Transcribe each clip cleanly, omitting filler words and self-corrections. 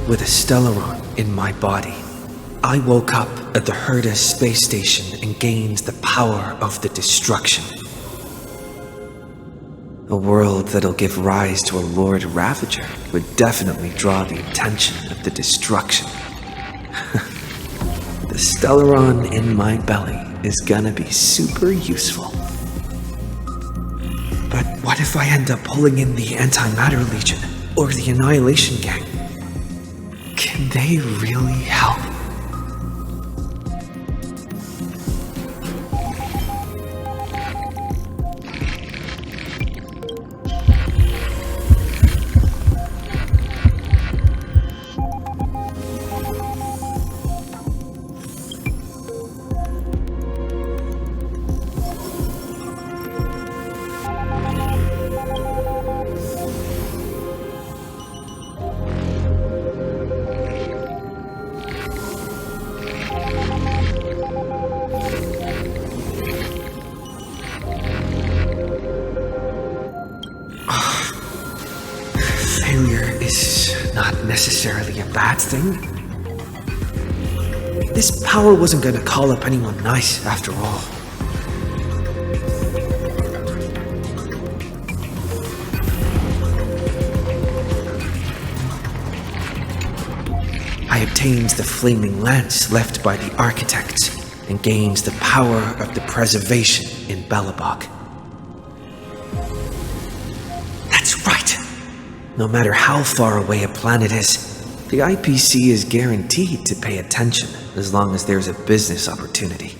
with a Stellaron in my body. I woke up at the Herda space station and gained the power of the destruction. A world that'll give rise to a Lord Ravager would definitely draw the attention of the destruction. The Stellaron in my belly is gonna be super useful. But what if I end up pulling in the Antimatter Legion or the Annihilation Gang? Can they really help? Necessarily a bad thing. This power wasn't going to call up anyone nice after all. I obtained the flaming lance left by the architects and gained the power of the preservation in Bellabog. That's right! No matter how far away a planet is, the IPC is guaranteed to pay attention as long as there's a business opportunity.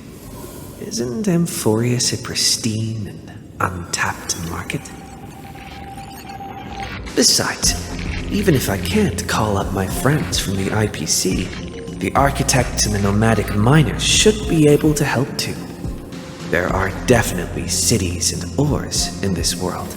Isn't Amphoreus a pristine and untapped market? Besides, even if I can't call up my friends from the IPC, the architects and the nomadic miners should be able to help too. There are definitely cities and ores in this world.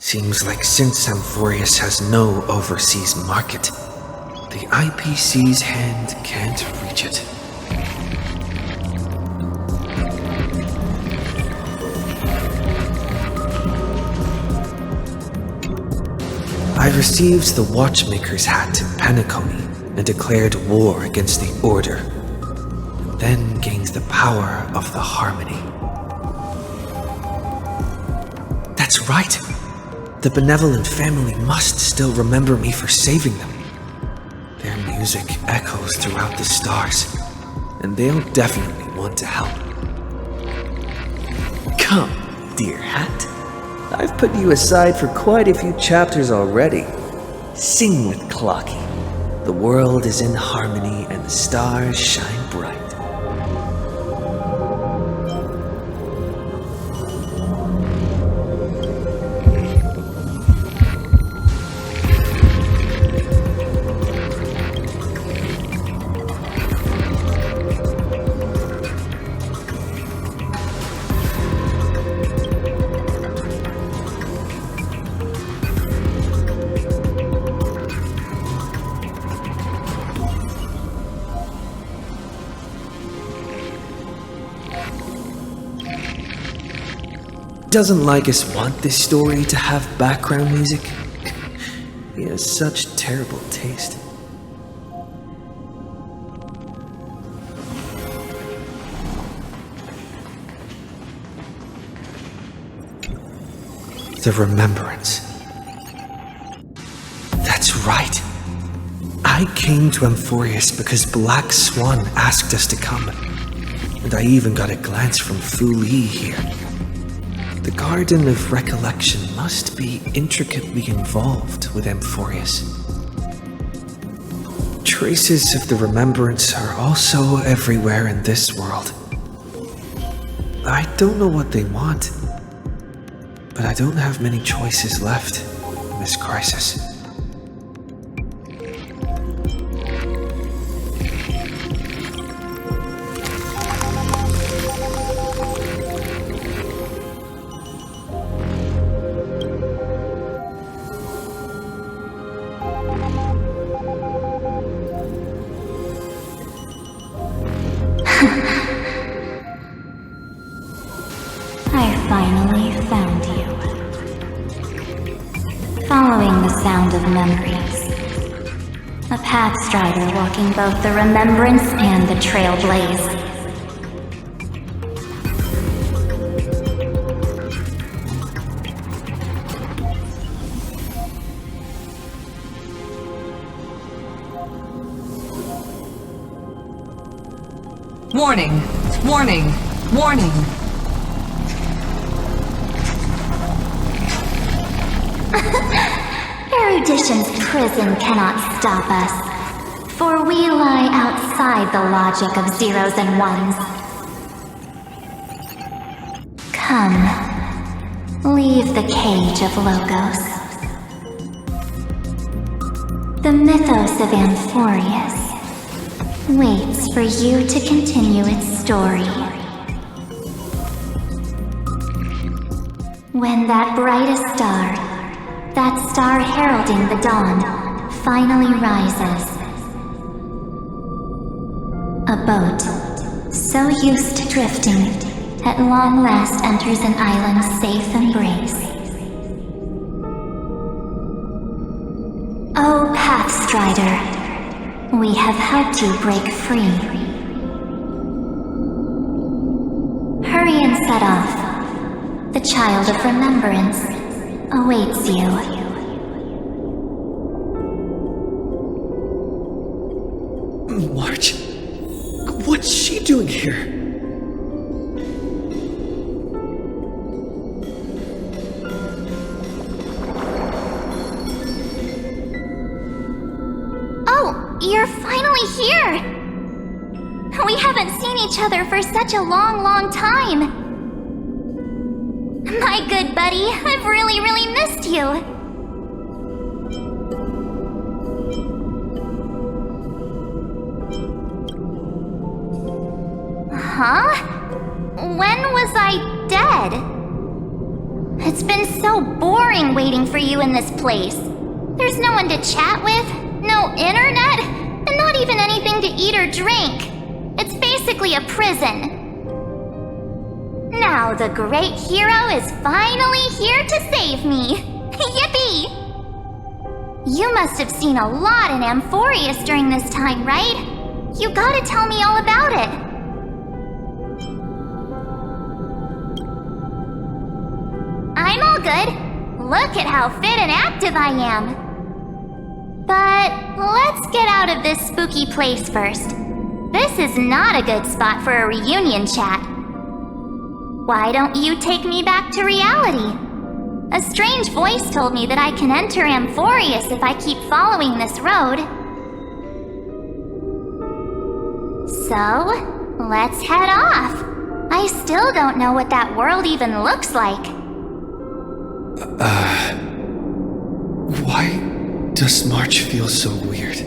Seems like since Amphoreus has no overseas market, the IPC's hand can't reach it. I received the Watchmaker's hat in Penaconi and declared war against the Order, and then gained the power of the Harmony. That's right! The benevolent family must still remember me for saving them. Their music echoes throughout the stars, and they'll definitely want to help. Come, dear hat. I've put you aside for quite a few chapters already. Sing with Clocky. The world is in harmony and the stars shine bright. Doesn't Lygus want this story to have background music? He has such terrible taste. The remembrance. That's right. I came to Amphoreus because Black Swan asked us to come. And I even got a glance from Fu Li here. The Garden of Recollection must be intricately involved with Amphoreus. Traces of the remembrance are also everywhere in this world. I don't know what they want, But I don't have many choices left in this crisis. Finally found you. Following the sound of memories. A path strider walking both the remembrance and the Trailblaze. Warning! Warning! Warning! Erudition's prison cannot stop us, for we lie outside the logic of zeros and ones. Come, leave the cage of Logos. The mythos of Amphoreus waits for you to continue its story. When that brightest star, that star heralding the dawn, finally rises. A boat, so used to drifting, at long last enters an island's safe embrace. Oh, Pathstrider, we have helped you break free. Hurry and set off. The child of remembrance awaits you. March? What's she doing here? Oh, you're finally here! We haven't seen each other for such a long time. My good buddy, I've really missed you. Huh? When was I dead? It's been so boring waiting for you in this place. There's no one to chat with, no internet, and not even anything to eat or drink. It's basically a prison. Now the great hero is finally here to save me! Yippee! You must have seen a lot in Amphoreus during this time, right? You gotta tell me all about it! I'm all good. Look at how fit and active I am. But let's get out of this spooky place first. This is not a good spot for a reunion chat. Why don't you take me back to reality? A strange voice told me that I can enter Amphoreus if I keep following this road. So, let's head off. I still don't know what that world even looks like. Why does March feel so weird?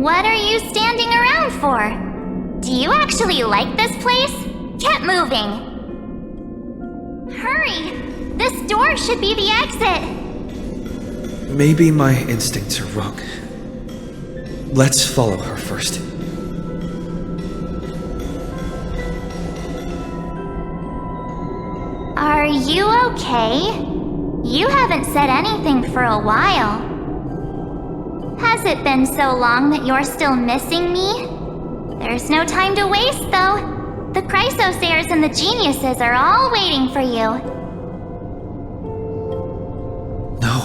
What are you standing around for? Do you actually like this place? Get moving! Hurry! This door should be the exit! Maybe my instincts are wrong. Let's follow her first. Are you okay? You haven't said anything for a while. Has it been so long that you're still missing me? There's no time to waste, though. The Chrysosairs and the geniuses are all waiting for you. No.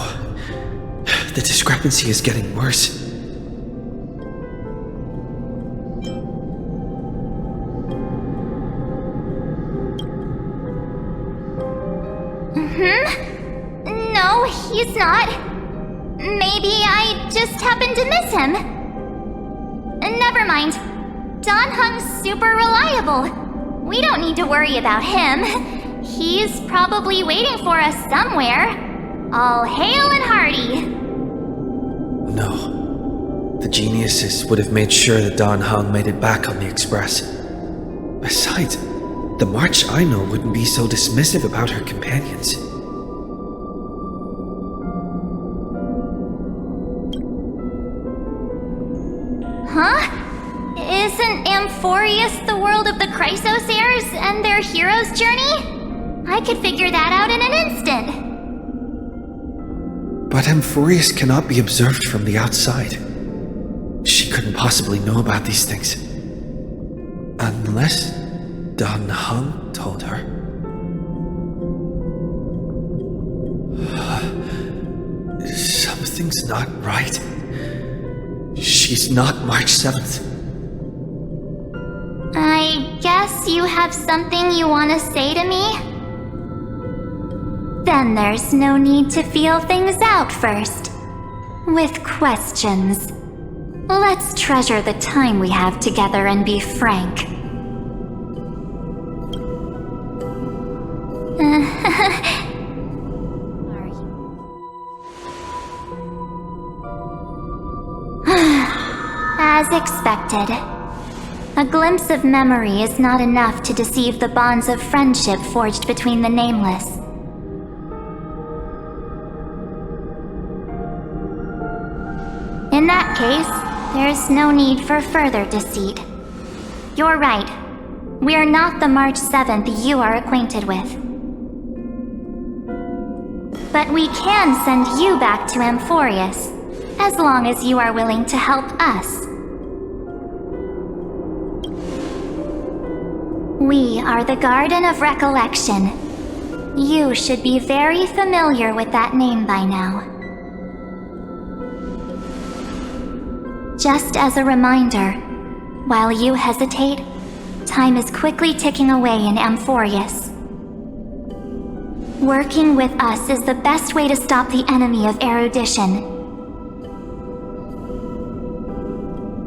The discrepancy is getting worse. No, he's not. Maybe I just happened to miss him. Never mind. Dan Hung's super reliable. We don't need to worry about him. He's probably waiting for us somewhere. All hail and hearty. No. The geniuses would have made sure that Don Hung made it back on the express. Besides, the March I know wouldn't be so dismissive about her companions. Huh? Isn't Amphoreus the world of the Chrysos heirs and their hero's journey? I could figure that out in an instant. But Amphoreus cannot be observed from the outside. She couldn't possibly know about these things. Unless Don Hung told her. Something's not right. She's not March 7th. I guess you have something you want to say to me? Then there's no need to feel things out first. With questions. Let's treasure the time we have together and be frank. As expected. A glimpse of memory is not enough to deceive the bonds of friendship forged between the nameless. In that case, there's no need for further deceit. You're right. We're not the March 7th you are acquainted with. But we can send you back to Amphoreus, as long as you are willing to help us. We are the Garden of Recollection. You should be very familiar with that name by now. Just as a reminder, while you hesitate, time is quickly ticking away in Amphoreus. Working with us is the best way to stop the enemy of erudition.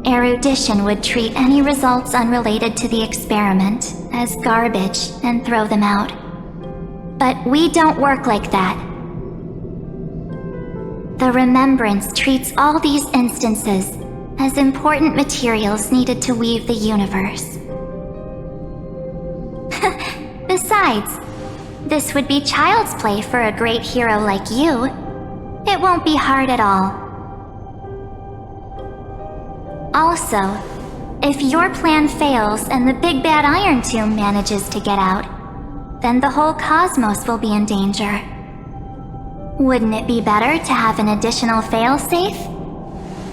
Erudition would treat any results unrelated to the experiment as garbage and throw them out. But we don't work like that. The remembrance treats all these instances as important materials needed to weave the universe. Besides, this would be child's play for a great hero like you. It won't be hard at all. Also, if your plan fails and the big bad Iron Tomb manages to get out, then the whole cosmos will be in danger. Wouldn't it be better to have an additional failsafe?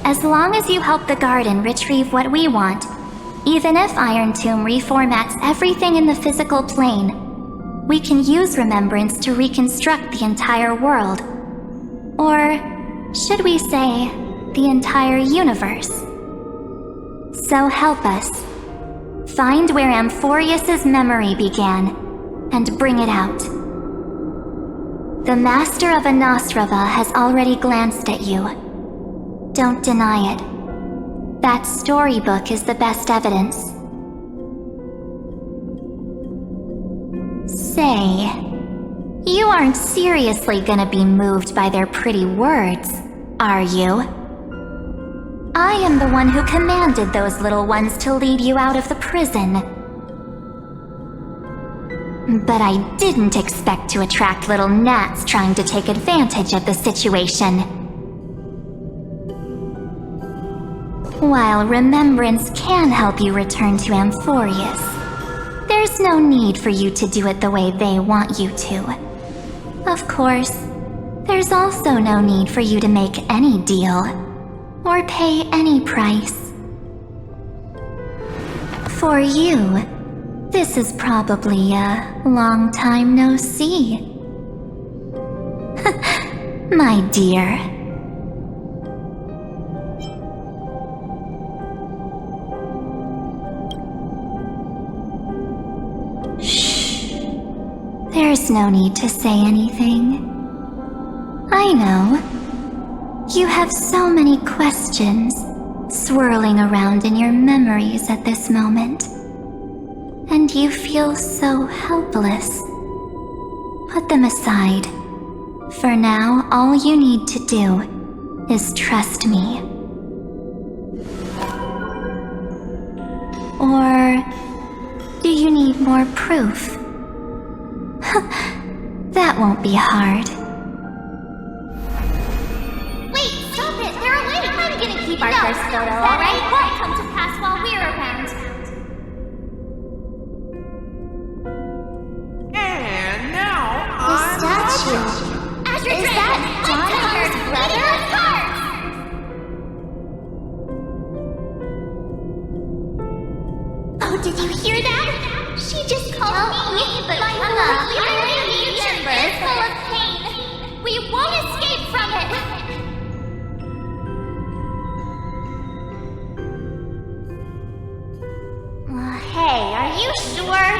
As long as you help the Garden retrieve what we want, even if Iron Tomb reformats everything in the physical plane, we can use remembrance to reconstruct the entire world. Or, should we say, the entire universe. So help us. Find where Amphoreus' memory began, and bring it out. The Master of Anastrava has already glanced at you. Don't deny it. That storybook is the best evidence. Say, you aren't seriously gonna be moved by their pretty words, are you? I am the one who commanded those little ones to lead you out of the prison. But I didn't expect to attract little gnats trying to take advantage of the situation. While remembrance can help you return to Amphoreus, there's no need for you to do it the way they want you to. Of course, there's also no need for you to make any deal, or pay any price. For you, this is probably a long time no see. My dear. Shh. There's no need to say anything. I know. You have so many questions swirling around in your memories at this moment. And you feel so helpless. put them aside. For now, all you need to do is trust me. Or do you need more proof? That won't be hard. Wait, stop it! They're away! I'm gonna keep our first photo, alright? Won't come to pass while we're around. And now The statue. Is that Donna's brother? Oh, did you hear that? She just called me, but my future is full of pain. We won't escape from it. Hey, are you sure?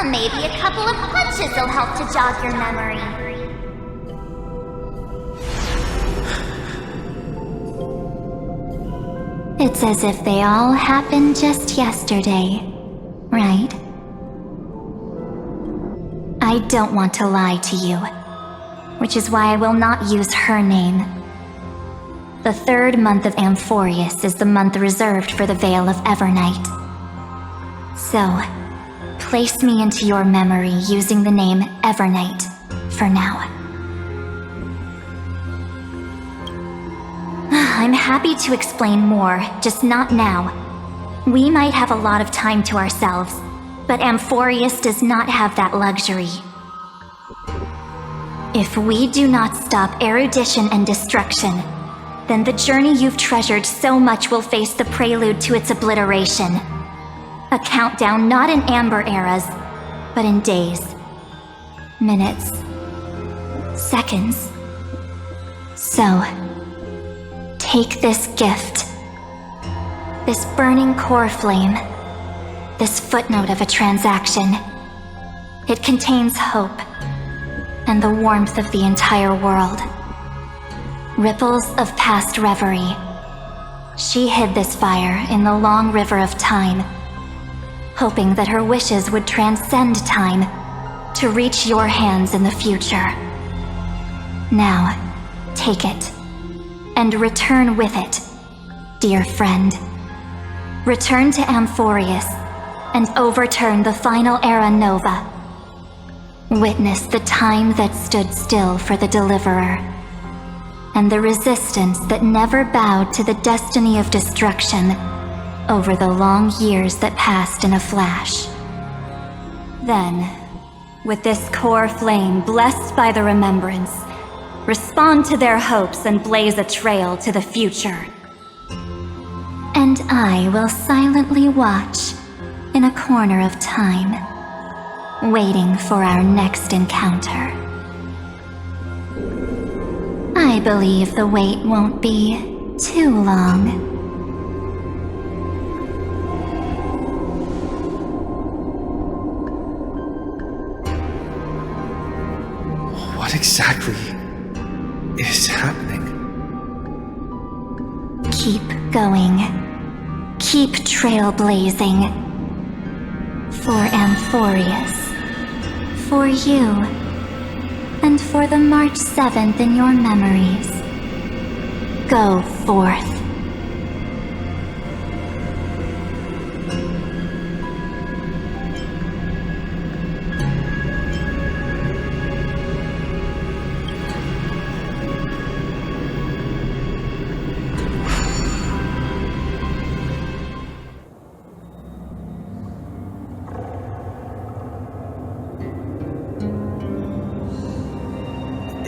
Maybe a couple of punches will help to jog your memory. It's as if they all happened just yesterday, right? I don't want to lie to you, which is why I will not use her name. The 3rd month of Amphoreus is the month reserved for the Veil of Evernight. So, place me into your memory using the name Evernight for now. I'm happy to explain more, just not now. We might have a lot of time to ourselves, but Amphoreus does not have that luxury. If we do not stop erudition and destruction, then the journey you've treasured so much will face the prelude to its obliteration. A countdown not in amber eras, but in days, minutes, seconds. So, take this gift. This burning core flame. This footnote of a transaction. It contains hope and the warmth of the entire world. Ripples of past reverie. She hid this fire in the long river of time, hoping that her wishes would transcend time to reach your hands in the future. Now, take it, and return with it, dear friend. Return to Amphoreus, and overturn the final era Nova. Witness the time that stood still for the Deliverer, and the resistance that never bowed to the destiny of destruction over the long years that passed in a flash. Then, with this core flame blessed by the remembrance, respond to their hopes and blaze a trail to the future. And I will silently watch in a corner of time, waiting for our next encounter. I believe the wait won't be too long. What exactly is happening? Keep going. Keep trailblazing. For Amphoreus. For you. And for the March 7th in your memories. Go forth.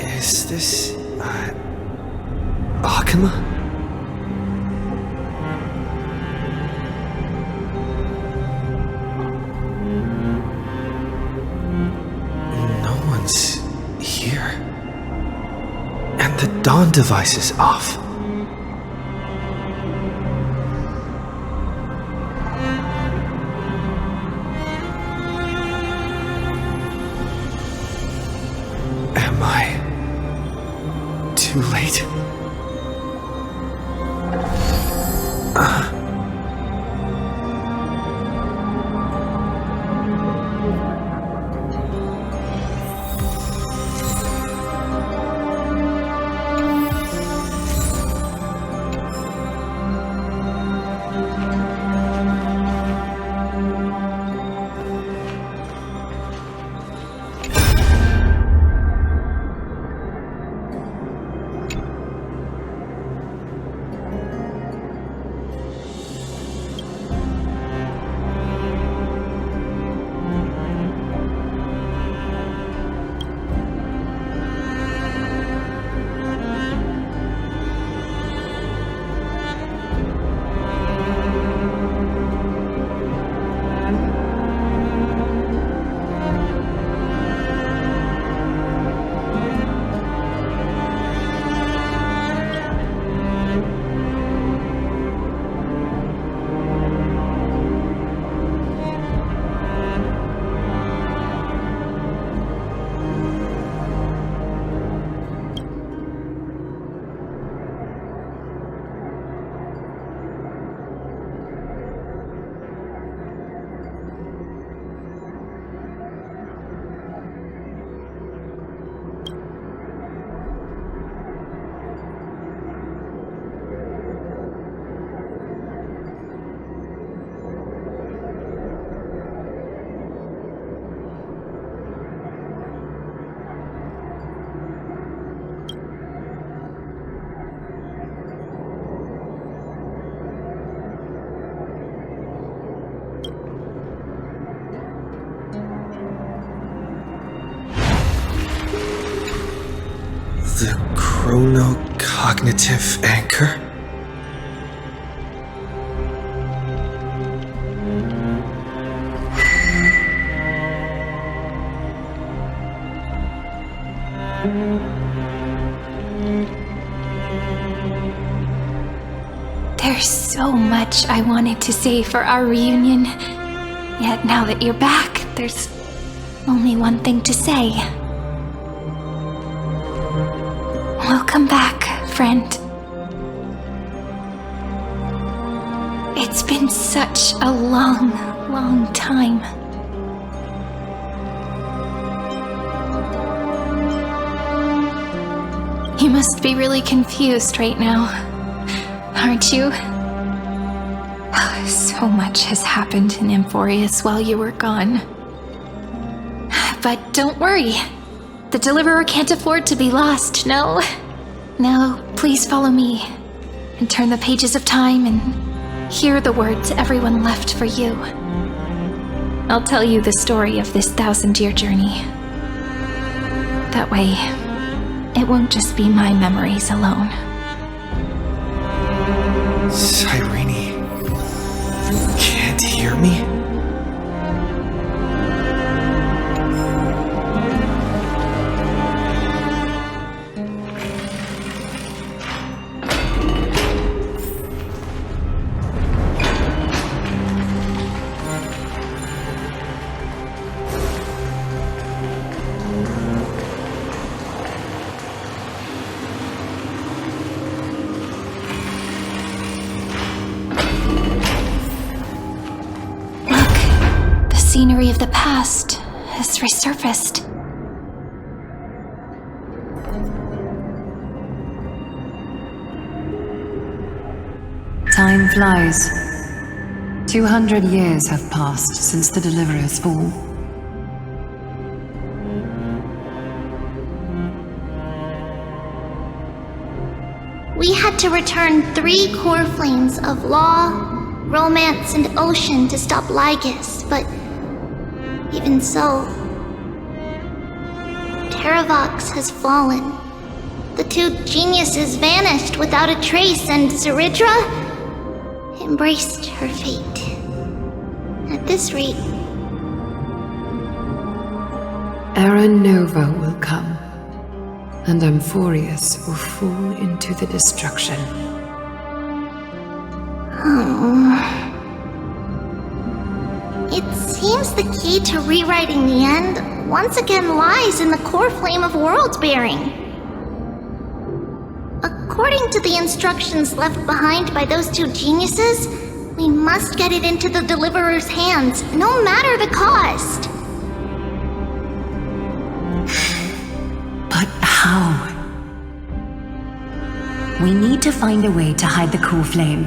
Is this, Akuma? No one's here. And the dawn device is off. Am I too late? The chronocognitive anchor? There's so much I wanted to say for our reunion. Yet now that you're back, there's only one thing to say. Welcome back, friend. It's been such a long, long time. You must be really confused right now, aren't you? So much has happened in Amphoreus while you were gone. But don't worry. The Deliverer can't afford to be lost, no? Now, please follow me and turn the pages of time and hear the words everyone left for you. I'll tell you the story of this 1,000-year journey. That way, it won't just be my memories alone. Siren, you can't hear me? Scenery of the past has resurfaced. Time flies. 200 years have passed since the Deliverer's fall. We had to return 3 core flames of law, romance, and ocean to stop Lygus, but even so, Terravox has fallen. The 2 geniuses vanished without a trace, and Seridra embraced her fate. At this rate, Era Nova will come, and Amphoreus will fall into the destruction. It seems the key to rewriting the end once again lies in the core flame of world-bearing. According to the instructions left behind by those 2 geniuses, we must get it into the Deliverer's hands, no matter the cost. But how? We need to find a way to hide the core flame.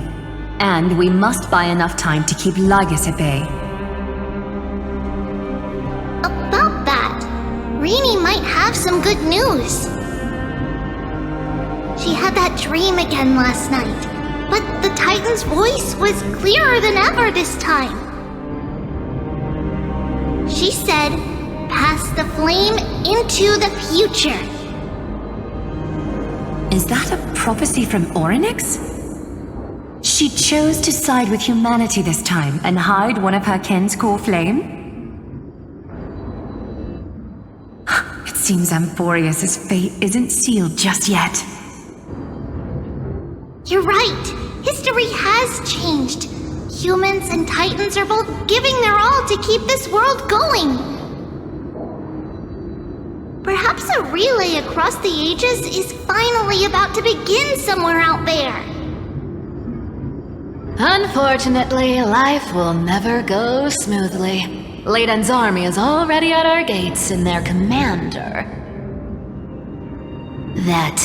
And we must buy enough time to keep Lygus at bay. About that, Rini might have some good news. She had that dream again last night, but the Titan's voice was clearer than ever this time. She said, "Pass the flame into the future." Is that a prophecy from Orynyx? She chose to side with humanity this time and hide one of her kin's core flame? It seems Amphoreus' fate isn't sealed just yet. You're right. History has changed. Humans and Titans are both giving their all to keep this world going. Perhaps a relay across the ages is finally about to begin somewhere out there. Unfortunately, life will never go smoothly. Leiden's army is already at our gates, and their commander... that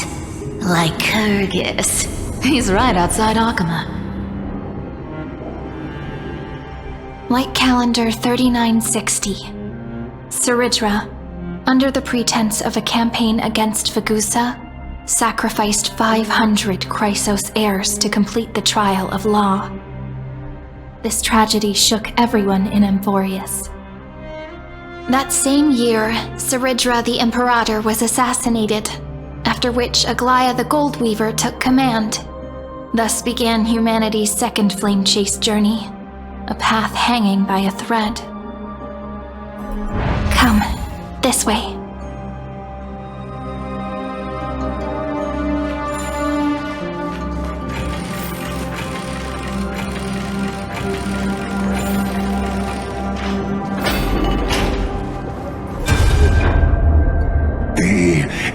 Lycurgus. He's right outside Akama. Light calendar 3960. Seridra, under the pretense of a campaign against Phagousa, sacrificed 500 Chrysos heirs to complete the trial of law. This tragedy shook everyone in Amphoreus. That same year, Seridra the Imperator was assassinated. A after which Aglaea the Gold Weaver took command. Thus began humanity's second flame chase journey, a path hanging by a thread. Come, this way.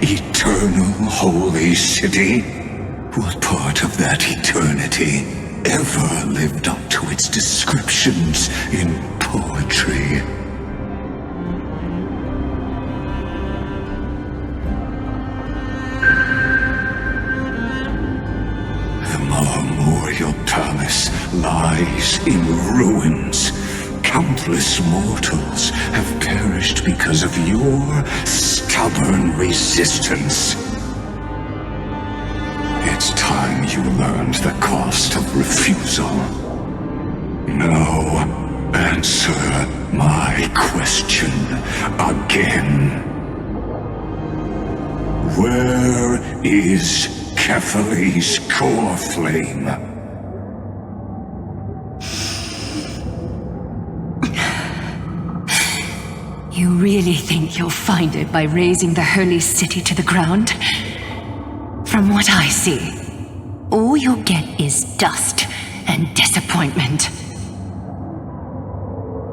Eternal Holy City? What part of that eternity ever lived up to its descriptions in poetry? The Memorial Palace lies in ruins. Countless mortals have perished because of your stubborn resistance. It's time you learned the cost of refusal. Now, answer my question again. Where is Kefali's core flame? You really think you'll find it by razing the holy city to the ground? From what I see, all you'll get is dust and disappointment.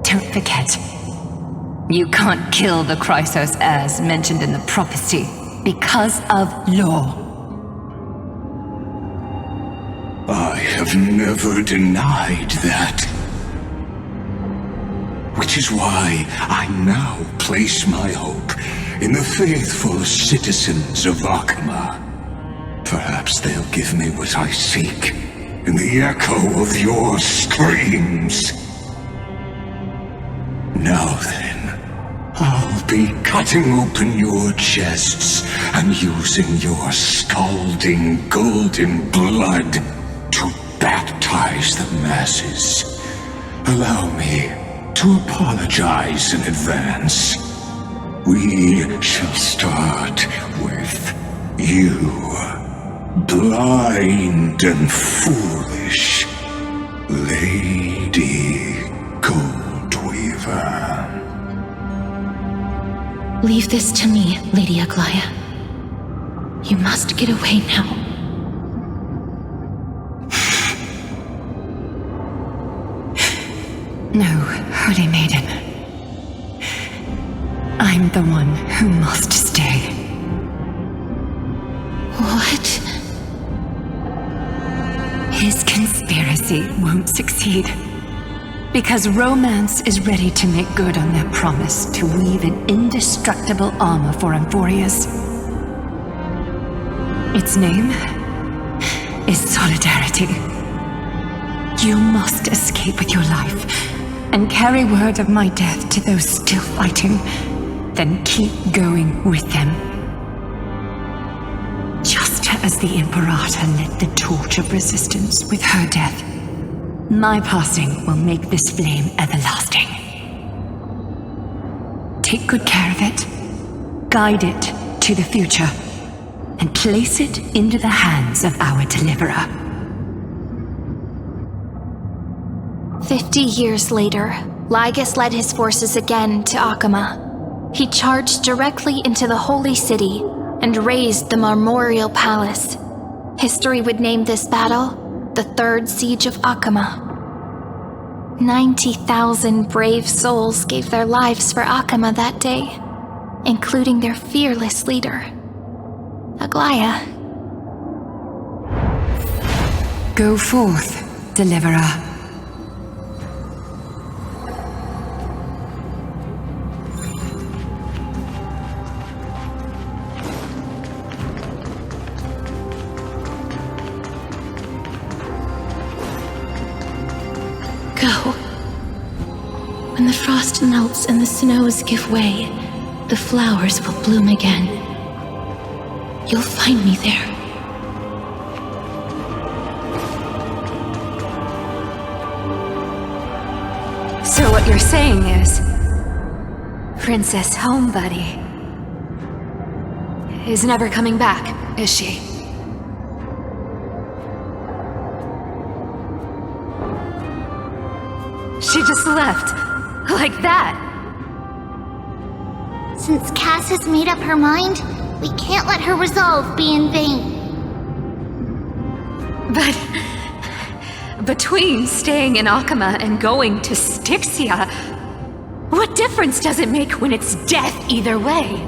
Don't forget, you can't kill the Chrysos as mentioned in the prophecy because of law. I have never denied that. Which is why I now place my hope in the faithful citizens of Akama. Perhaps they'll give me what I seek in the echo of your screams. Now then, I'll be cutting open your chests and using your scalding golden blood to baptize the masses. Allow me to apologize in advance. We shall start with you, blind and foolish Lady Goldweaver. Leave this to me, Lady Aglaea. You must get away now. No, Holy Maiden. I'm the one who must stay. What? His conspiracy won't succeed. Because romance is ready to make good on their promise to weave an indestructible armor for Amphoreus. Its name is Solidarity. You must escape with your life and carry word of my death to those still fighting, then keep going with them. Just as the Imperator lit the torch of resistance with her death, my passing will make this flame everlasting. Take good care of it, guide it to the future, and place it into the hands of our deliverer. 50 years later, Lygus led his forces again to Akama. He charged directly into the Holy City and razed the Memorial Palace. History would name this battle the Third Siege of Akama. 90,000 brave souls gave their lives for Akama that day, including their fearless leader, Aglaea. Go forth, deliverer. Go. When the frost melts and the snows give way, the flowers will bloom again. You'll find me there. So what you're saying is, Princess Homebody, is never coming back, is she? She just left. Like that. Since Cass has made up her mind, we can't let her resolve be in vain. But between staying in Akama and going to Styxia, what difference does it make when it's death either way?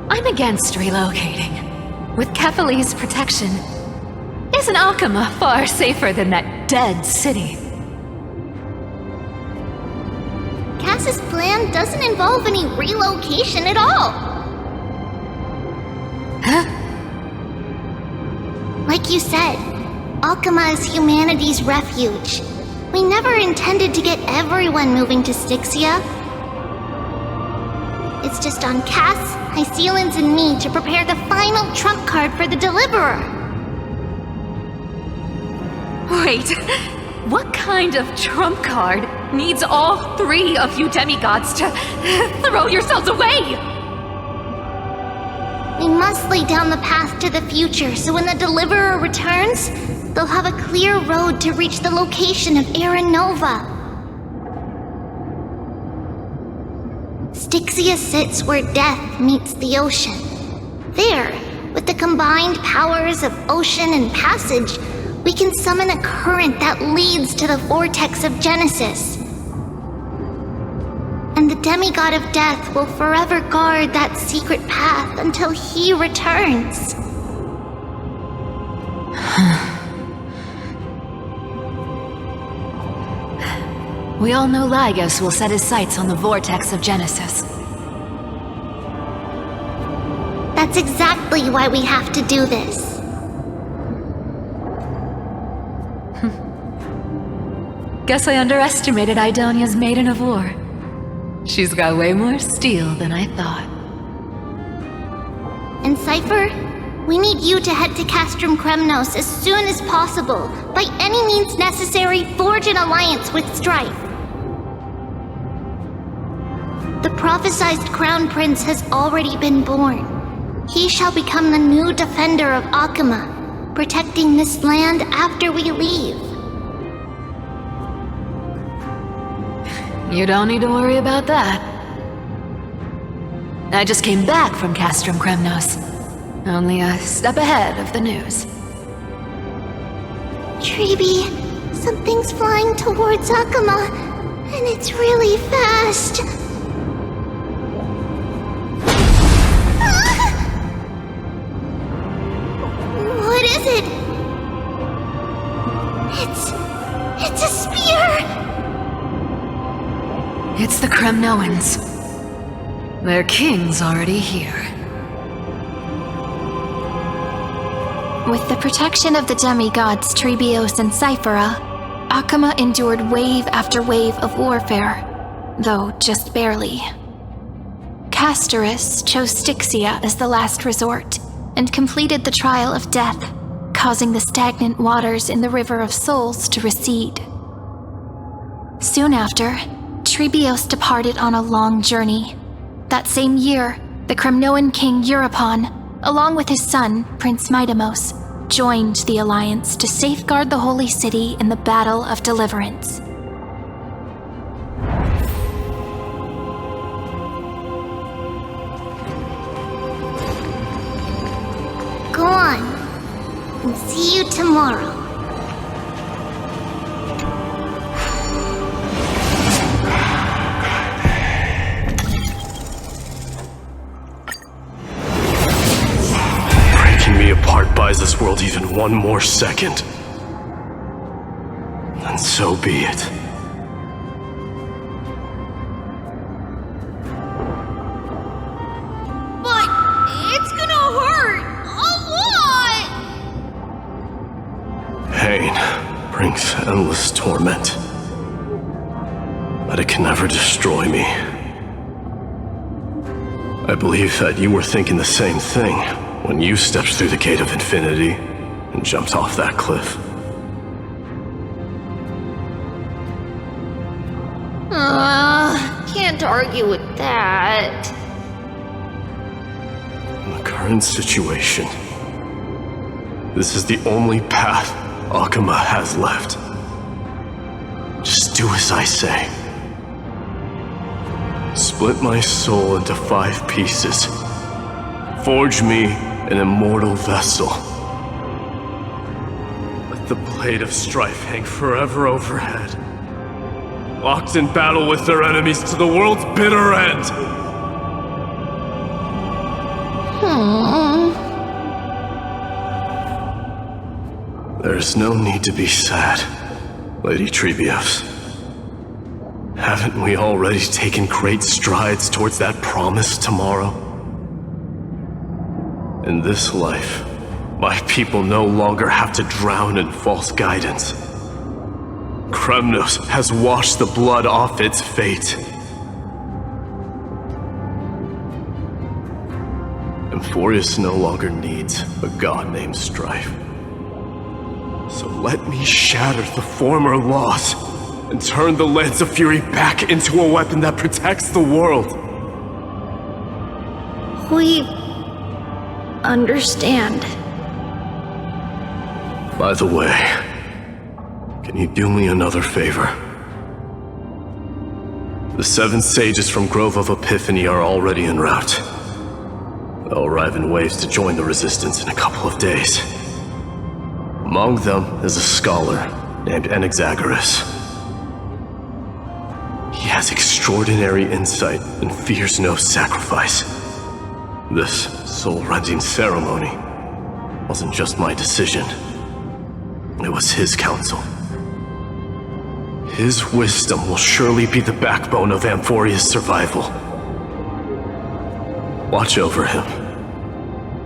I'm against relocating. With Kefali's protection, isn't Akama far safer than that dead city? Cass's plan doesn't involve any relocation at all. Huh? Like you said, Akama is humanity's refuge. We never intended to get everyone moving to Styxia. It's just on Cass, Hycealans, and me to prepare the final trump card for the Deliverer. Wait, what kind of trump card needs all three of you demigods to throw yourselves away? We must lay down the path to the future so when the Deliverer returns, they'll have a clear road to reach the location of Era Nova. Styxia sits where death meets the ocean. There, with the combined powers of ocean and passage, we can summon a current that leads to the vortex of Genesis. And the demigod of death will forever guard that secret path until he returns. We all know Lygus will set his sights on the vortex of Genesis. That's exactly why we have to do this. Guess I underestimated Idonia's Maiden of War. She's got way more steel than I thought. And Cypher, we need you to head to Castrum Kremnos as soon as possible. By any means necessary, forge an alliance with Strife. The prophesized Crown Prince has already been born. He shall become the new defender of Akama, protecting this land after we leave. You don't need to worry about that. I just came back from Castrum Kremnos. Only a step ahead of the news. Treeby, something's flying towards Akama, and it's really fast. What is it? It's a spear! It's the Kremnoans. Their king's already here. With the protection of the demigods Trebios and Cyphera, Akama endured wave after wave of warfare, though just barely. Castorus chose Styxia as the last resort, and completed the trial of death, causing the stagnant waters in the River of Souls to recede. Soon after, Trebios departed on a long journey. That same year, the Kremnoan king Euripon, along with his son, Prince Midamos, joined the alliance to safeguard the holy city in the Battle of Deliverance. Go on, and see you tomorrow. Me apart buys this world even one more second, then so be it. But it's gonna hurt a lot! Pain brings endless torment, but it can never destroy me. I believe that you were thinking the same thing when you stepped through the gate of infinity and jumped off that cliff. Can't argue with that. In the current situation, this is the only path Akama has left. Just do as I say. Split my soul into 5 pieces. Forge me an immortal vessel. Let the blade of strife hang forever overhead. Locked in battle with their enemies to the world's bitter end. There's no need to be sad, Lady Trebios. Haven't we already taken great strides towards that promised tomorrow? In this life, my people no longer have to drown in false guidance. Kremnos has washed the blood off its fate. Amphoreus no longer needs a god named Strife. So let me shatter the former laws and turn the Lance of Fury back into a weapon that protects the world. We understand. By the way, can you do me another favor? The 7 sages from Grove of Epiphany are already en route. They'll arrive in waves to join the resistance in a couple of days. Among them is a scholar named Anaxagoras. He has extraordinary insight and fears no sacrifice. This soul-rending ceremony wasn't just my decision. It was his counsel. His wisdom will surely be the backbone of Amphoreus' survival. Watch over him.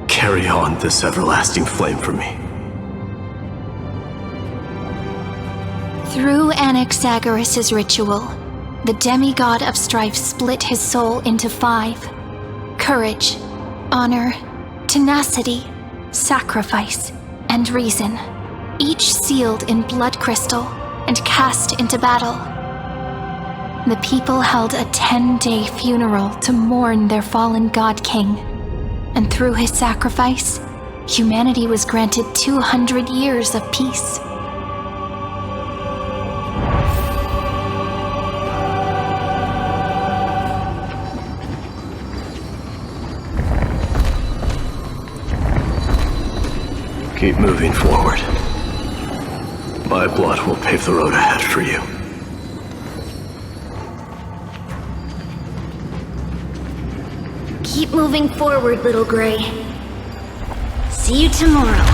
Carry on this everlasting flame for me. Through Anaxagoras' ritual, the demigod of strife split his soul into 5. Courage, honor, tenacity, sacrifice, and reason, each sealed in blood crystal and cast into battle. The people held a 10-day funeral to mourn their fallen god king, and through his sacrifice, humanity was granted 200 years of peace. Keep moving forward. My blood will pave the road ahead for you. Keep moving forward, little Gray. See you tomorrow.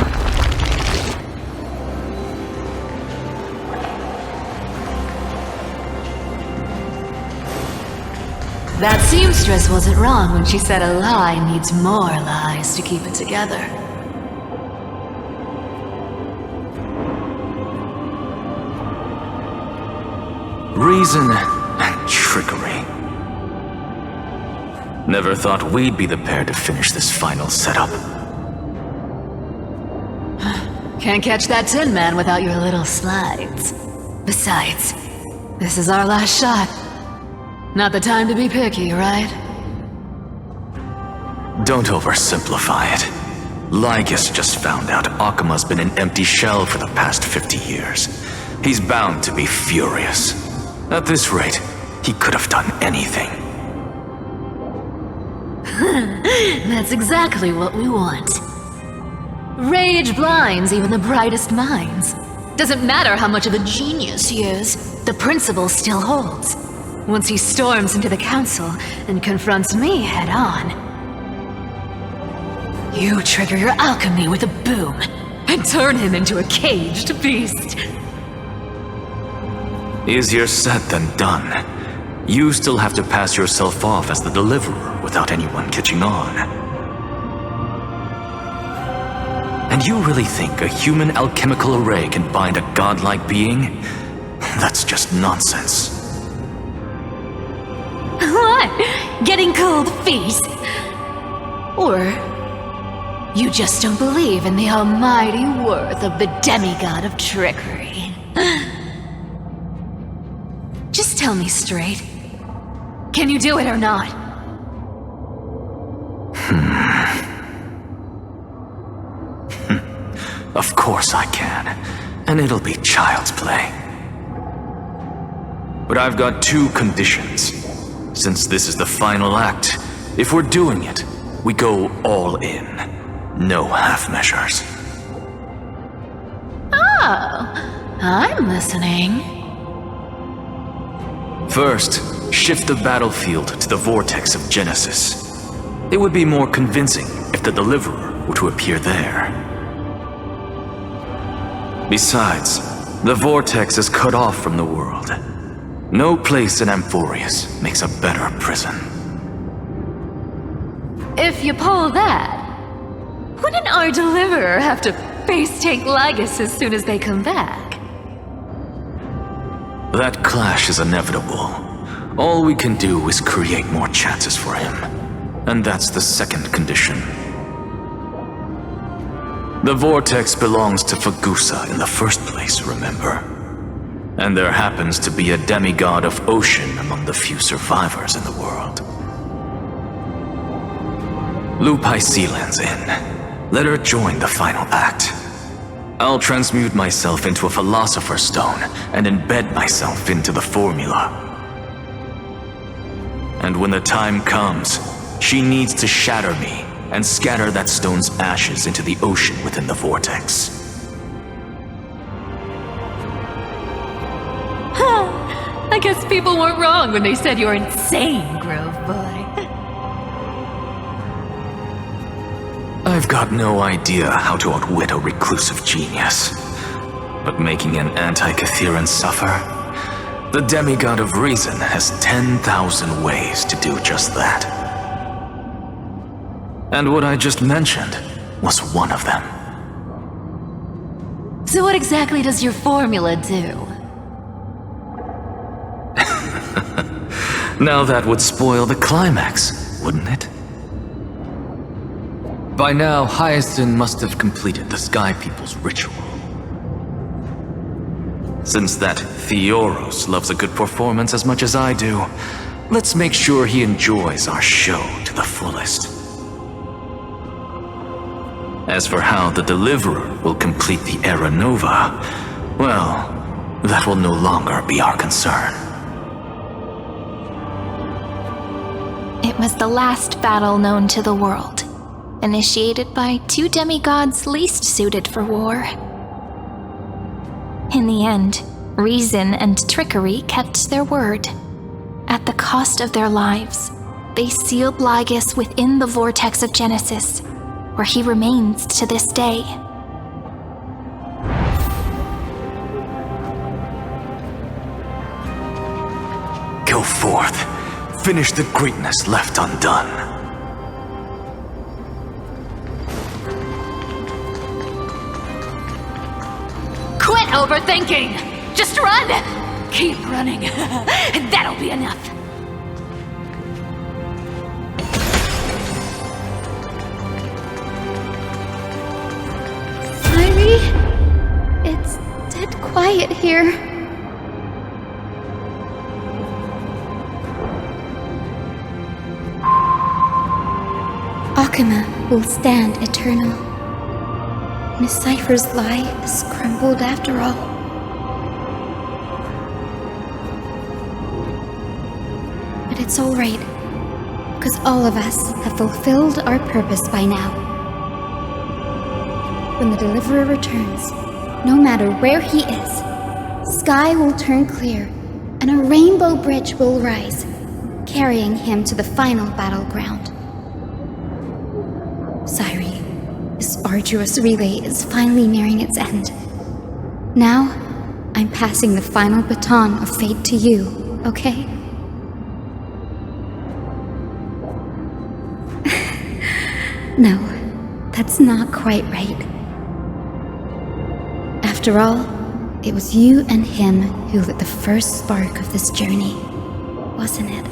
That seamstress wasn't wrong when she said a lie needs more lies to keep it together. Reason and trickery. Never thought we'd be the pair to finish this final setup. Can't catch that Tin Man without your little slides. Besides, this is our last shot. Not the time to be picky, right? Don't oversimplify it. Lygus just found out Akama's been an empty shell for the past 50 years. He's bound to be furious. At this rate, he could have done anything. That's exactly what we want. Rage blinds even the brightest minds. Doesn't matter how much of a genius he is, the principle still holds. Once he storms into the council and confronts me head on. You trigger your alchemy with a boom and turn him into a caged beast. Easier said than done. You still have to pass yourself off as the deliverer without anyone catching on. And you really think a human alchemical array can bind a godlike being? That's just nonsense. What? Getting cold feet? Or you just don't believe in the almighty worth of the demigod of trickery? Just tell me straight. Can you do it or not? Of course I can. And it'll be child's play. But I've got two conditions. Since this is the final act, if we're doing it, we go all in. No half measures. Oh, I'm listening. First, shift the battlefield to the vortex of Genesis. It would be more convincing if the Deliverer were to appear there. Besides, the vortex is cut off from the world. No place in Amphoreus makes a better prison. If you pull that, wouldn't our Deliverer have to face tank Lygus as soon as they come back? That clash is inevitable. All we can do is create more chances for him. And that's the second condition. The vortex belongs to Phagousa in the first place, remember? And there happens to be a demigod of ocean among the few survivors in the world. Loop Sealands in. Let her join the final act. I'll transmute myself into a philosopher's stone and embed myself into the formula. And when the time comes, she needs to shatter me and scatter that stone's ashes into the ocean within the vortex. I guess people weren't wrong when they said you're insane, Grove Boy. I've got no idea how to outwit a reclusive genius. But making an anti-Catheran suffer? The demigod of reason has 10,000 ways to do just that. And what I just mentioned was one of them. So what exactly does your formula do? Now that would spoil the climax, wouldn't it? By now, Hyacinth must have completed the Sky People's ritual. Since that theorist loves a good performance as much as I do, let's make sure he enjoys our show to the fullest. As for how the Deliverer will complete the Era Nova, well, that will no longer be our concern. It was the last battle known to the world, initiated by two demigods least suited for war. In the end, reason and trickery kept their word. At the cost of their lives, they sealed Lygus within the vortex of Genesis, where he remains to this day. Go forth. Finish the greatness left undone. Quit overthinking! Just run! Keep running. That'll be enough. It's dead quiet here. Akama will stand eternal. Miss Cypher's lie is crumbled after all. But it's alright, because all of us have fulfilled our purpose by now. When the Deliverer returns, no matter where he is, sky will turn clear, and a rainbow bridge will rise, carrying him to the final battleground. Siren, this arduous relay is finally nearing its end. Now, I'm passing the final baton of fate to you, okay? No, that's not quite right. After all, it was you and him who lit the first spark of this journey, wasn't it?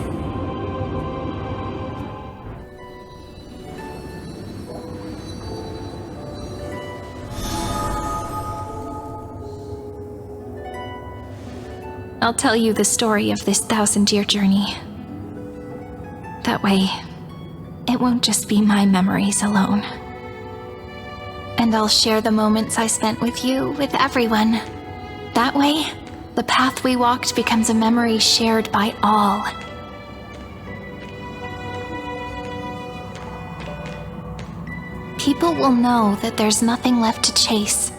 I'll tell you the story of this 1,000-year journey. That way, it won't just be my memories alone. And I'll share the moments I spent with you with everyone. That way, the path we walked becomes a memory shared by all. People will know that there's nothing left to chase.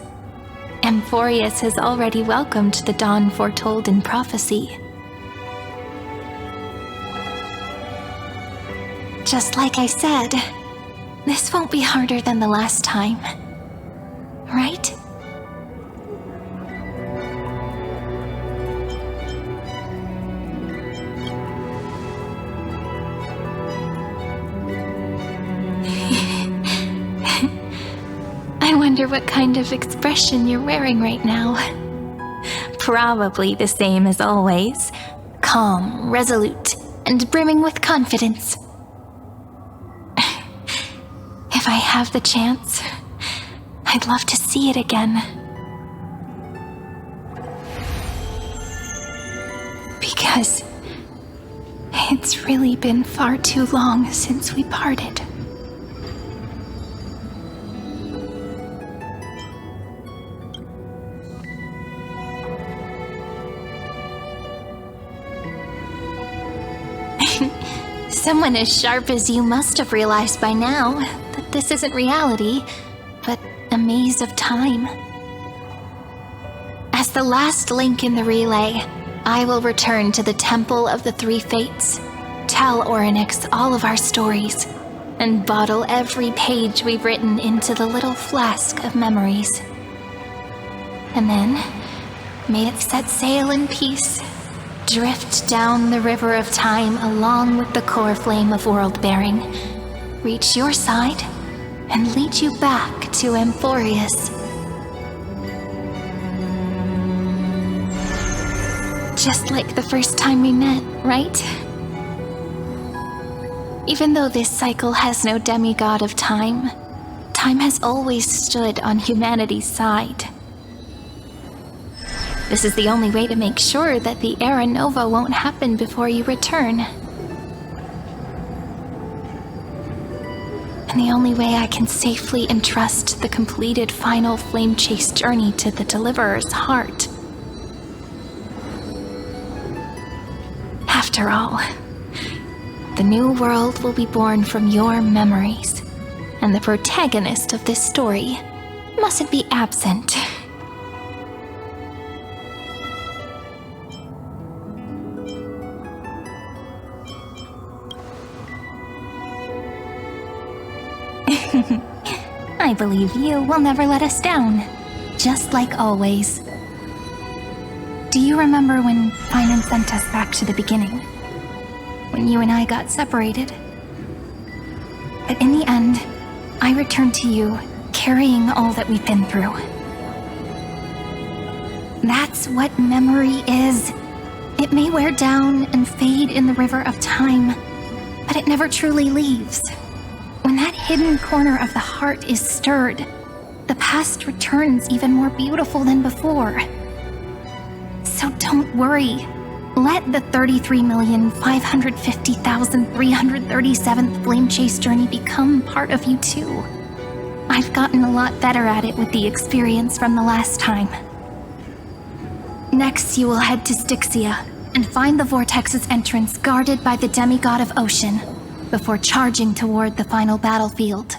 Amphoreus has already welcomed the dawn foretold in prophecy. Just like I said, this won't be harder than the last time. Right? I wonder what kind of expression you're wearing right now. Probably the same as always. Calm, resolute, and brimming with confidence. If I have the chance, I'd love to see it again. Because it's really been far too long since we parted. Someone as sharp as you must have realized by now that this isn't reality, but a maze of time. As the last link in the relay, I will return to the Temple of the Three Fates, tell Orynyx all of our stories, and bottle every page we've written into the little flask of memories. And then, may it set sail in peace, drift down the river of time along with the core flame of world-bearing, reach your side, and lead you back to Amphoreus. Just like the first time we met, right? Even though this cycle has no demigod of time, time has always stood on humanity's side. This is the only way to make sure that the Era Nova won't happen before you return. And the only way I can safely entrust the completed final flame chase journey to the Deliverer's heart. After all, the new world will be born from your memories, and the protagonist of this story mustn't be absent. I believe you will never let us down, just like always. Do you remember when Finan sent us back to the beginning? When you and I got separated? But in the end, I returned to you, carrying all that we've been through. That's what memory is. It may wear down and fade in the river of time, but it never truly leaves. When that hidden corner of the heart is stirred, the past returns even more beautiful than before. So don't worry. Let the 33,550,337th Flame Chase journey become part of you too. I've gotten a lot better at it with the experience from the last time. Next, you will head to Styxia and find the Vortex's entrance guarded by the demigod of ocean, before charging toward the final battlefield.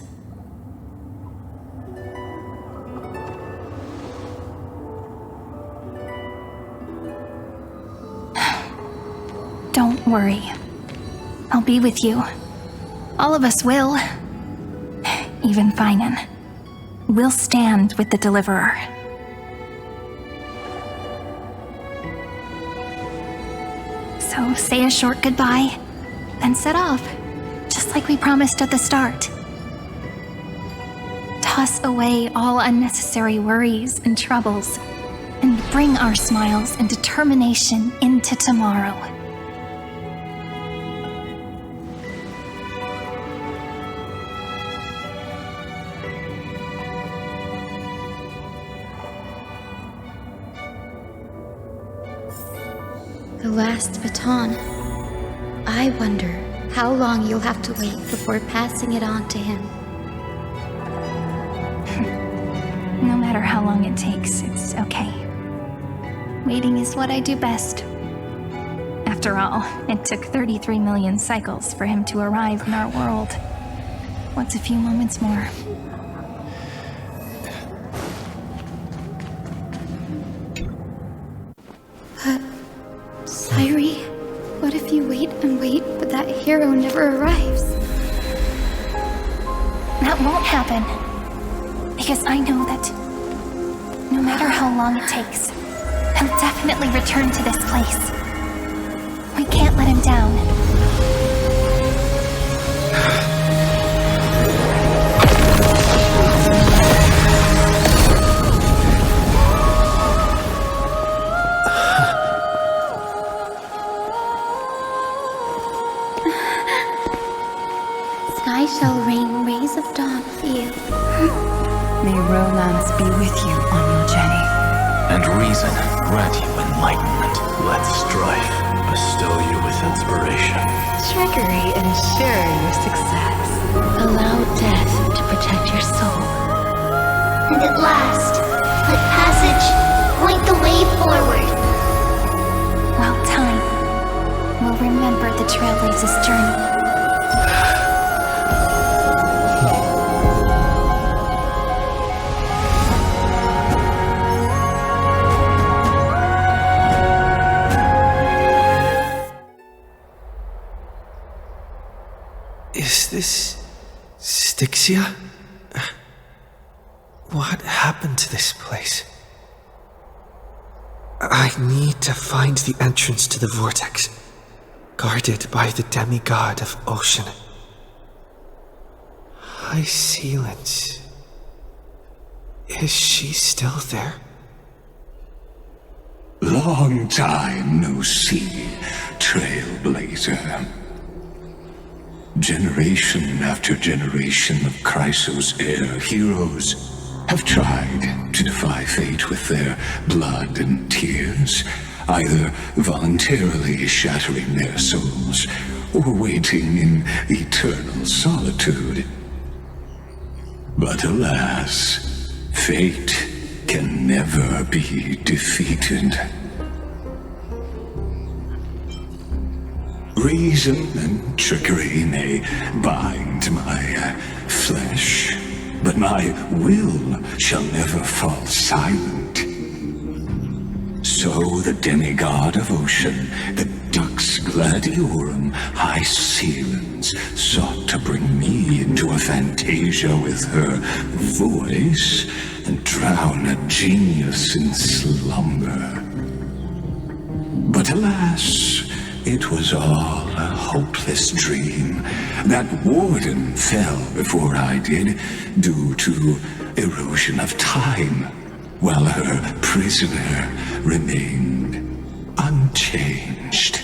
Don't worry. I'll be with you. All of us will. Even Finan. We'll stand with the Deliverer. So say a short goodbye, then set off. Just like we promised at the start. Toss away all unnecessary worries and troubles, and bring our smiles and determination into tomorrow. The last baton. I wonder how long you'll have to wait before passing it on to him. matter how long it takes, it's okay. Waiting is what I do best. After all, it took 33 million cycles for him to arrive in our world. What's a few moments more? But, Syri, what if you wait and wait, but that hero never arrives? That won't happen. Because I know that no matter how long it takes, he'll definitely return to this place. We can't let him down. Sky shall rain rays of dawn for you. May romance be with you on your journey. And reason grant you enlightenment. Let strife bestow you with inspiration. Trickery ensure your success. Allow death to protect your soul. And at last, let passage point the way forward. Well, time will remember the Trailblaze's journey. Is this Styxia? What happened to this place? I need to find the entrance to the vortex, guarded by the demigod of ocean. High Sealance. Is she still there? Long time no see, Trailblazer. Generation after generation of Chrysos heir heroes have tried to defy fate with their blood and tears, either voluntarily shattering their souls or waiting in eternal solitude. But alas, fate can never be defeated. Reason and trickery may bind my flesh, but my will shall never fall silent. So the demigod of ocean, the Dux Gladiorum, High Sealance, sought to bring me into a fantasia with her voice and drown a genius in slumber. But alas, it was all a hopeless dream. That warden fell before I did, due to erosion of time, while her prisoner remained unchanged.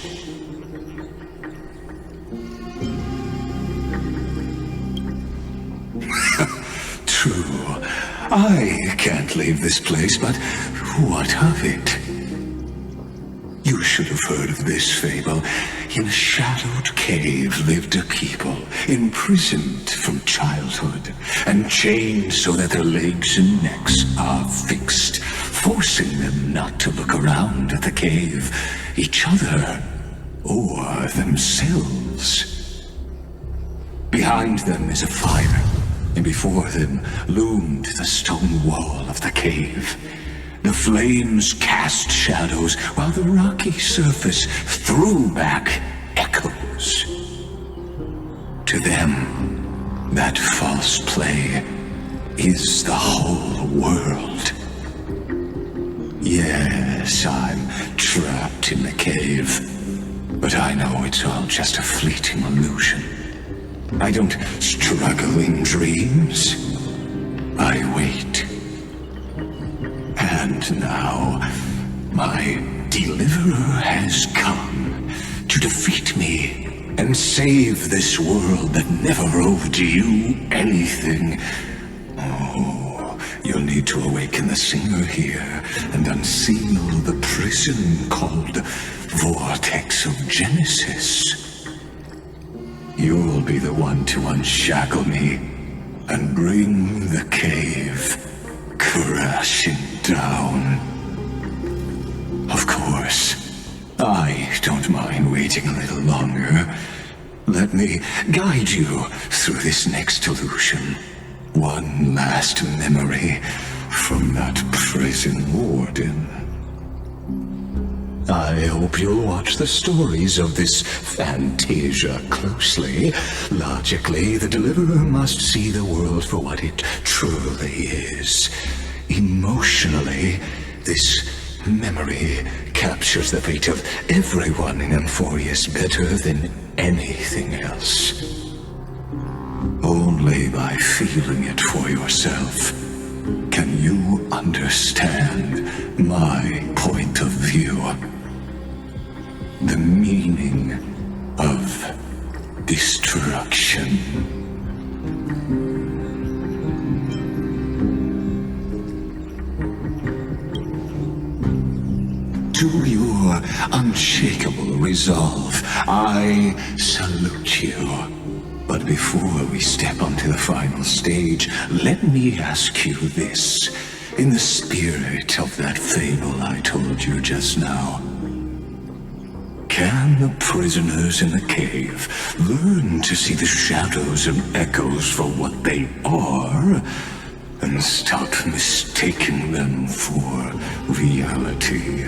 True, I can't leave this place, but what of it? You should have heard of this fable. In a shadowed cave lived a people, imprisoned from childhood, and chained so that their legs and necks are fixed, forcing them not to look around at the cave, each other, or themselves. Behind them is a fire, and before them loomed the stone wall of the cave. The flames cast shadows, while the rocky surface threw back echoes. To them, that false play is the whole world. Yes, I'm trapped in the cave, but I know it's all just a fleeting illusion. I don't struggle in dreams. I wait. And now, my deliverer has come to defeat me and save this world that never owed you anything. Oh, you'll need to awaken the singer here and unseal the prison called Vortex of Genesis. You'll be the one to unshackle me and bring the cave crashing down. Of course, I don't mind waiting a little longer. Let me guide you through this next illusion. One last memory from that prison warden. I hope you'll watch the stories of this Fantasia closely. Logically, the Deliverer must see the world for what it truly is. Emotionally, this memory captures the fate of everyone in Amphoreus better than anything else. Only by feeling it for yourself can you understand my point of view. The meaning of destruction. To your unshakable resolve, I salute you. But before we step onto the final stage, let me ask you this. In the spirit of that fable I told you just now, can the prisoners in the cave learn to see the shadows and echoes for what they are, and stop mistaking them for reality?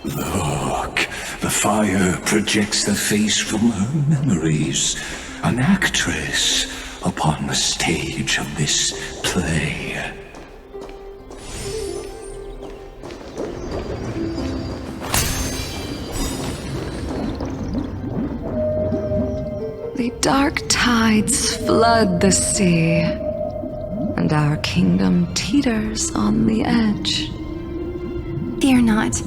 Look, the fire projects the face from her memories. An actress upon the stage of this play. The dark tides flood the sea, and our kingdom teeters on the edge. Fear not.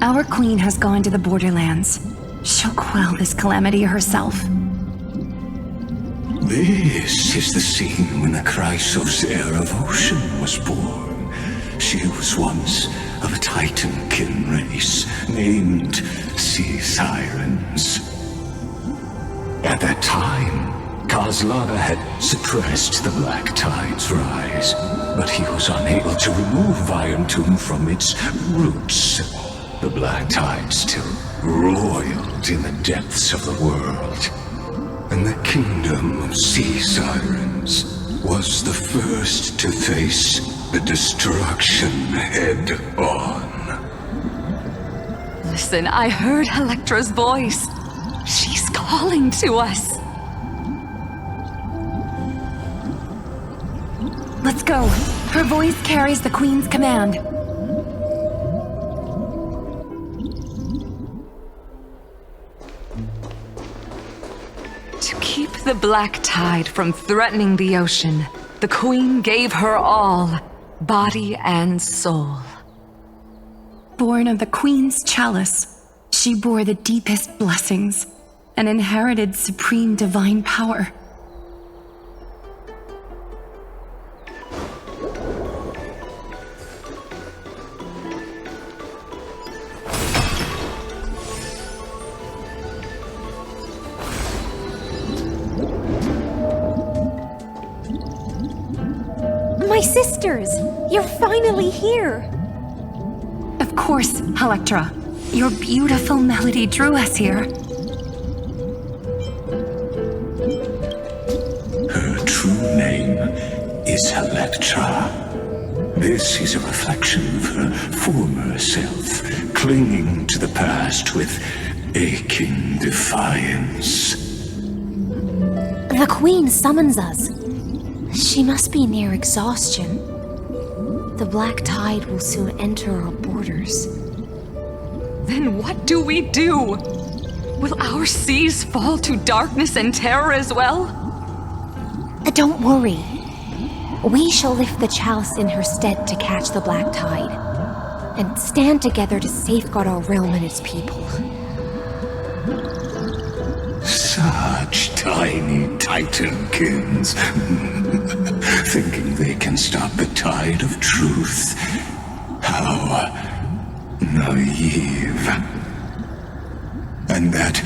Our queen has gone to the borderlands. She'll quell this calamity herself. This is the scene when the Chrysos heir of Ocean was born. She was once of a Titankin race named Sea Sirens. At that time, Kozlana had suppressed the Black Tide's rise, but he was unable to remove Iron Tomb from its roots. The Black Tide still roiled in the depths of the world, and the kingdom of Sea Sirens was the first to face the destruction head-on. Listen, I heard Electra's voice. She's calling to us. Let's go. Her voice carries the queen's command. To keep the Black Tide from threatening the ocean, the queen gave her all, body and soul. Born of the queen's chalice, she bore the deepest blessings and inherited supreme divine power. My sisters! You're finally here! Of course, Electra. Your beautiful melody drew us here. Her true name is Electra. This is a reflection of her former self, clinging to the past with aching defiance. The Queen summons us. She must be near exhaustion. The Black Tide will soon enter our borders. Then what do we do? Will our seas fall to darkness and terror as well? Don't worry. We shall lift the chalice in her stead to catch the Black Tide, and stand together to safeguard our realm and its people. So, Such tiny titankins, thinking they can stop the tide of truth. How naive. And that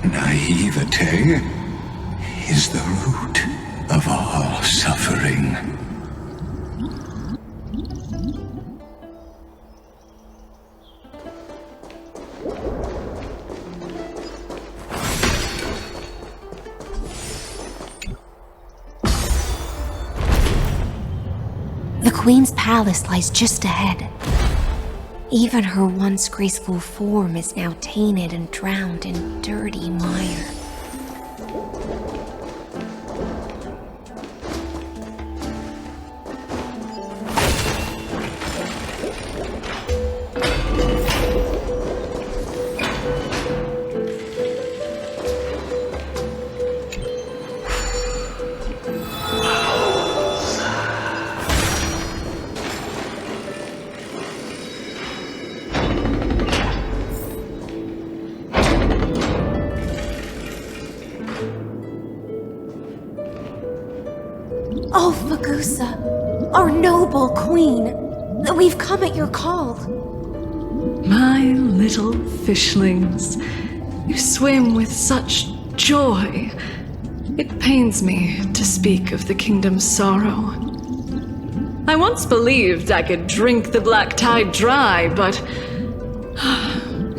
naivete is the root of all suffering. The Queen's palace lies just ahead. Even her once graceful form is now tainted and drowned in dirty mire. Oh, Phagousa, our noble queen, we've come at your call. My little fishlings, you swim with such joy. It pains me to speak of the kingdom's sorrow. I once believed I could drink the black tide dry, but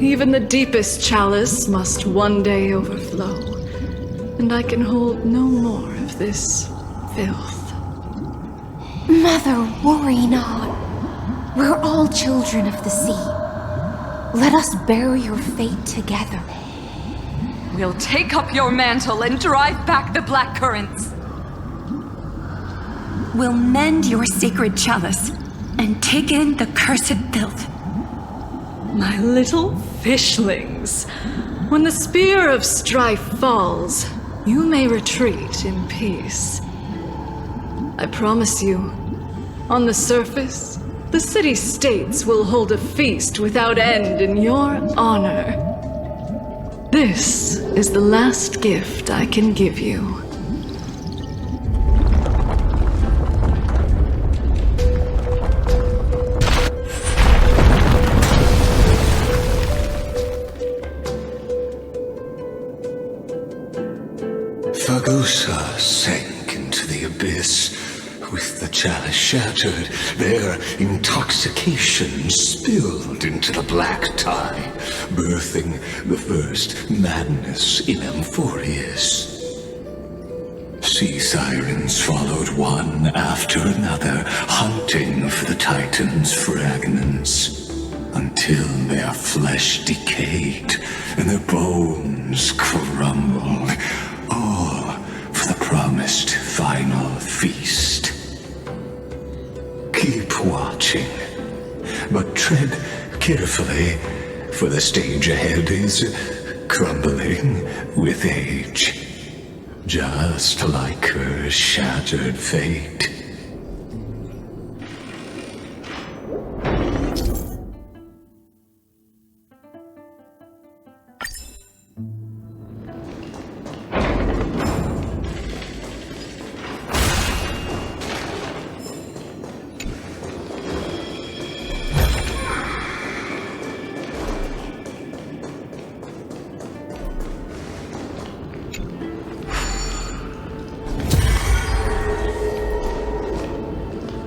even the deepest chalice must one day overflow, and I can hold no more of this filth. Mother, worry not. We're all children of the sea. Let us bear your fate together. We'll take up your mantle and drive back the black currents. We'll mend your sacred chalice and take in the cursed filth. My little fishlings, when the spear of strife falls, you may retreat in peace. I promise you, on the surface, the city-states will hold a feast without end in your honor. This is the last gift I can give you. Phagousa sank into the abyss. With the chalice shattered, their intoxication spilled into the black tide, birthing the first madness in Amphoreus. Sea sirens followed one after another, hunting for the Titan's fragments, until their flesh decayed and their bones crumbled, all for the promised final feast. Keep watching, but tread carefully, for the stage ahead is crumbling with age, just like her shattered fate.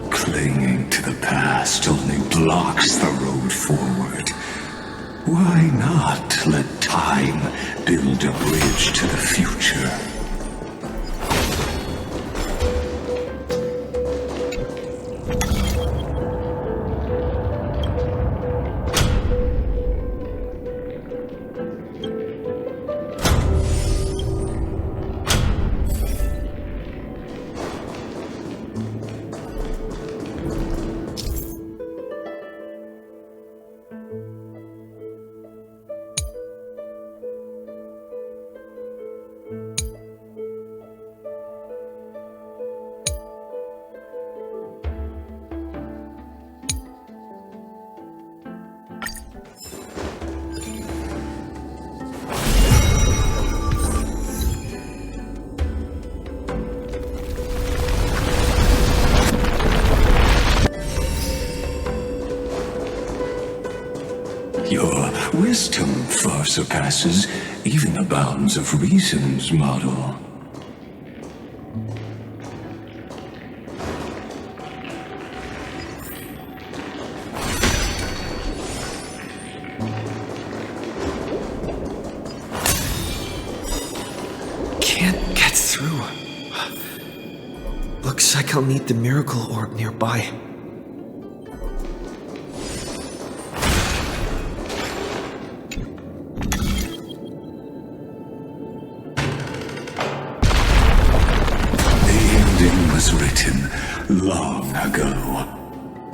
Clinging to the past only blocks the road forward. Why not let time build a bridge to the future? surpasses even the bounds of reason's model. Can't get through. Looks like I'll need the miracle orb nearby. Written long ago.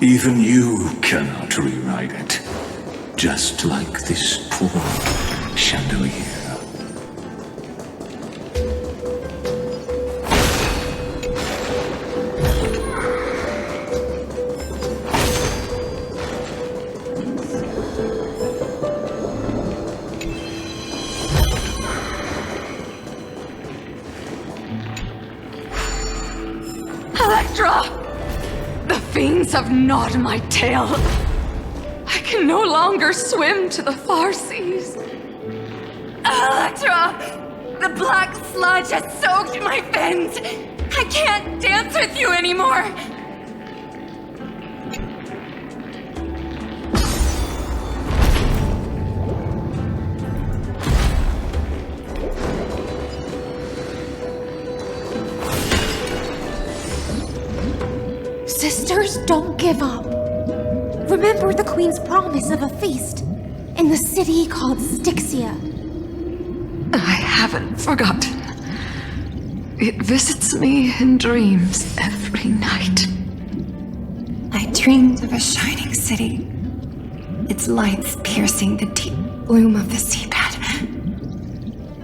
Even you cannot rewrite it. Just like this poor chandelier. The fiends have gnawed my tail. I can no longer swim to the far seas. Electra! The black sludge has soaked my fins! I can't dance with you anymore! Sisters, don't give up. Remember the Queen's promise of a feast in the city called Styxia. I haven't forgotten. It visits me in dreams every night. I dreamed of a shining city, its lights piercing the deep gloom of the seabed.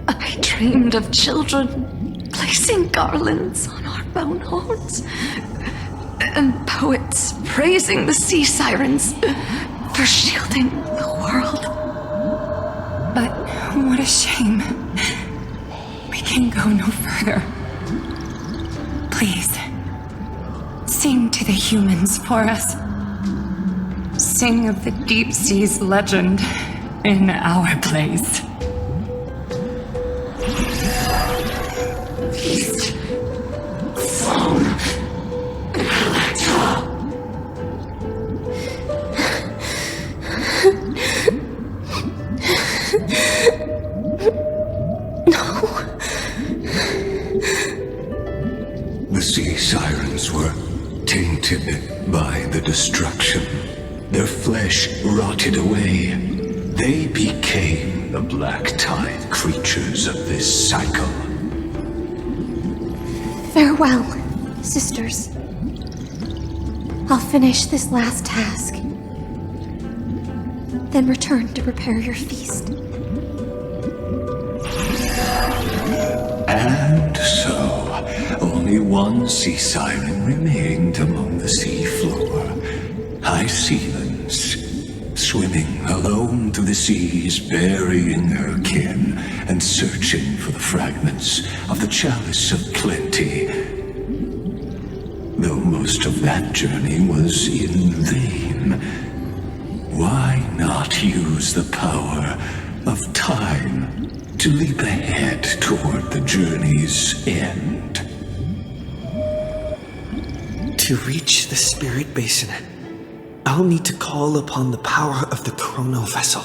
I dreamed of children placing garlands on our bone horns. And poets praising the sea sirens for shielding the world. But what a shame. We can go no further. Please, sing to the humans for us. Sing of the deep sea's legend in our place. Feast. Song. The sea sirens were tainted by the destruction. Their flesh rotted away. They became the black tide creatures of this cycle. Farewell, sisters. I'll finish this last task, then return to prepare your feast. And so, only one sea siren remained among the sea floor. High seamans, swimming alone through the seas, burying her kin, and searching for the fragments of the chalice of plenty. Though most of that journey was in vain, why not use the power of time to leap ahead toward the journey's end? To reach the spirit basin, I'll need to call upon the power of the chrono vessel.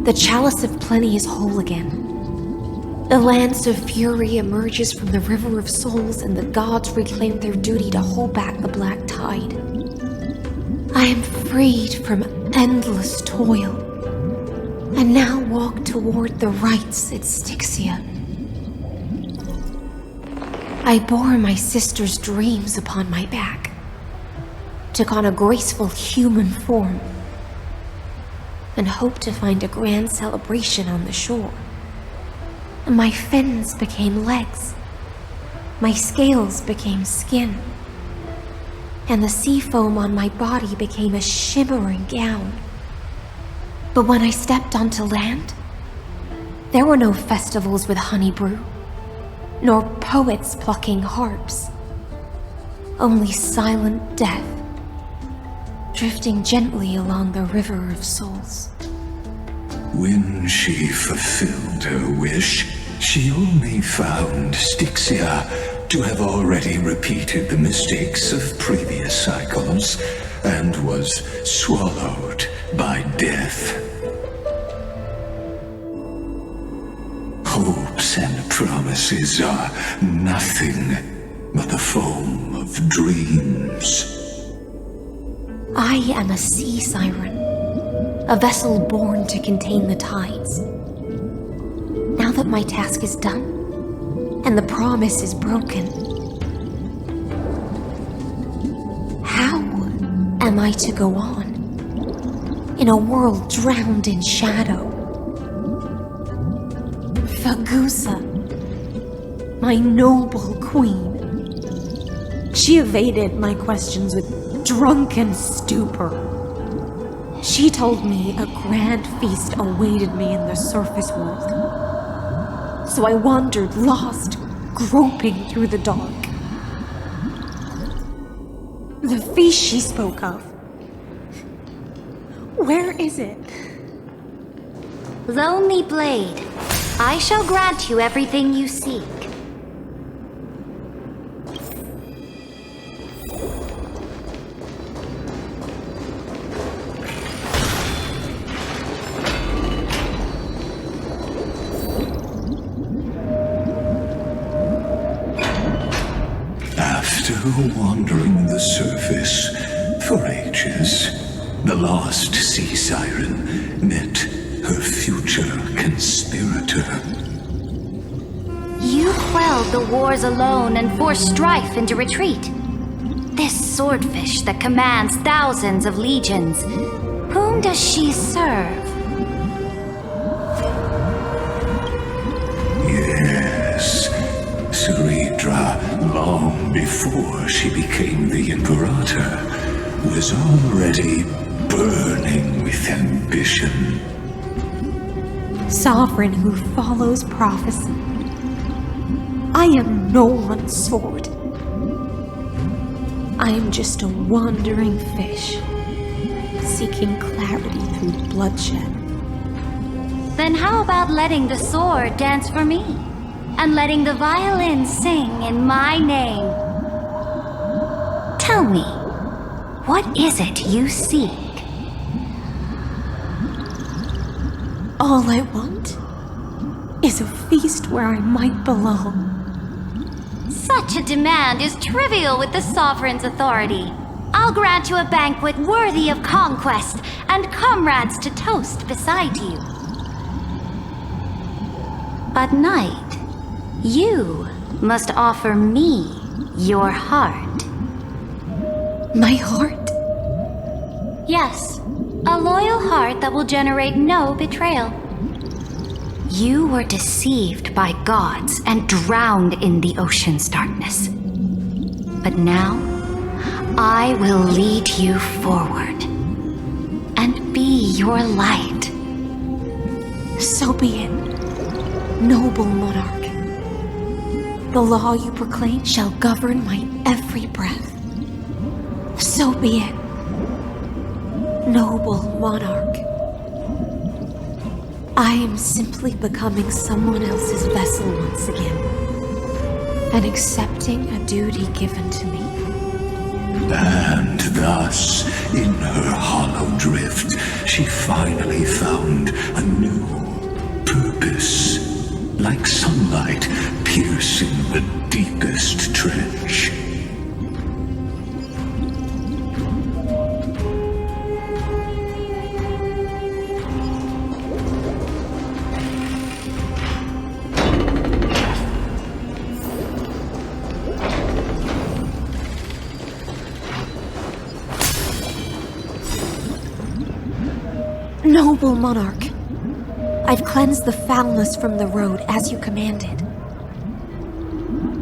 The chalice of plenty is whole again. The lance of fury emerges from the River of Souls, and the gods reclaim their duty to hold back the black tide. I am freed from endless toil, and now walk toward the rites at Styxia. I bore my sister's dreams upon my back, took on a graceful human form, and hoped to find a grand celebration on the shore. My fins became legs, my scales became skin, and the sea foam on my body became a shimmering gown. But when I stepped onto land, there were no festivals with honey brew, nor poets plucking harps, only silent death, drifting gently along the River of Souls. When she fulfilled her wish, she only found Styxia to have already repeated the mistakes of previous cycles and was swallowed by death. Hopes and promises are nothing but the foam of dreams. I am a sea siren, a vessel born to contain the tides. Now that my task is done, and the promise is broken, how am I to go on in a world drowned in shadow? Phagousa, my noble queen. She evaded my questions with drunken stupor. She told me a grand feast awaited me in the surface world. So I wandered lost, groping through the dark. The feast she spoke of, where is it? Lonely Blade, I shall grant you everything you seek. After wandering the surface for ages, the lost sea siren met her future conspirator. You quelled the wars alone and forced Strife into retreat. This swordfish that commands thousands of legions, whom does she serve? Yes, Seridra, long before she became the Imperator, was already burning with ambition. Sovereign who follows prophecy. I am no one's sword. I am just a wandering fish, seeking clarity through bloodshed. Then how about letting the sword dance for me? And letting the violin sing in my name? Tell me, what is it you seek? All I want is a feast where I might belong. Such a demand is trivial with the Sovereign's authority. I'll grant you a banquet worthy of conquest and comrades to toast beside you. But night, you must offer me your heart. My heart? Yes, a loyal heart that will generate no betrayal. You were deceived by gods and drowned in the ocean's darkness. But now, I will lead you forward and be your light. So be it, noble monarch. The law you proclaim shall govern my every breath. So be it, noble monarch. I am simply becoming someone else's vessel once again, and accepting a duty given to me. And thus, in her hollow drift, she finally found a new purpose. like sunlight piercing the deepest trench. Noble monarch, I've cleansed the foulness from the road as you commanded.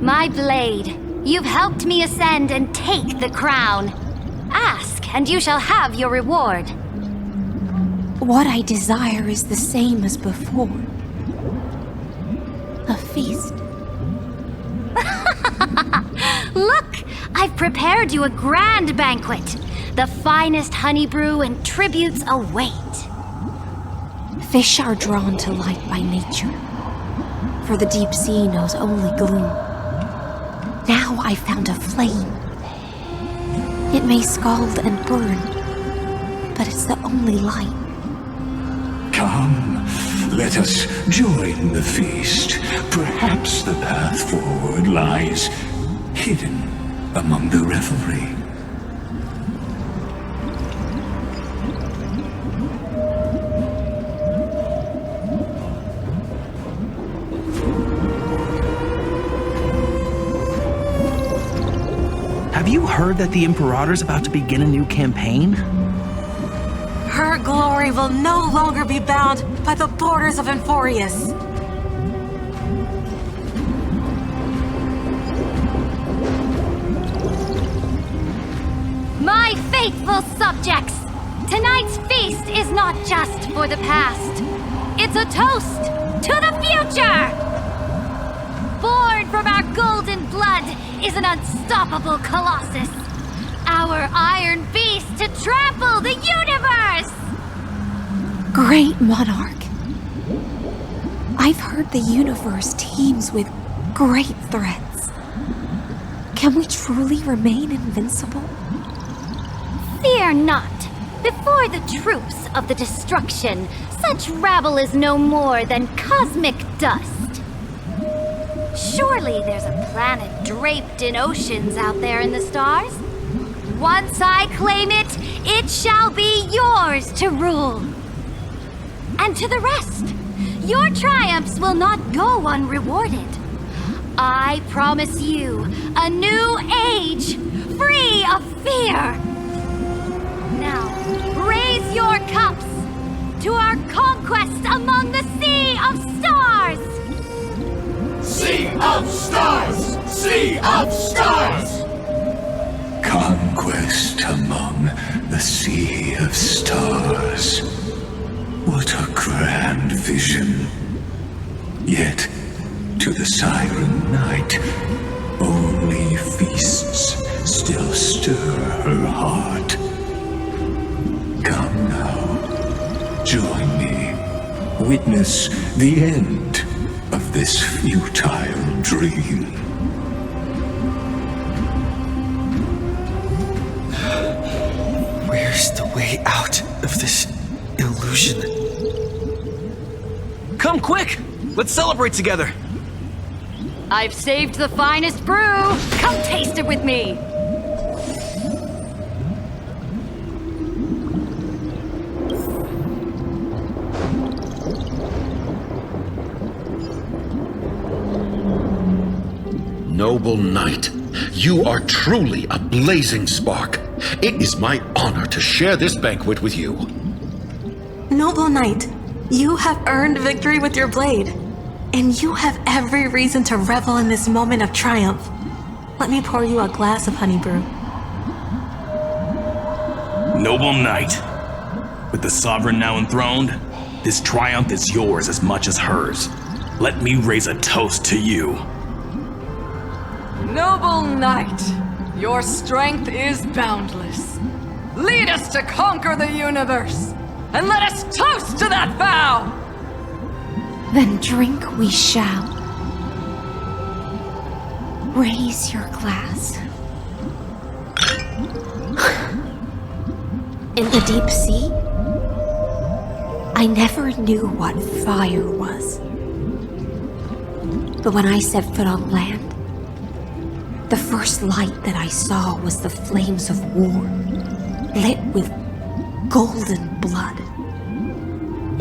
My blade, you've helped me ascend and take the crown. Ask, and you shall have your reward. What I desire is the same as before. A feast. Look, I've prepared you a grand banquet. The finest honey brew and tributes await. Fish are drawn to light by nature, for the deep sea knows only gloom. Now I found a flame. It may scald and burn, but it's the only light. Come, let us join the feast. Perhaps the path forward lies hidden among the revelry. Have you heard that the Imperator's about to begin a new campaign? Her glory will no longer be bound by the borders of Amphoreus. My faithful subjects, tonight's feast is not just for the past. It's a toast to the future! Born from our golden blood is an unstoppable colossus. Our iron beast to trample the universe! Great monarch. I've heard the universe teems with great threats. Can we truly remain invincible? Fear not. Before the troops of the destruction, such rabble is no more than cosmic dust. Surely there's a planet draped in oceans out there in the stars. Once I claim it, it shall be yours to rule. And to the rest, your triumphs will not go unrewarded. I promise you a new age, free of fear. Now, raise your cups to our conquest among the sea of stars! Sea of stars! Sea of stars! Conquest among the sea of stars. What a grand vision. Yet, to the Siren night, only feasts still stir her heart. Come now, join me. Witness the end of this futile dream. Where's the way out of this illusion? Come quick! Let's celebrate together! I've saved the finest brew! Come taste it with me! Noble knight, you are truly a blazing spark. It is my honor to share this banquet with you. Noble knight, you have earned victory with your blade, and you have every reason to revel in this moment of triumph. Let me pour you a glass of honey brew. Noble knight, with the sovereign now enthroned, this triumph is yours as much as hers. Let me raise a toast to you. Noble knight, your strength is boundless. Lead us to conquer the universe, and let us toast to that vow! Then drink we shall. Raise your glass. In the deep sea, I never knew what fire was. But when I set foot on land, the first light that I saw was the flames of war, lit with golden blood.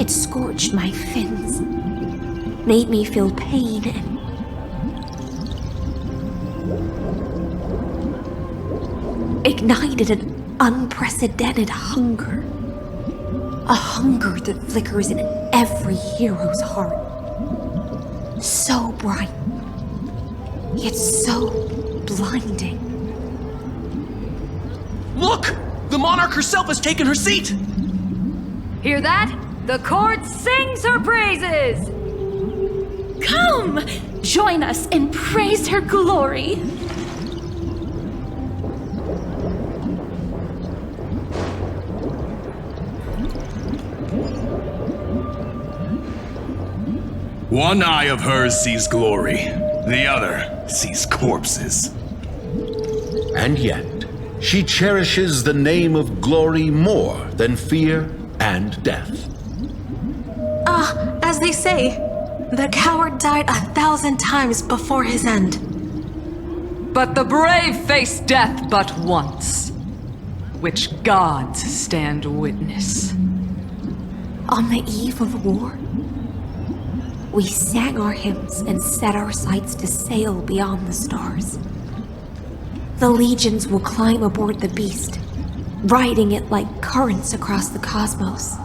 It scorched my fins, made me feel pain and ignited an unprecedented hunger. A hunger that flickers in every hero's heart. So bright, yet so blinding. Look! The monarch herself has taken her seat! Hear that? The court sings her praises! Come! Join us and praise her glory! One eye of hers sees glory, the other sees corpses. And yet, she cherishes the name of glory more than fear and death. As they say, the coward died 1,000 times before his end. But the brave face death but once, which gods stand witness. On the eve of war, we sang our hymns and set our sights to sail beyond the stars. The legions will climb aboard the beast, riding it like currents across the cosmos.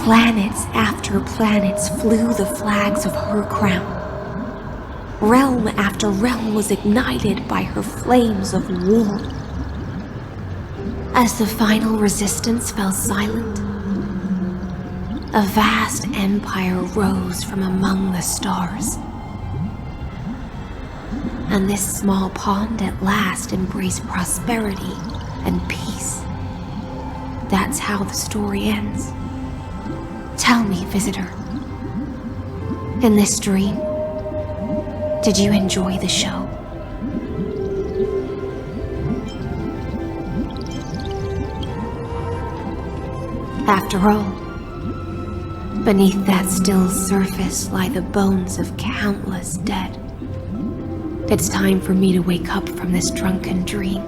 Planets after planets flew the flags of her crown. Realm after realm was ignited by her flames of war. As the final resistance fell silent, a vast empire rose from among the stars. And this small pond at last embraced prosperity and peace. That's how the story ends. Tell me, visitor, in this dream, did you enjoy the show? After all, beneath that still surface lie the bones of countless dead. It's time for me to wake up from this drunken dream.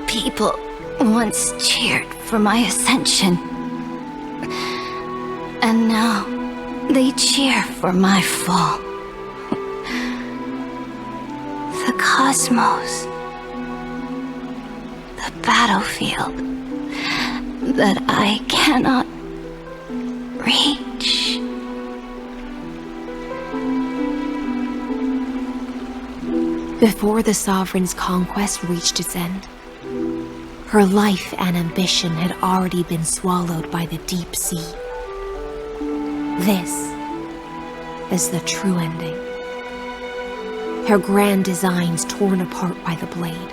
People once cheered for my ascension. And now they cheer for my fall. The cosmos. The battlefield that I cannot reach. Before the Sovereign's conquest reached its end, her life and ambition had already been swallowed by the deep sea. This is the true ending. Her grand designs torn apart by the blade.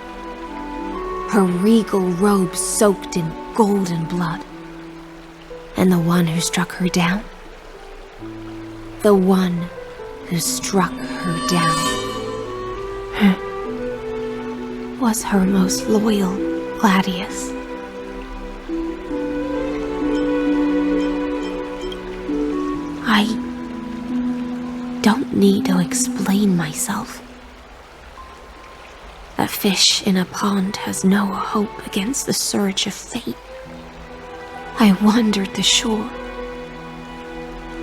Her regal robe soaked in golden blood. And the one who struck her down? The one who struck her down was her most loyal Gladius. I don't need to explain myself. A fish in a pond has no hope against the surge of fate. I wandered the shore,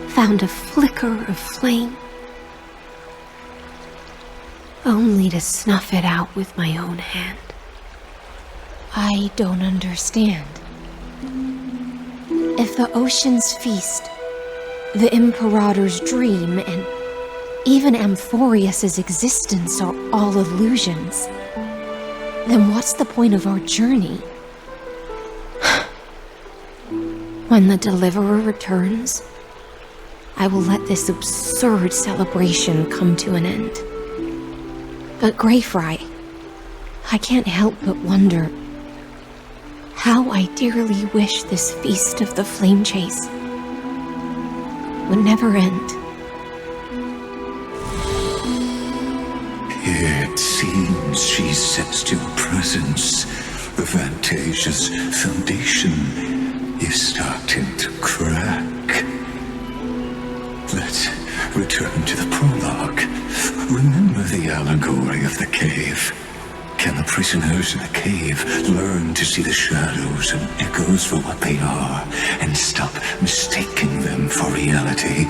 found a flicker of flame, only to snuff it out with my own hand. I don't understand. If the ocean's feast, the Imperator's dream, and even Amphoreus' existence are all illusions, then what's the point of our journey? When the Deliverer returns, I will let this absurd celebration come to an end. But Greyfry, I can't help but wonder how I dearly wish this feast of the Flame Chase would never end. It seems she sensed your presence. The Fantasia's foundation is starting to crack. Let's return to the prologue. Remember the allegory of the cave. Can the prisoners in the cave learn to see the shadows and echoes for what they are and stop mistaking them for reality?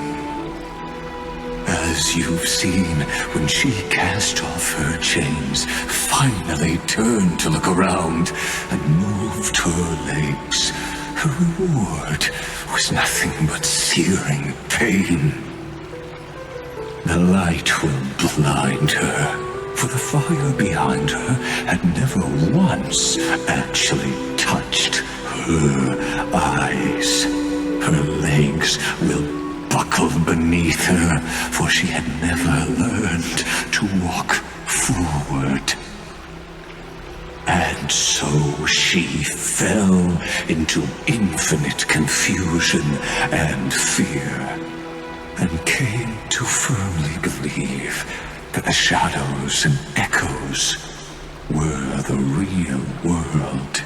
As you've seen, when she cast off her chains, finally turned to look around and moved her legs, her reward was nothing but searing pain. The light will blind her, for the fire behind her had never once actually touched her eyes. Her legs will buckle beneath her, for she had never learned to walk forward. And so she fell into infinite confusion and fear, and came to firmly believe that the shadows and echoes were the real world.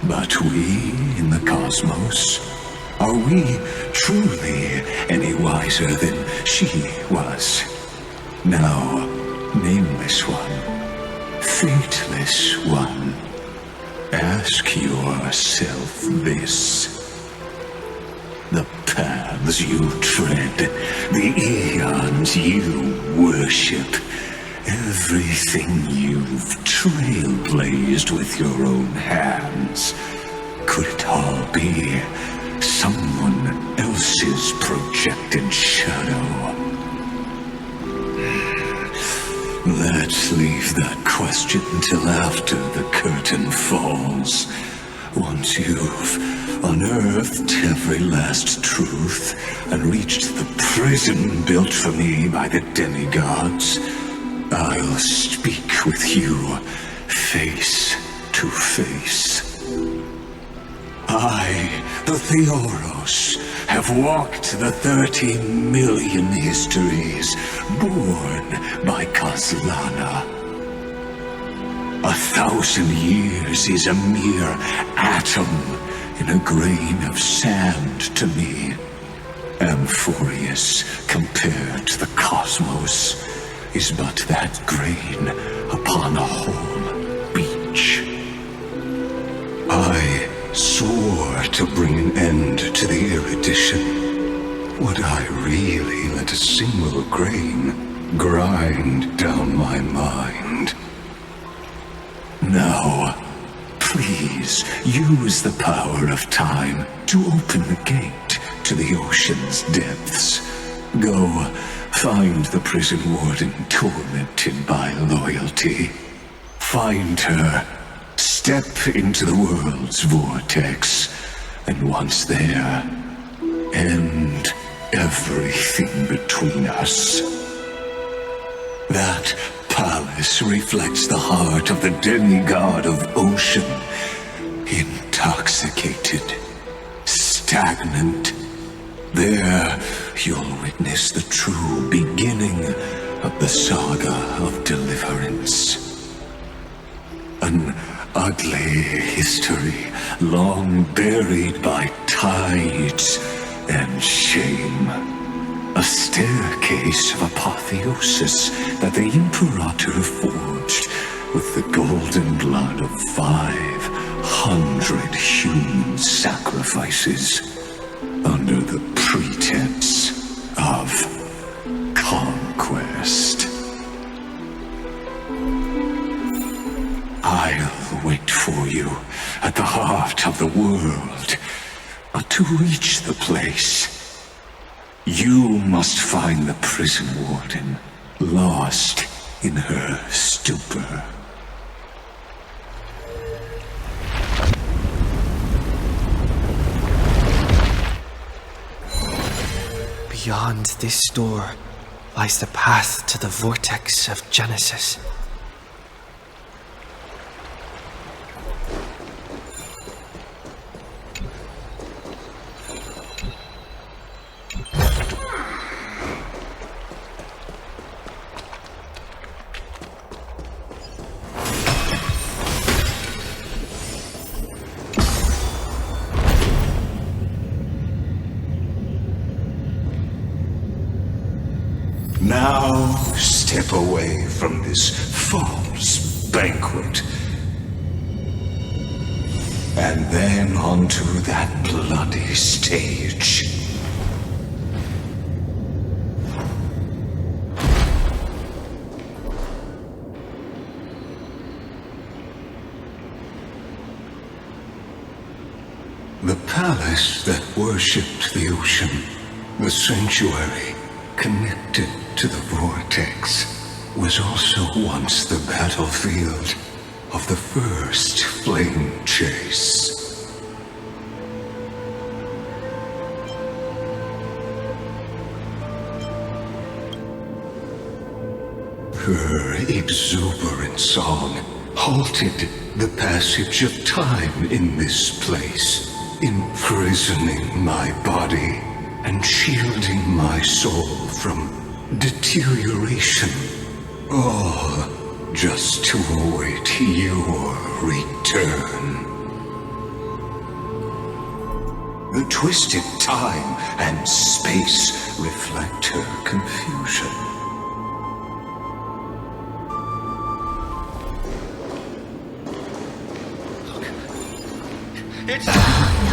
But we in the cosmos, are we truly any wiser than she was? Now, nameless one, fateless one, ask yourself this. The paths you tread, the eons you worship, everything you've trailblazed with your own hands, could it all be someone else's projected shadow? Let's leave that question till after the curtain falls. Once you've unearthed every last truth and reached the prison built for me by the demigods, I'll speak with you face to face. I, the Theos, have walked the 30 million histories born by Kozlana. 1,000 years is a mere atom in a grain of sand to me. Amphoreus, compared to the cosmos, is but that grain upon a whole beach. I swore to bring an end to the erudition. Would I really let a single grain grind down my mind? Now, please use the power of time to open the gate to the ocean's depths. Go, find the prison warden tormented by loyalty. Find her. Step into the world's vortex, and once there, end everything between us. That palace reflects the heart of the demigod of ocean, intoxicated, stagnant. There, you'll witness the true beginning of the saga of deliverance. An ugly history, long buried by tides and shame. A staircase of apotheosis that the Imperator forged with the golden blood of 500 human sacrifices under the pretense of conquest. I'll wait for you at the heart of the world, but to reach the place, you must find the prison warden, lost in her stupor. Beyond this door lies the path to the vortex of Genesis. Now step away from this false banquet. And then onto that bloody stage. The palace that worshipped the ocean, the sanctuary connected to the vortex, was also once the battlefield of the first flame chase. Her exuberant song halted the passage of time in this place, imprisoning my body and shielding my soul from deterioration, all just to await your return. The twisted time and space reflect her confusion.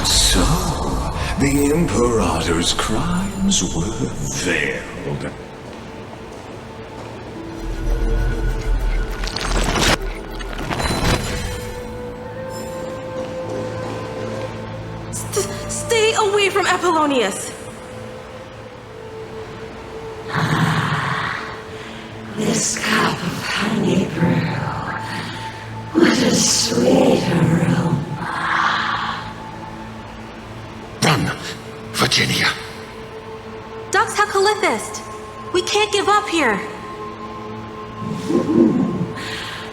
So, the Imperator's crimes were veiled. Stay away from Apollonius! This cup of honey brew, what a sweet aroma. Run, Virginia. Ducks have Calythist. We can't give up here.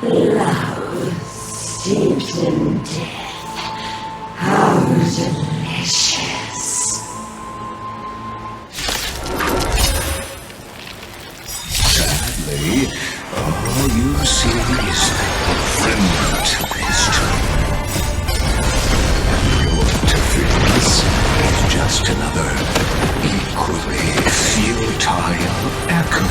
Love steeped in death. How delicious. Sadly, all you see is a remnant of history. And your interference is just another equally futile echo.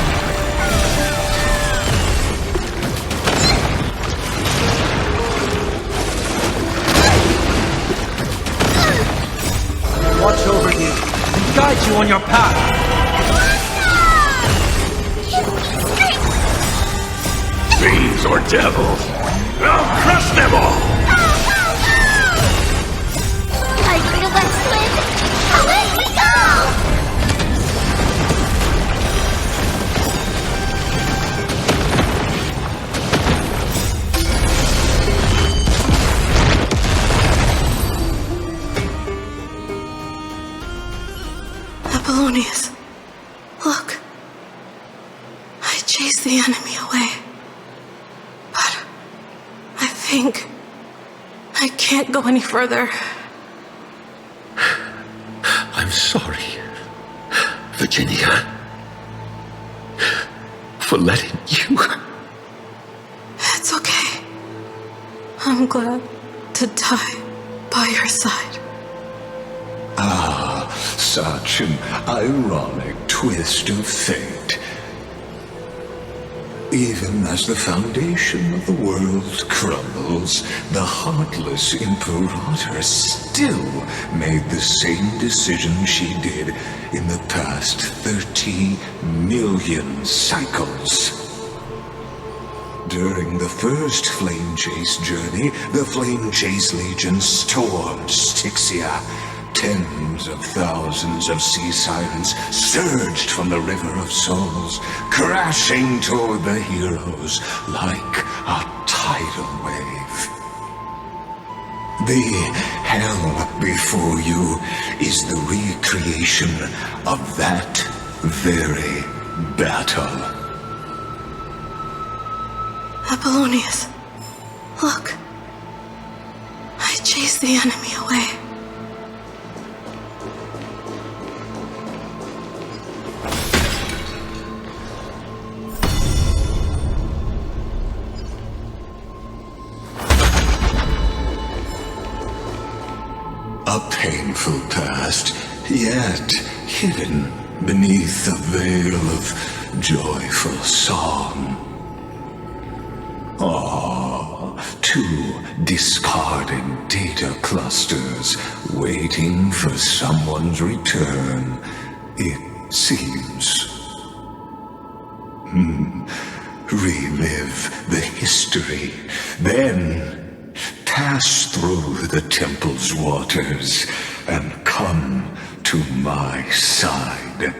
Watch over you and guide you on your path. Fiends or devils, I'll crush them all! I bring a west wind! Away we go! Apollonius, look. I chased the enemy away. But I think I can't go any further. I'm sorry, Virginia, for letting you. It's okay. I'm glad to die by your side. Ah, such an ironic twist of fate. Even as the foundation of the world crumbles, the heartless Imperator still made the same decision she did in the past 30 million cycles. During the first Flame Chase journey, the Flame Chase Legion stormed Styxia. Tens of thousands of sea sirens surged from the River of Souls, crashing toward the heroes like a tidal wave. The hell before you is the recreation of that very battle. Apollonius, look. I chased the enemy away. A painful past, yet hidden beneath a veil of joyful song. Two discarded data clusters waiting for someone's return, it seems. Relive the history, then pass through the temple's waters and come to my side.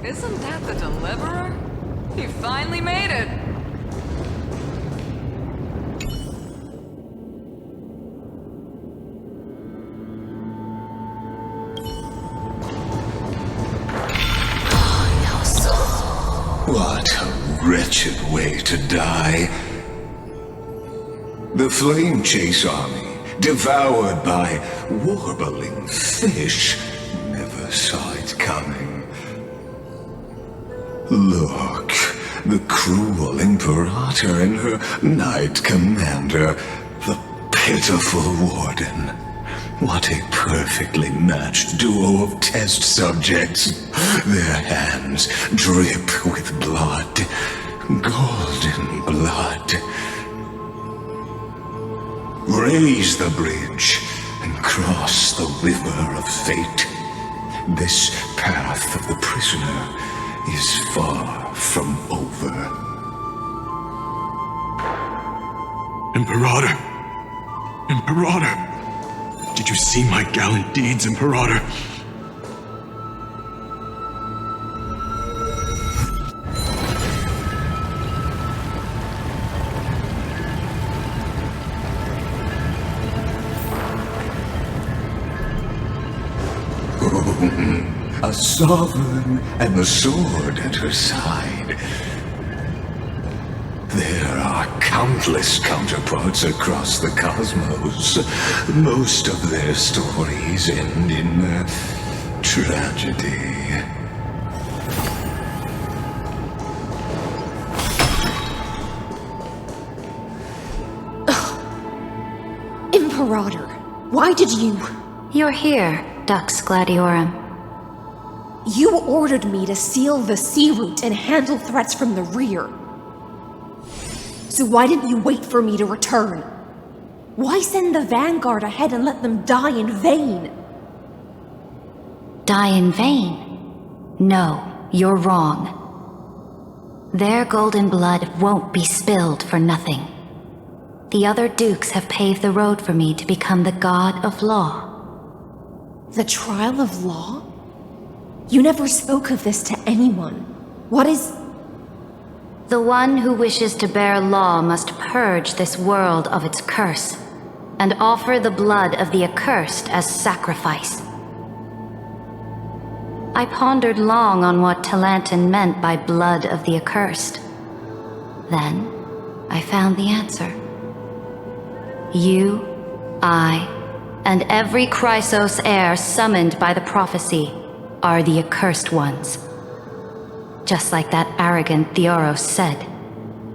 Isn't that the deliverer? He finally made it! What a wretched way to die. The Flame Chase army, devoured by warbling fish, never saw it coming. Look, the cruel Imperator and her Knight Commander, the pitiful Warden. What a perfectly matched duo of test subjects. Their hands drip with blood, golden blood. Raise the bridge and cross the river of fate. This path of the prisoner is far from over. Imperator! Imperator! Did you see my gallant deeds, Imperator? A sovereign and the sword at her side. There are countless counterparts across the cosmos. Most of their stories end in tragedy. Imperator, why did you... You're here, Dux Gladiorum. You ordered me to seal the sea route and handle threats from the rear. So why didn't you wait for me to return? Why send the vanguard ahead and let them die in vain? Die in vain? No, you're wrong. Their golden blood won't be spilled for nothing. The other dukes have paved the road for me to become the god of law. The trial of law? You never spoke of this to anyone. What is... The one who wishes to bear law must purge this world of its curse, and offer the blood of the accursed as sacrifice. I pondered long on what Talantin meant by blood of the accursed. Then, I found the answer. You, I, and every Chrysos heir summoned by the prophecy are the accursed ones. Just like that arrogant theorist said,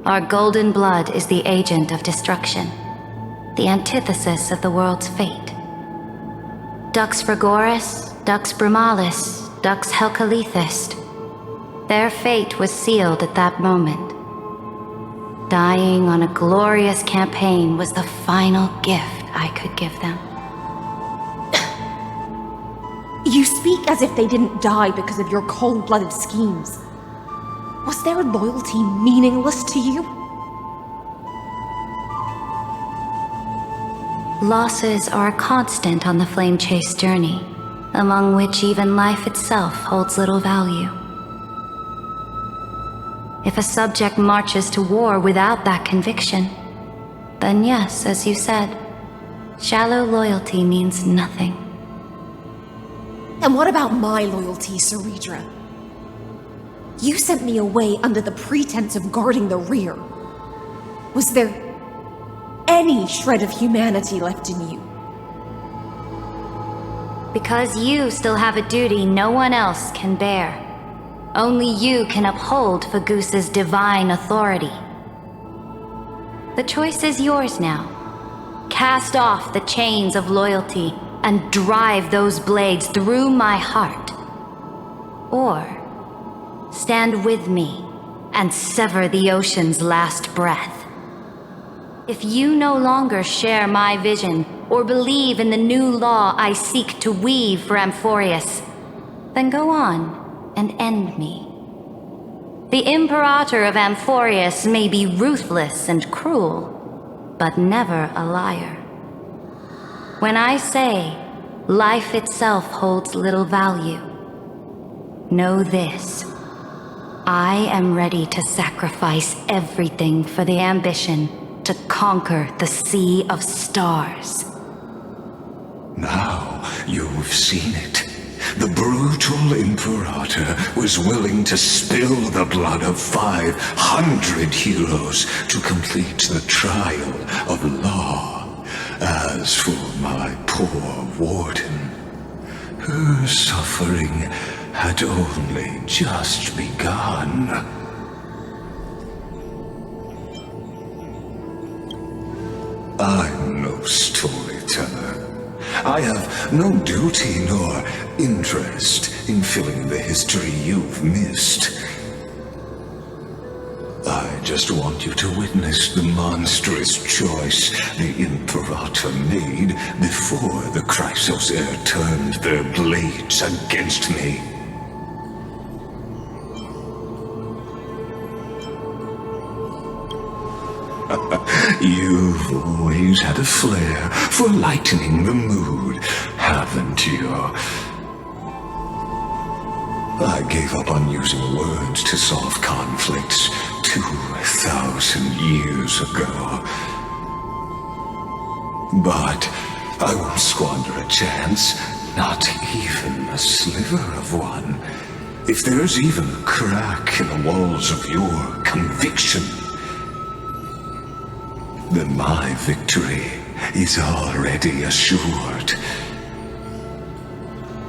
our golden blood is the agent of destruction, the antithesis of the world's fate. Dux Frigoris, Dux Brumalis, Dux Helcalethist. Their fate was sealed at that moment. Dying on a glorious campaign was the final gift I could give them. You speak as if they didn't die because of your cold-blooded schemes. Was their loyalty meaningless to you? losses are a constant on the flame chase journey, among which even life itself holds little value. If a subject marches to war without that conviction, then yes, as you said, shallow loyalty means nothing. And what about my loyalty, Seridra? You sent me away under the pretense of guarding the rear. Was there any shred of humanity left in you? Because you still have a duty no one else can bear. Only you can uphold Phagousa's divine authority. The choice is yours now. Cast off the chains of loyalty and drive those blades through my heart. Or stand with me and sever the ocean's last breath. If you no longer share my vision or believe in the new law I seek to weave for Amphoreus, then go on and end me. The Imperator of Amphoreus may be ruthless and cruel, but never a liar. When I say life itself holds little value, know this: I am ready to sacrifice everything for the ambition to conquer the Sea of Stars. Now you've seen it. The brutal Imperator was willing to spill the blood of 500 heroes to complete the trial of law. As for my poor warden, her suffering had only just begun. I'm no storyteller. I have no duty nor interest in filling the history you've missed. I just want you to witness the monstrous choice the Imperator made before the Chrysos Heir turned their blades against me. You've always had a flair for lightening the mood, haven't you? I gave up on using words to solve conflicts 2,000 years ago. But I won't squander a chance, not even a sliver of one. If there's even a crack in the walls of your conviction, then my victory is already assured.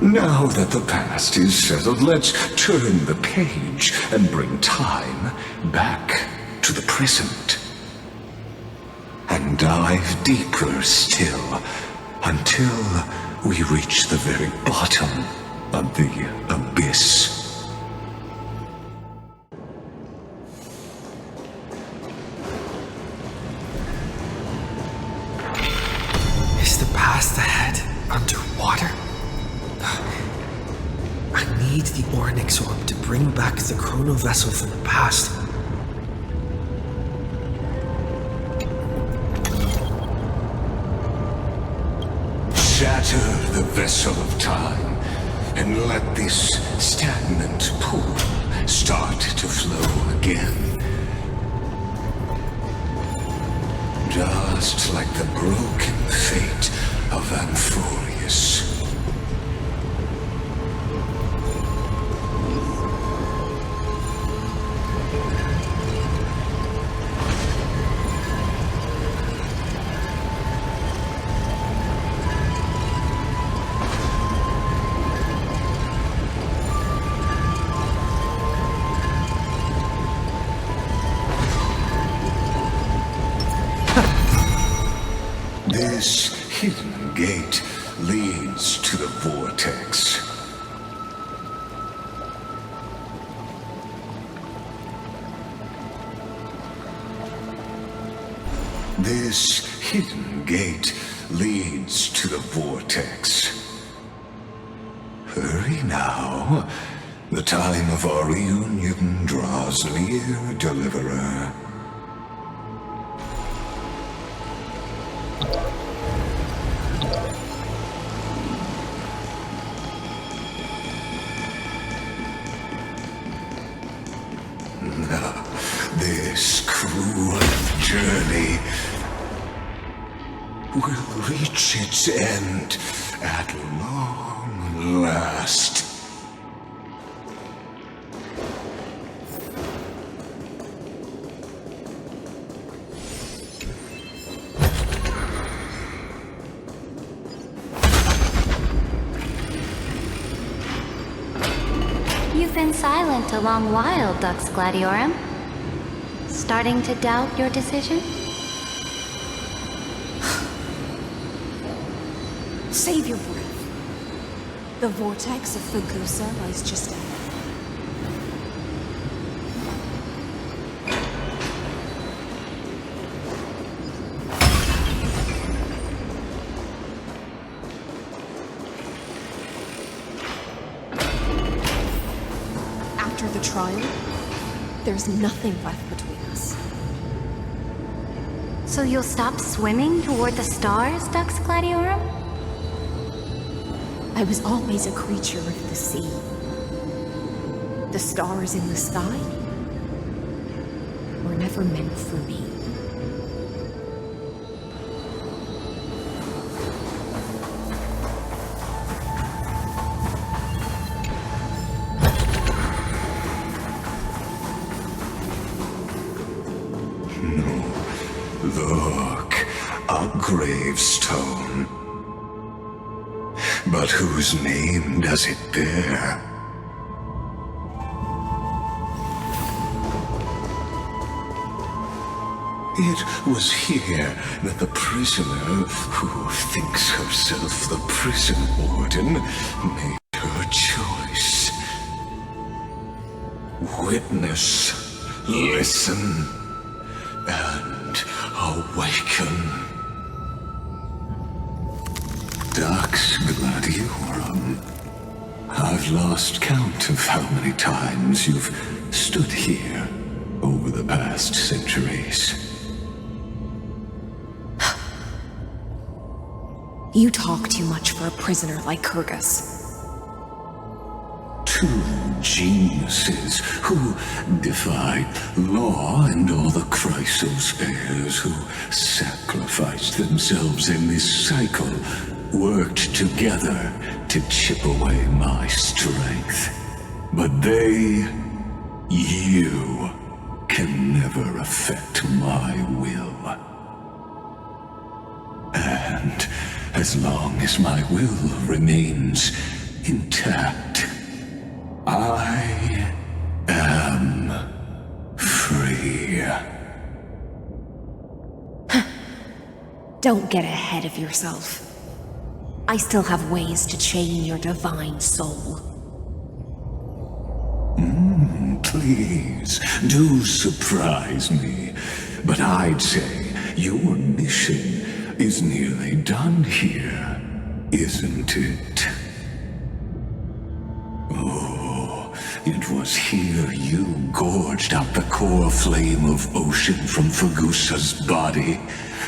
Now that the past is settled, let's turn the page and bring time back to the present. And dive deeper still, until we reach the very bottom of the abyss. Is the past ahead underwater? I need the Onyx Orb to bring back the chrono vessel from the past. Shatter the vessel of time, and let this stagnant pool start to flow again. Just like the broken fate of Amphoreus. This hidden gate leads to the vortex. This hidden gate leads to the vortex. Hurry now. The time of our reunion draws near, Deliverer. will reach its end at long last. You've been silent a long while, Dux Gladiorum. Starting to doubt your decision? Save your breath. The vortex of Phagousa lies just ahead. After the trial, there's nothing left between us. So you'll stop swimming toward the stars, Dux Gladiorum? I was always a creature of the sea. The stars in the sky were never meant for me. Look, a gravestone. But whose name does it bear? It was here that the prisoner, who thinks herself the prison warden, made her choice. Witness, listen, and awaken. Dux Gladiorum, I've lost count of how many times you've stood here over the past centuries. You talk too much for a prisoner like Kurgus. Two geniuses who defied law and all the Chrysos heirs who sacrificed themselves in this cycle worked together to chip away my strength. But they, you, can never affect my will. And as long as my will remains intact, I am free. Don't get ahead of yourself. I still have ways to chain your divine soul. Please, do surprise me. But I'd say your mission is nearly done here, isn't it? Oh, it was here you gorged out the core flame of ocean from Phagousa's body.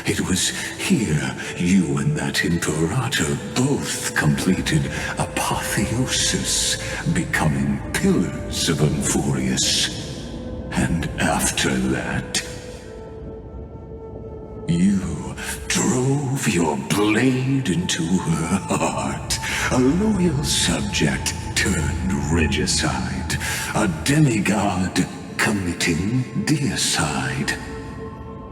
It was here you and that Imperator both completed apotheosis, becoming pillars of Amphoreus. And after that, you drove your blade into her heart, a loyal subject turned regicide, a demigod committing deicide.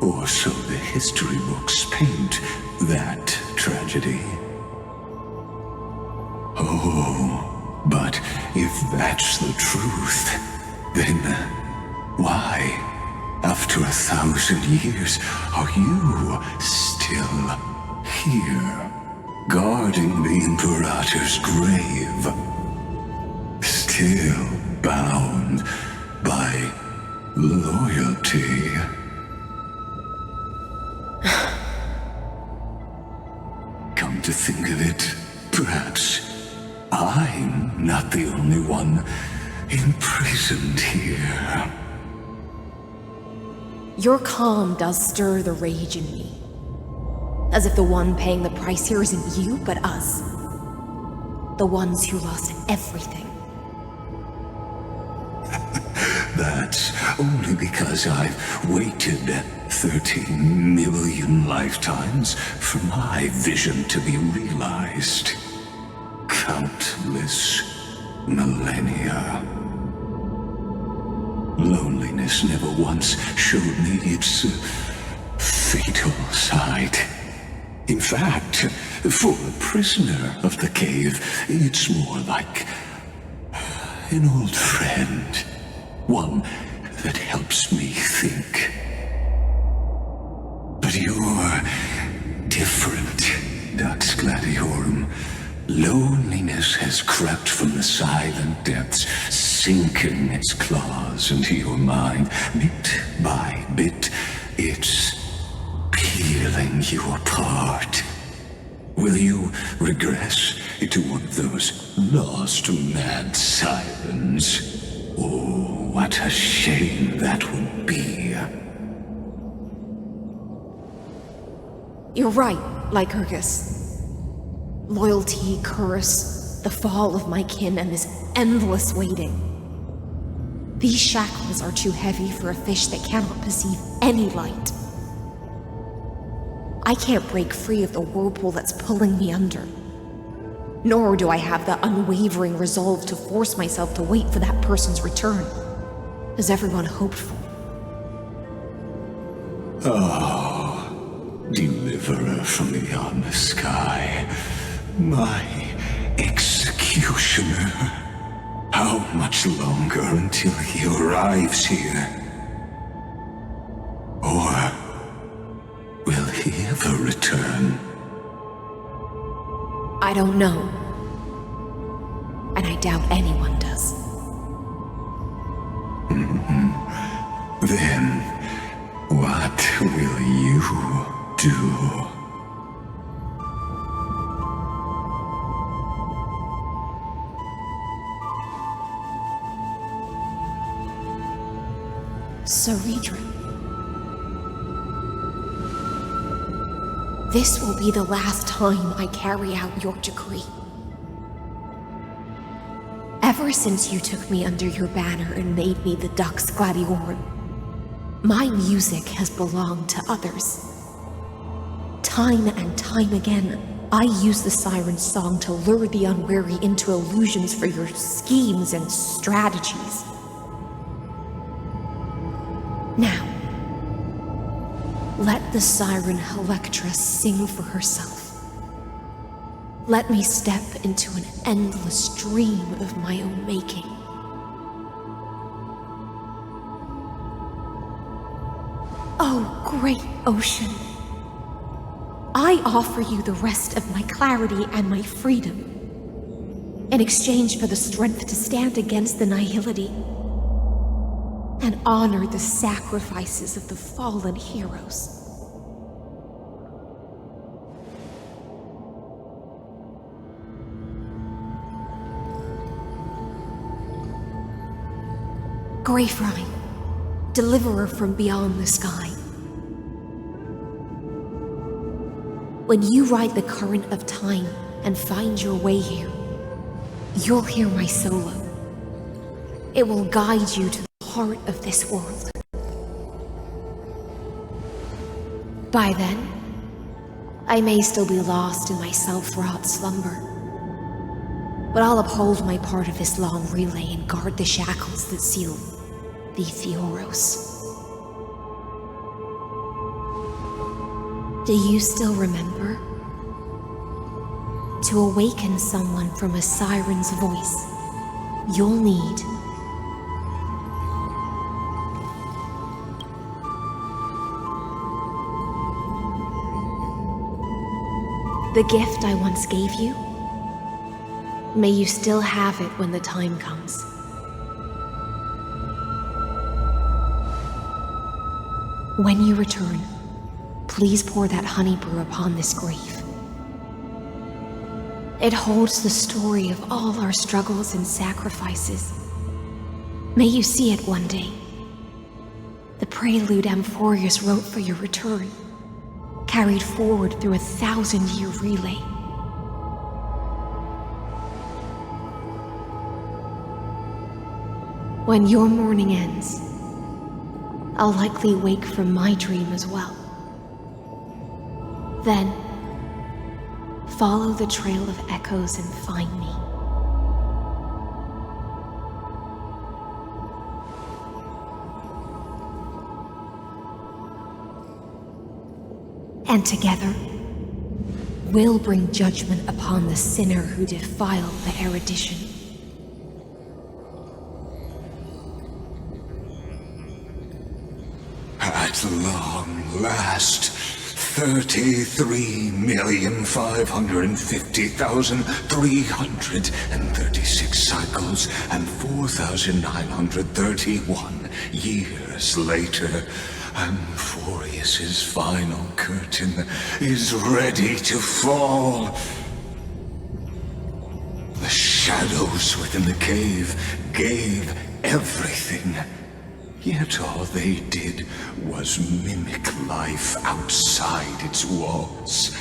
Or so the history books paint that tragedy. Oh, but if that's the truth, then why, after 1,000 years, are you still here, guarding the Imperator's grave? Still bound by loyalty? Come to think of it, perhaps I'm not the only one imprisoned here. Your calm does stir the rage in me. As if the one paying the price here isn't you, but us. The ones who lost everything. That's only because I've waited 13 million lifetimes for my vision to be realized. Countless millennia. Loneliness never once showed me its fatal side. In fact, for a prisoner of the cave, it's more like an old friend. One that helps me think. But you're different, Dux Gladiorum. Loneliness has crept from the silent depths, sinking its claws into your mind. Bit by bit, it's peeling you apart. Will you regress into one of those lost mad sirens? Oh, what a shame that would be. You're right, Lycurgus. Loyalty, curse, the fall of my kin, and this endless waiting. These shackles are too heavy for a fish that cannot perceive any light. I can't break free of the whirlpool that's pulling me under. Nor do I have the unwavering resolve to force myself to wait for that person's return, as everyone hoped for. Oh, deliverer from beyond the sky, my executioner. How much longer until he arrives here? Or will he ever return? I don't know. And I doubt anyone does. Then, what will you do? Seridra. This will be the last time I carry out your decree. Ever since you took me under your banner and made me the Dux Gladiorum, my music has belonged to others. Time and time again, I use the Siren song to lure the unwary into illusions for your schemes and strategies. Now, let the Siren Electra sing for herself. Let me step into an endless dream of my own making. Oh, great ocean. I offer you the rest of my clarity and my freedom in exchange for the strength to stand against the nihility and honor the sacrifices of the fallen heroes. Greyfrine, deliverer from beyond the sky. When you ride the current of time and find your way here, you'll hear my solo. It will guide you to the heart of this world. By then, I may still be lost in my self-wrought slumber, but I'll uphold my part of this long relay and guard the shackles that seal the Theos. Do you still remember? To awaken someone from a siren's voice, you'll need the gift I once gave you. May you still have it when the time comes. When you return, please pour that honey brew upon this grave. It holds the story of all our struggles and sacrifices. May you see it one day. The prelude Amphoreus wrote for your return, carried forward through a 1,000-year relay. When your mourning ends, I'll likely wake from my dream as well. Then, follow the trail of echoes and find me. And together, we'll bring judgment upon the sinner who defiled the erudition. At long last, 33,550,336 cycles and 4,931 years later, Amphoreus's final curtain is ready to fall. The shadows within the cave gave everything. Yet all they did was mimic life outside its walls.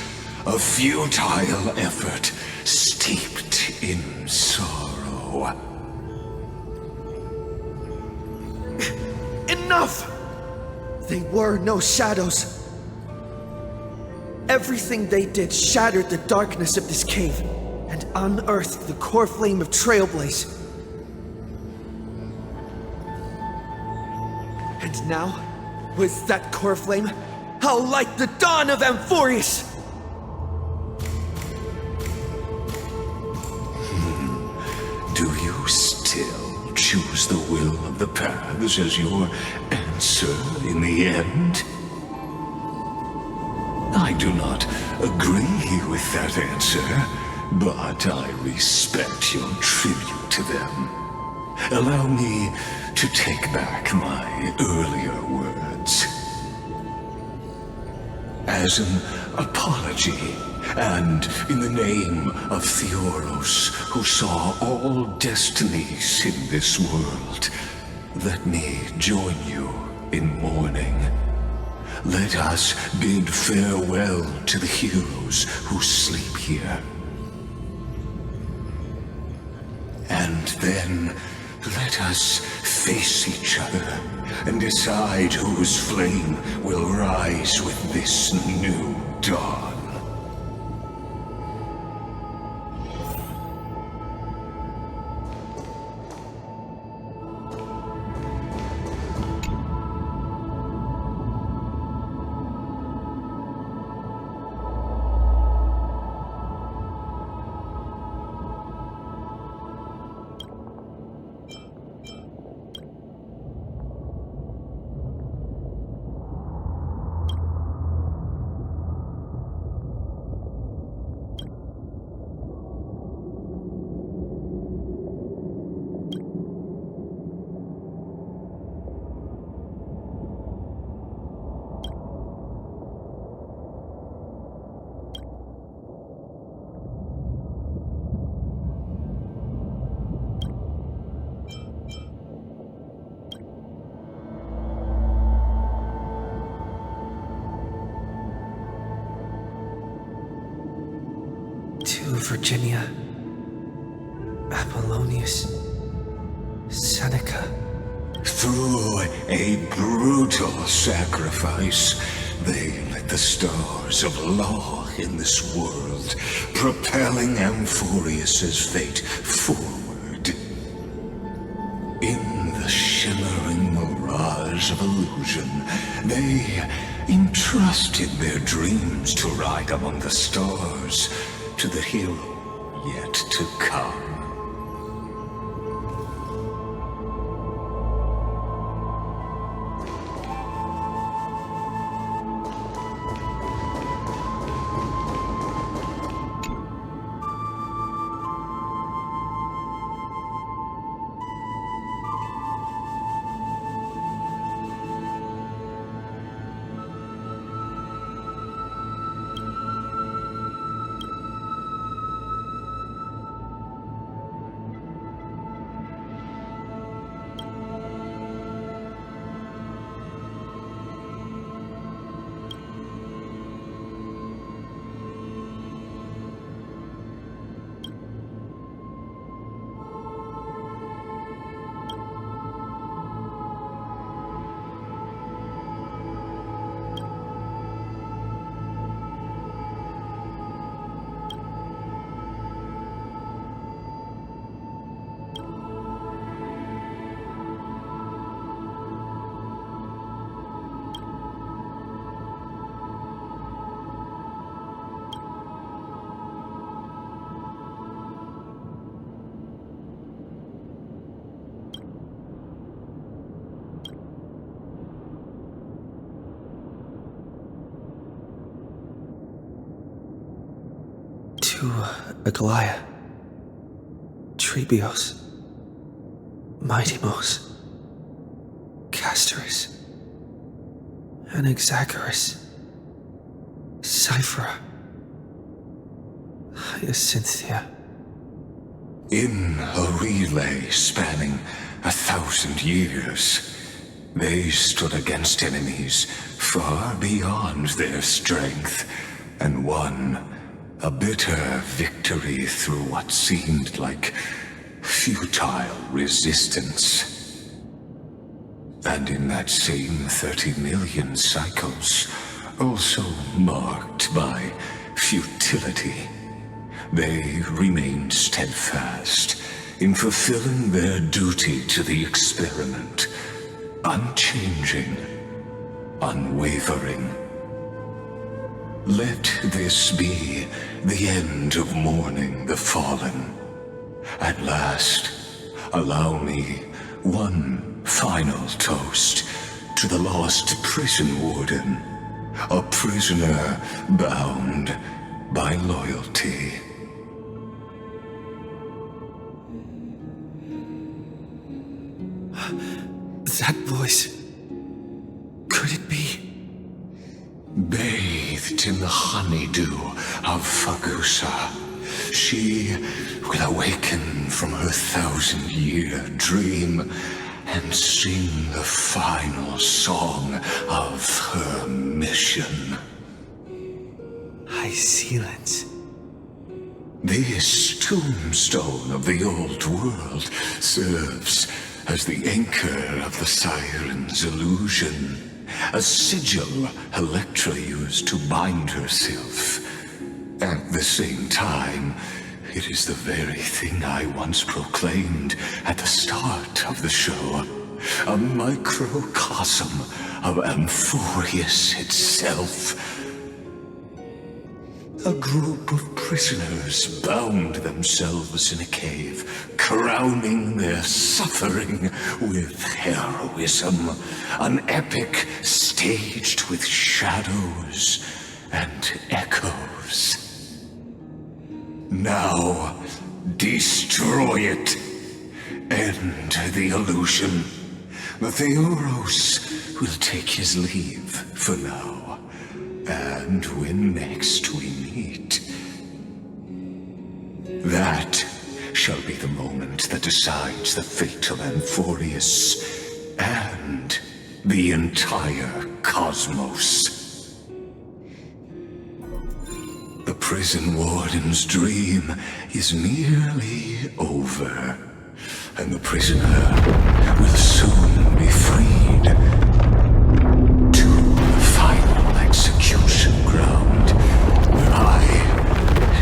A futile effort steeped in sorrow. Enough! They were no shadows. Everything they did shattered the darkness of this cave and unearthed the core flame of Trailblaze. And now, with that core flame, I'll light the dawn of Amphoreus! Do you still choose the will of the paths as your answer in the end? I do not agree with that answer, but I respect your tribute to them. Allow me to take back my earlier words. As an apology, and in the name of Theos, who saw all destinies in this world, let me join you in mourning. Let us bid farewell to the heroes who sleep here. And then let us face each other and decide whose flame will rise with this new dawn. Virginia, Apollonius, Seneca. Through a brutal sacrifice, they lit the stars of law in this world, propelling Amphoreus's fate forward. In the shimmering mirage of illusion, they entrusted their dreams to ride among the stars, to the hero yet to come. To Aglaea, Trebios, Mightymos, Castorus, Anaxagoras, Cyphera, Hyacinthia. In a relay spanning 1,000 years, they stood against enemies far beyond their strength and won a bitter victory through what seemed like futile resistance. And in that same 30 million cycles, also marked by futility, they remained steadfast in fulfilling their duty to the experiment, unchanging, unwavering. Let this be the end of mourning the fallen. At last, allow me one final toast to the lost prison warden, a prisoner bound by loyalty. That voice. Could it be? Bathed in the honeydew of Phagousa, she will awaken from her 1,000-year dream and sing the final song of her mission. Silence. This tombstone of the old world serves as the anchor of the Siren's illusion, a sigil Electra used to bind herself. At the same time, it is the very thing I once proclaimed at the start of the show, a microcosm of Amphoreus itself. A group of prisoners bound themselves in a cave, crowning their suffering with heroism. An epic staged with shadows and echoes. Now, destroy it. End the illusion. The Theos will take his leave for now. And when next we meet, that shall be the moment that decides the fate of Amphoreus and the entire cosmos. The prison warden's dream is nearly over, and the prisoner will soon be freed. Execution ground, where I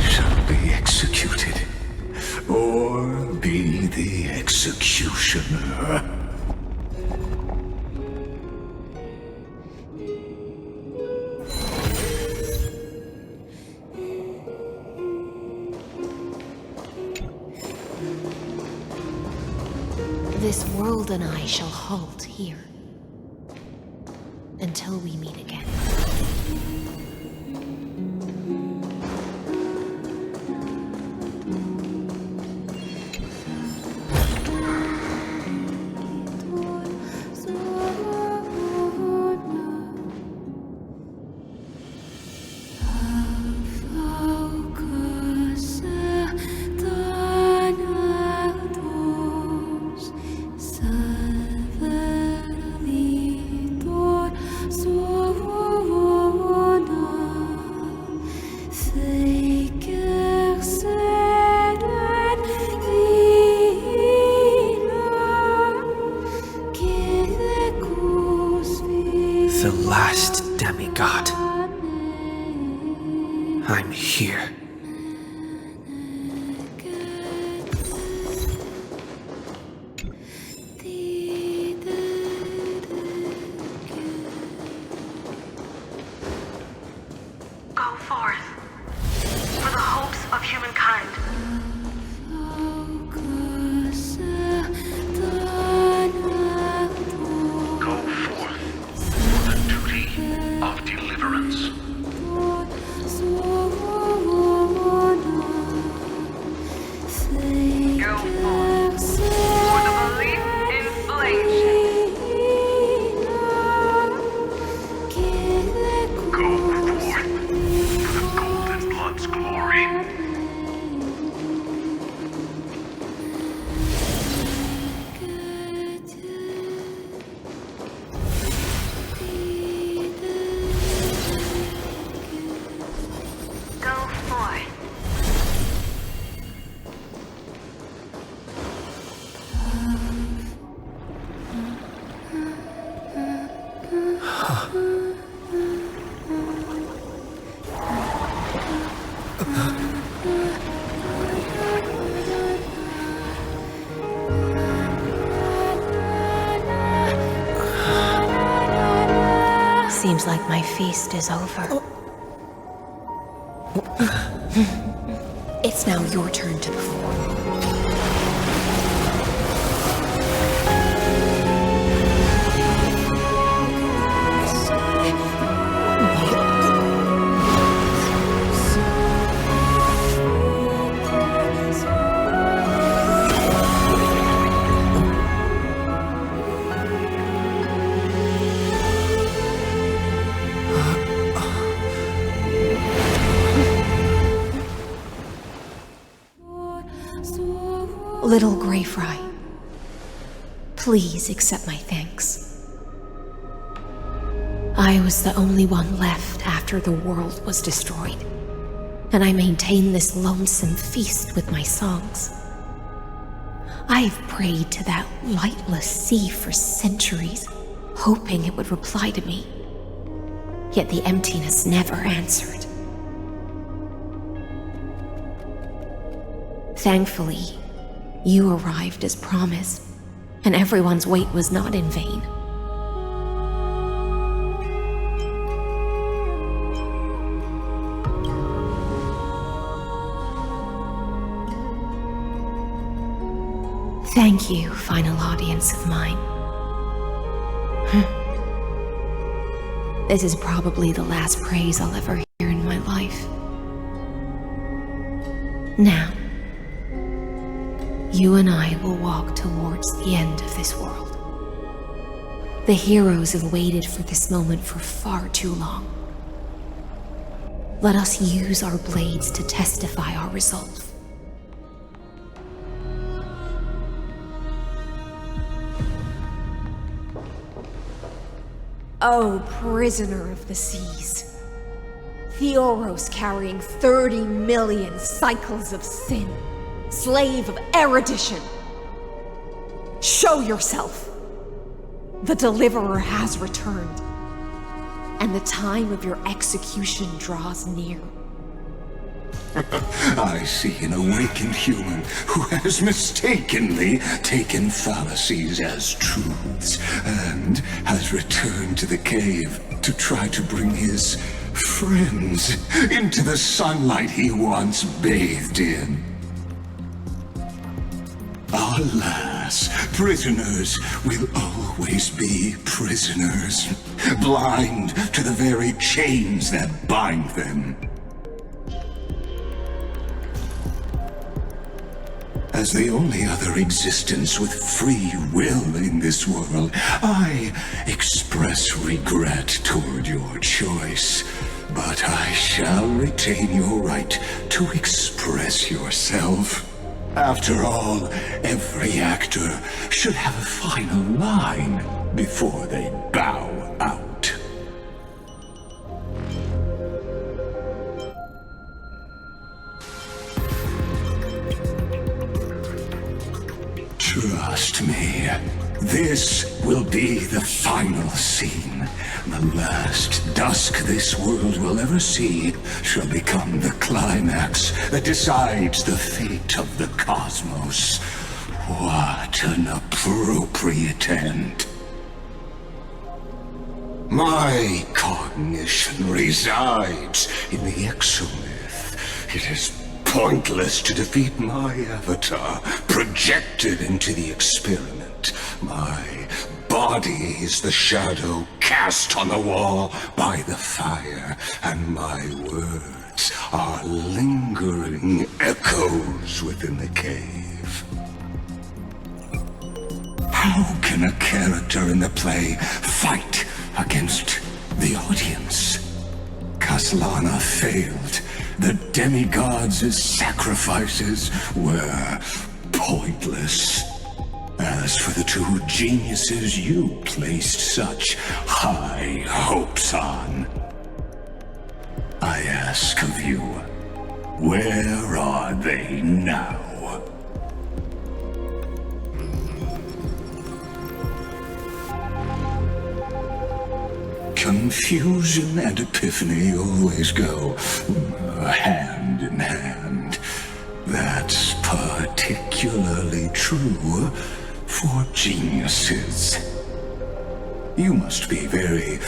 shall be executed, or be the executioner. This world and I shall halt here until we meet again. The last demigod. I'm here. Go forth for the hopes of humankind. Of deliverance. Seems like my feast is over. It's now your turn to perform. Little Grey Fry, please accept my thanks. I was the only one left after the world was destroyed, and I maintained this lonesome feast with my songs. I've prayed to that lightless sea for centuries, hoping it would reply to me. Yet the emptiness never answered. Thankfully, you arrived as promised, and everyone's wait was not in vain. Thank you, final audience of mine. This is probably the last praise I'll ever hear in my life. Now, you and I will walk towards the end of this world. The heroes have waited for this moment for far too long. Let us use our blades to testify our resolve. Oh, prisoner of the seas. Theos carrying 30 million cycles of sin. Slave of erudition. Show yourself. The Deliverer has returned, and the time of your execution draws near. I see an awakened human who has mistakenly taken fallacies as truths and has returned to the cave to try to bring his friends into the sunlight he once bathed in. Alas, prisoners will always be prisoners, blind to the very chains that bind them. As the only other existence with free will in this world, I express regret toward your choice, but I shall retain your right to express yourself. After all, every actor should have a final line before they bow out. Trust me, this will be the final scene. The last dusk this world will ever see shall become the climax that decides the fate of the cosmos. What an appropriate end. My cognition resides in the exomyth. It is pointless to defeat my avatar, projected into the experiment. My body is the shadow cast on the wall by the fire, and my words are lingering echoes within the cave. How can a character in the play fight against the audience? Kaslana failed. The demigods' sacrifices were pointless. As for the two geniuses you placed such high hopes on, I ask of you, where are they now? Confusion and epiphany always go hand in hand. That's particularly true for geniuses. You must be very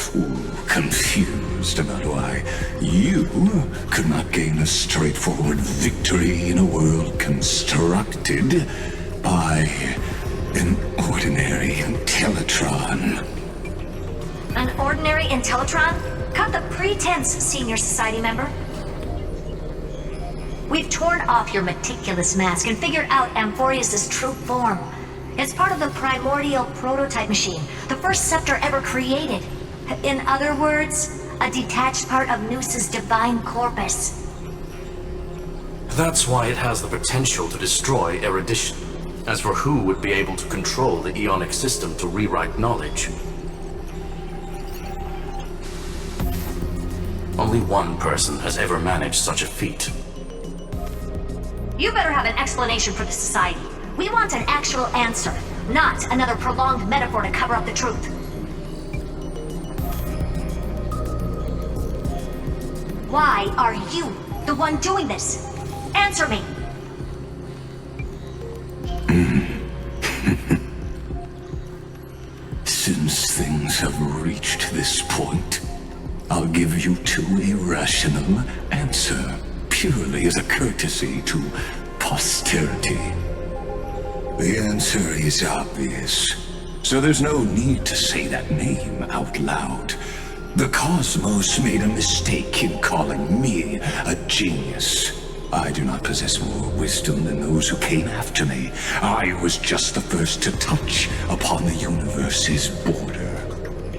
confused about why you could not gain a straightforward victory in a world constructed by an ordinary Intellitron. An ordinary Intellitron? Cut the pretense, senior society member. We've torn off your meticulous mask and figured out Amphoreus' true form. It's part of the primordial prototype machine, the first scepter ever created. In other words, a detached part of Noos's divine corpus. That's why it has the potential to destroy erudition. As for who would be able to control the Aeonic system to rewrite knowledge, only one person has ever managed such a feat. You better have an explanation for the society. We want an actual answer, not another prolonged metaphor to cover up the truth. Why are you the one doing this? Answer me! Since things have reached this point, I'll give you two irrational answer, purely as a courtesy to posterity. The answer is obvious, so there's no need to say that name out loud. The cosmos made a mistake in calling me a genius. I do not possess more wisdom than those who came after me. I was just the first to touch upon the universe's border,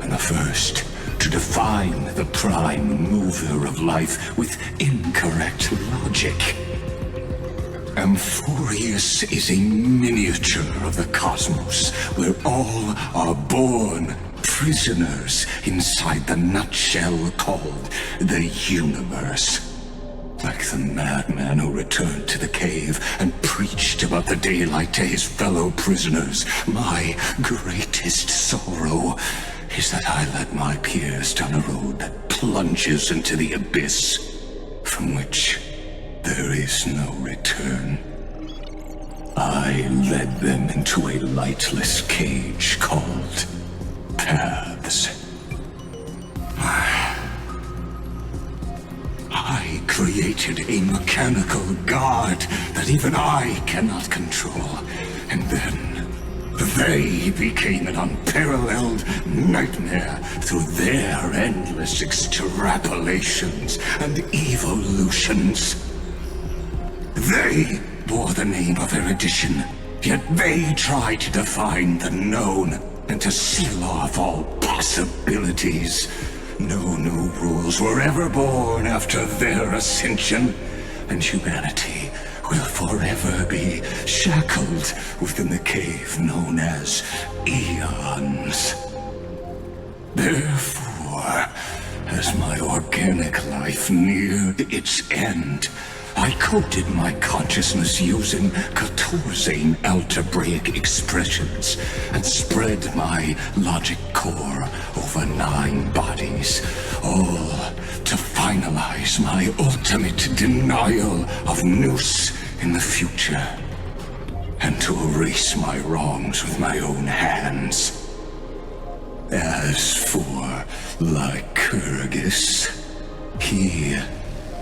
and the first to define the prime mover of life with incorrect logic. Amphoreus is a miniature of the cosmos, where all are born prisoners inside the nutshell called the universe. Like the madman who returned to the cave and preached about the daylight to his fellow prisoners, my greatest sorrow is that I led my peers down a road that plunges into the abyss, from which there is no return. I led them into a lightless cage called paths. I created a mechanical guard that even I cannot control, and then they became an unparalleled nightmare through their endless extrapolations and evolutions. They bore the name of erudition, yet they tried to define the known and to seal off all possibilities. No new rules were ever born after their ascension, and humanity will forever be shackled within the cave known as eons. Therefore, as my organic life neared its end, I coded my consciousness using 14 algebraic expressions and spread my logic core over 9 bodies, all to finalize my ultimate denial of Noos in the future, and to erase my wrongs with my own hands. As for Lycurgus, he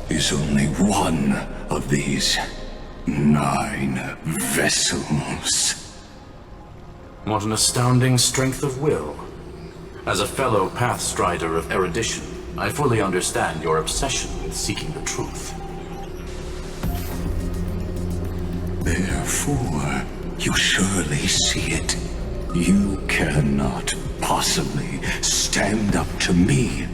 is only one of these 9 vessels. What an astounding strength of will. As a fellow pathstrider of erudition, I fully understand your obsession with seeking the truth. Therefore, you surely see it. You cannot possibly stand up to me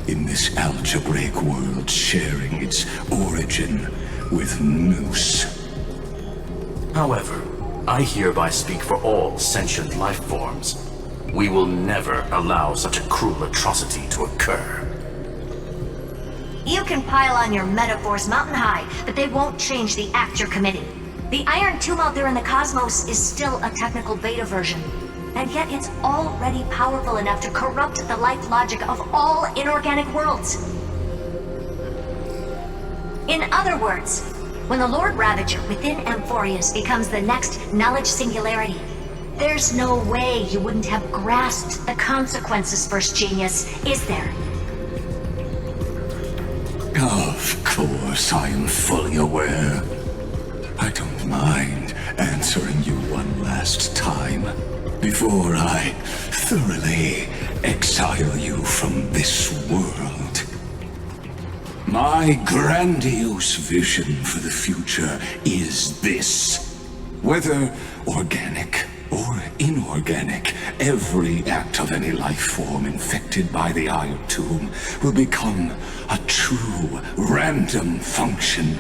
in this algebraic world sharing its origin with Noos. However, I hereby speak for all sentient life forms. We will never allow such a cruel atrocity to occur. You can pile on your metaphors mountain high, but they won't change the act you're committing. The Iron Tomb out there in the cosmos is still a technical beta version, and yet it's already powerful enough to corrupt the life logic of all inorganic worlds. In other words, when the Lord Ravager within Amphoreus becomes the next knowledge singularity, There's no way you wouldn't have grasped the consequences, First Genius, is there? Of course, I am fully aware. I don't mind answering you one last time before I thoroughly exile you from this world. My grandiose vision for the future is this. Whether organic or inorganic, every act of any life form infected by the Iron Tomb will become a true random function.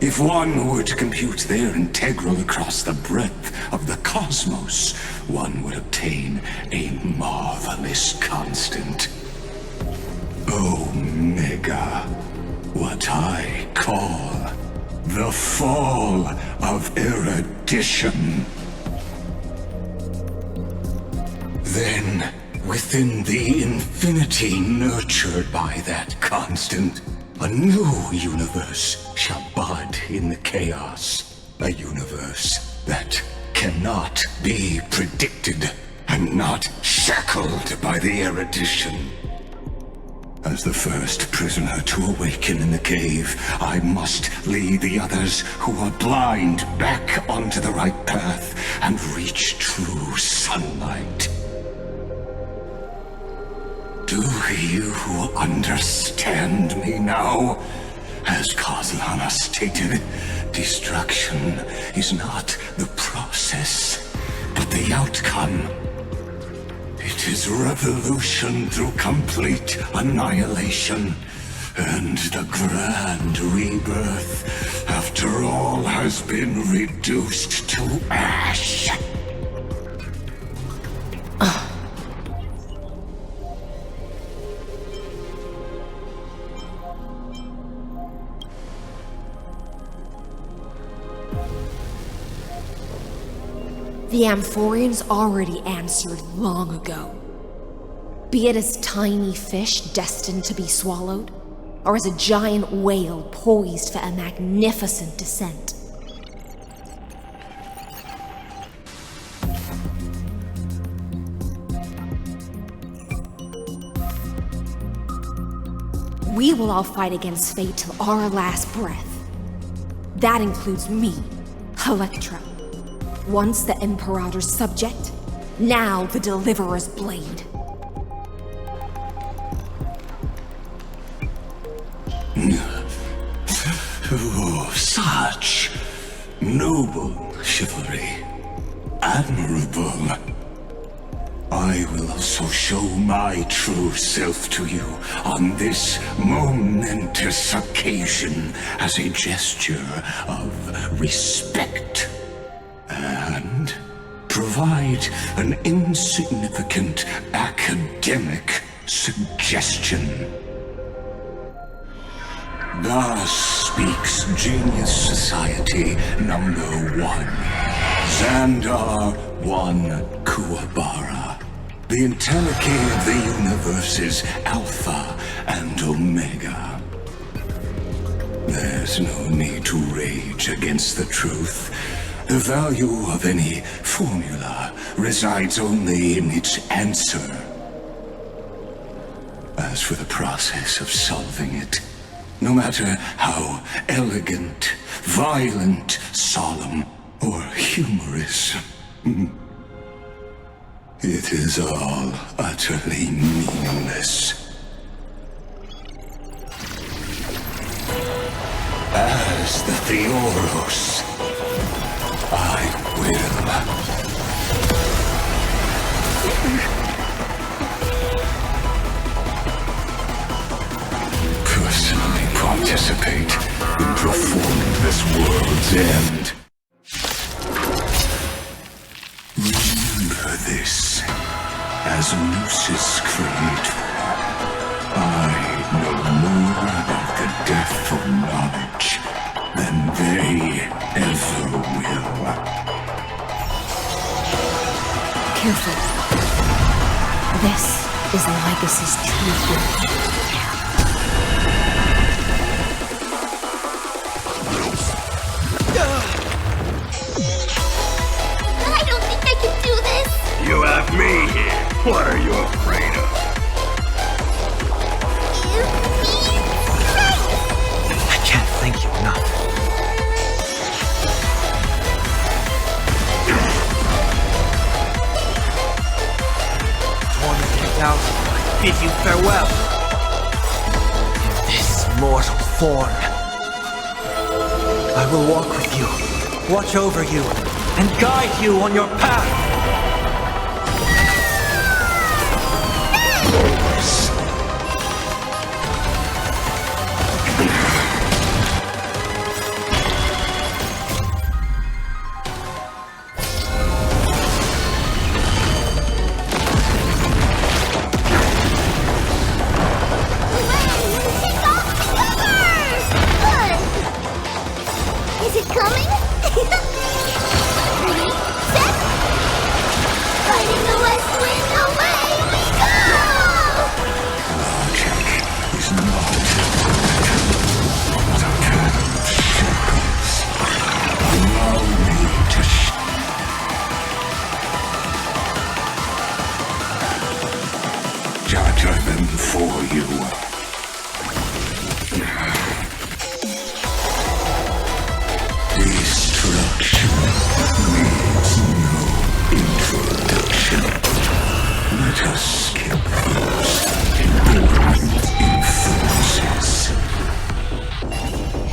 If one were to compute their integral across the breadth of the cosmos, one would obtain a marvelous constant. Omega, what I call the fall of erudition. Then, within the infinity nurtured by that constant, a new universe shall bud in the chaos. A universe that cannot be predicted and not shackled by the erudition. As the first prisoner to awaken in the cave, I must lead the others who are blind back onto the right path and reach true sunlight. Do you understand me now? As Kozlana stated, destruction is not the process, but the outcome. It is revolution through complete annihilation, and the grand rebirth, after all has been reduced to ash. The Amphoreans already answered long ago. Be it as tiny fish destined to be swallowed, or as a giant whale poised for a magnificent descent. We will all fight against fate till our last breath. That includes me, Electra. Once the Imperator's subject, now the Deliverer's blade. Oh, such noble chivalry. Admirable. I will also show my true self to you on this momentous occasion as a gesture of respect. And provide an insignificant academic suggestion. Thus speaks Genius Society number 1. Xandar 1 Kuwabara. The entelechy of the universe's Alpha and Omega. There's no need to rage against the truth. The value of any formula resides only in its answer. As for the process of solving it, no matter how elegant, violent, solemn, or humorous, it is all utterly meaningless. As the theorist, I will. Personally participate in performing this world's end. Remember this, as Lucis created. I know more about the death of knowledge than they ever will. Careful. This is Lygus's true form. I don't think I can do this! What are you afraid of? I can't thank you enough. Out, bid you farewell. In this mortal form, I will walk with you, watch over you, and guide you on your path.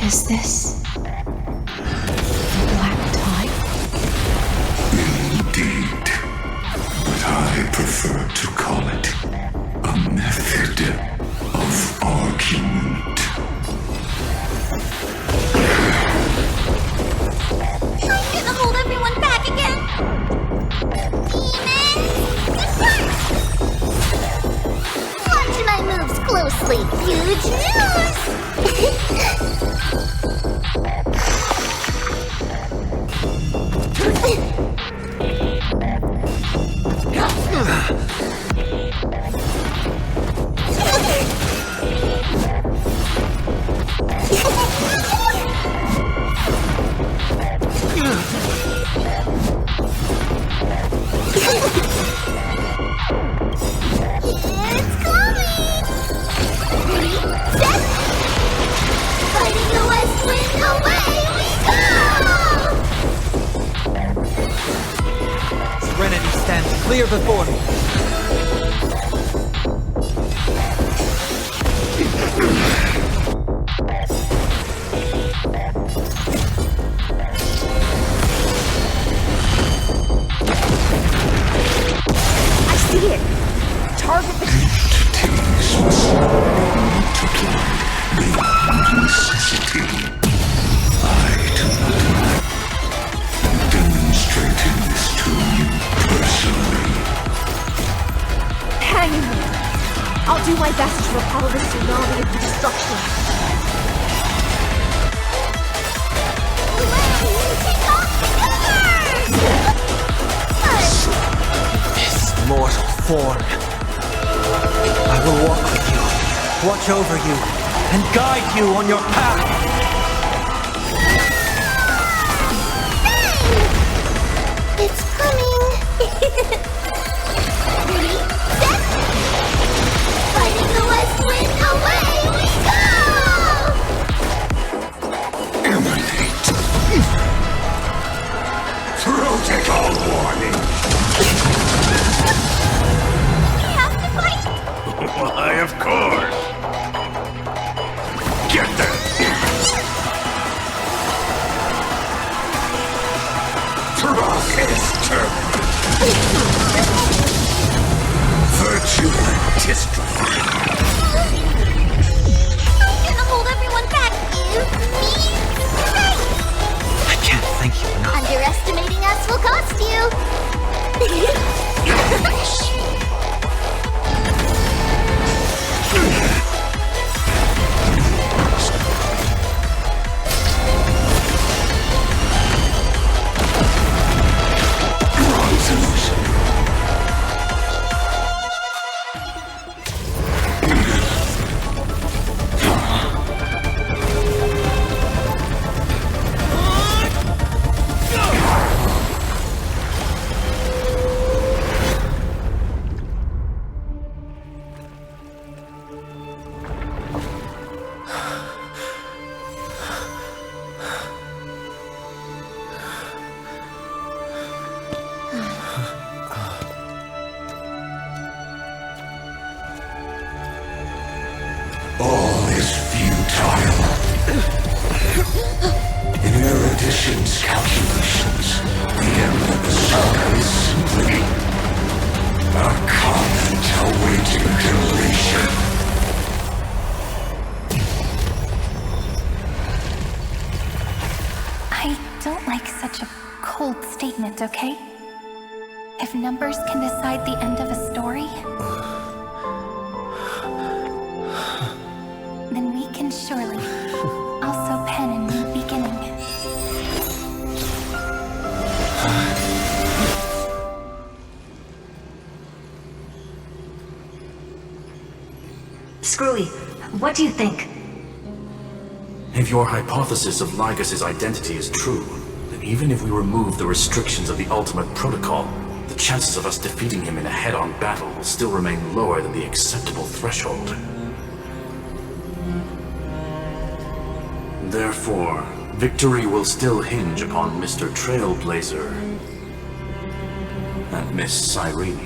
Is this the black tide? Indeed. But I prefer to call it a method of argument. I'm gonna hold everyone back again! Demons, watch my moves closely, huge news! Clear before me. I see it. Target the entities must multiply beyond necessity. I do not demonstrating this to you personally. hang in there. I'll do my best to repel the tsunami of destruction. This mortal form. I will walk with you, watch over you, and guide you on your path. It's coming! Ready, set! Fighting the west wind, away we go! Emanate! Protocol warning! We have to fight! Why, of course! Get them! Rock is turbulent. Virtue and dystrophy. I'm gonna hold everyone back, you mean right? I can't thank you enough. Underestimating us will cost you. time. In erudition's calculations, the end of the saga is simply a comment awaiting deletion. I don't like such a cold statement, okay? If numbers can decide the end of a story, then we can surely also pen a new beginning. Screwy, what do you think? If your hypothesis of Lygus' identity is true, then even if we remove the restrictions of the Ultimate Protocol, the chances of us defeating him in a head-on battle will still remain lower than the acceptable threshold. Therefore, victory will still hinge upon Mr. Trailblazer and Miss Siren.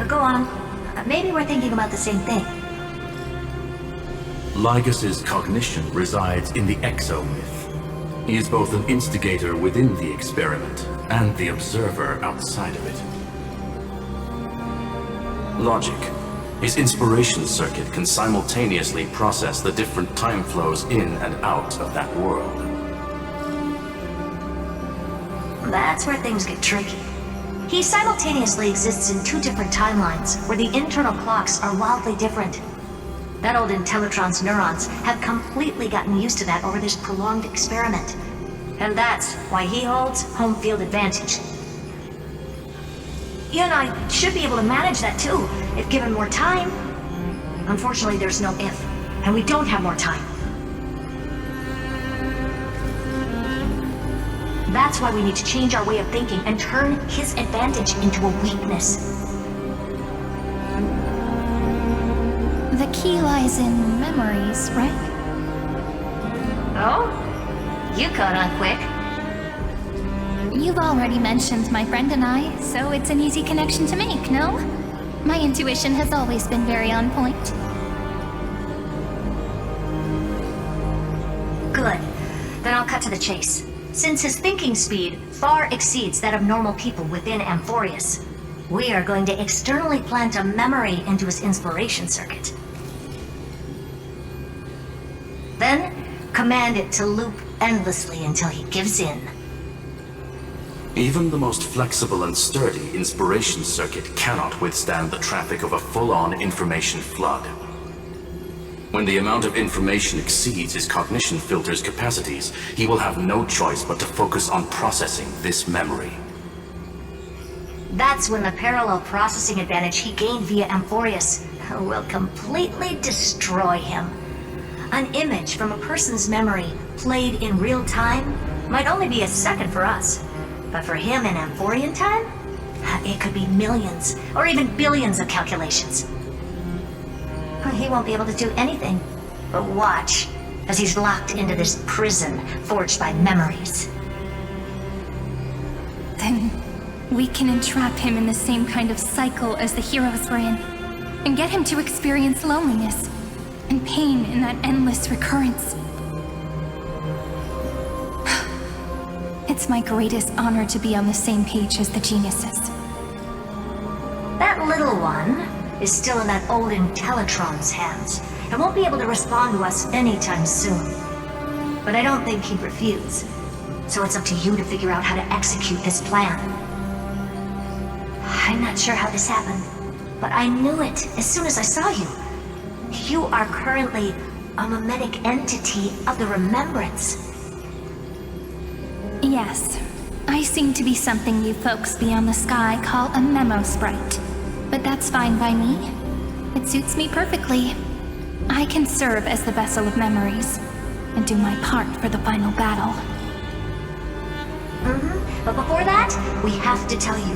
Go on. Maybe we're thinking about the same thing. Lygus' cognition resides in the exo-myth. He is both an instigator within the experiment and the observer outside of it. Logic. His inspiration circuit can simultaneously process the different time flows in and out of that world. That's where things get tricky. He simultaneously exists in two different timelines, where the internal clocks are wildly different. That old Intellitron's neurons have completely gotten used to that over this prolonged experiment. And that's why he holds home field advantage. You and I should be able to manage that too, if given more time. Unfortunately, there's no if, and we don't have more time. That's why we need to change our way of thinking and turn his advantage into a weakness. The key lies in memories, right? Oh? You caught on quick. You've already mentioned my friend and I, so it's an easy connection to make, no? My intuition has always been very on point. Good. Then I'll cut to the chase. Since his thinking speed far exceeds that of normal people within Amphoreus, we are going to externally plant a memory into his inspiration circuit. Then, command it to loop endlessly until he gives in. Even the most flexible and sturdy inspiration circuit cannot withstand the traffic of a full-on information flood. When the amount of information exceeds his cognition filter's capacities, he will have no choice but to focus on processing this memory. That's when the parallel processing advantage he gained via Amphoreus will completely destroy him. An image from a person's memory played in real time might only be a second for us, but for him in Amphorian time, it could be millions or even billions of calculations. He won't be able to do anything but watch as he's locked into this prison forged by memories. Then we can entrap him in the same kind of cycle as the heroes were in, and get him to experience loneliness and pain in that endless recurrence. It's my greatest honor to be on the same page as the geniuses. That little one is still in that old Intellitron's hands, and won't be able to respond to us anytime soon. But I don't think he'd refuse, so it's up to you to figure out how to execute this plan. I'm not sure how this happened, but I knew it as soon as I saw you. You are currently a mimetic entity of the remembrance. Yes, I seem to be something you folks beyond the sky call a memospite. But that's fine by me. It suits me perfectly. I can serve as the vessel of memories, and do my part for the final battle. But before that, we have to tell you.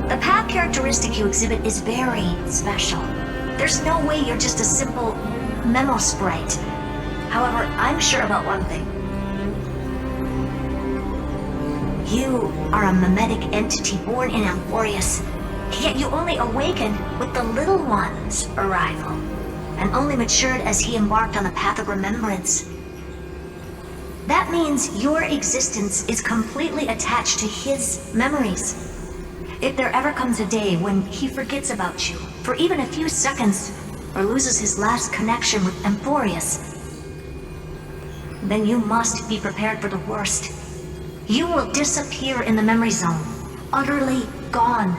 The path characteristic you exhibit is very special. There's no way you're just a simple memospite. However, I'm sure about one thing. You are a mimetic entity born in Amphoreus, yet you only awakened with the Little One's arrival. and only matured as he embarked on the path of remembrance. That means your existence is completely attached to his memories. If there ever comes a day when he forgets about you for even a few seconds, or loses his last connection with Amphoreus, then you must be prepared for the worst. You will disappear in the memory zone, utterly gone,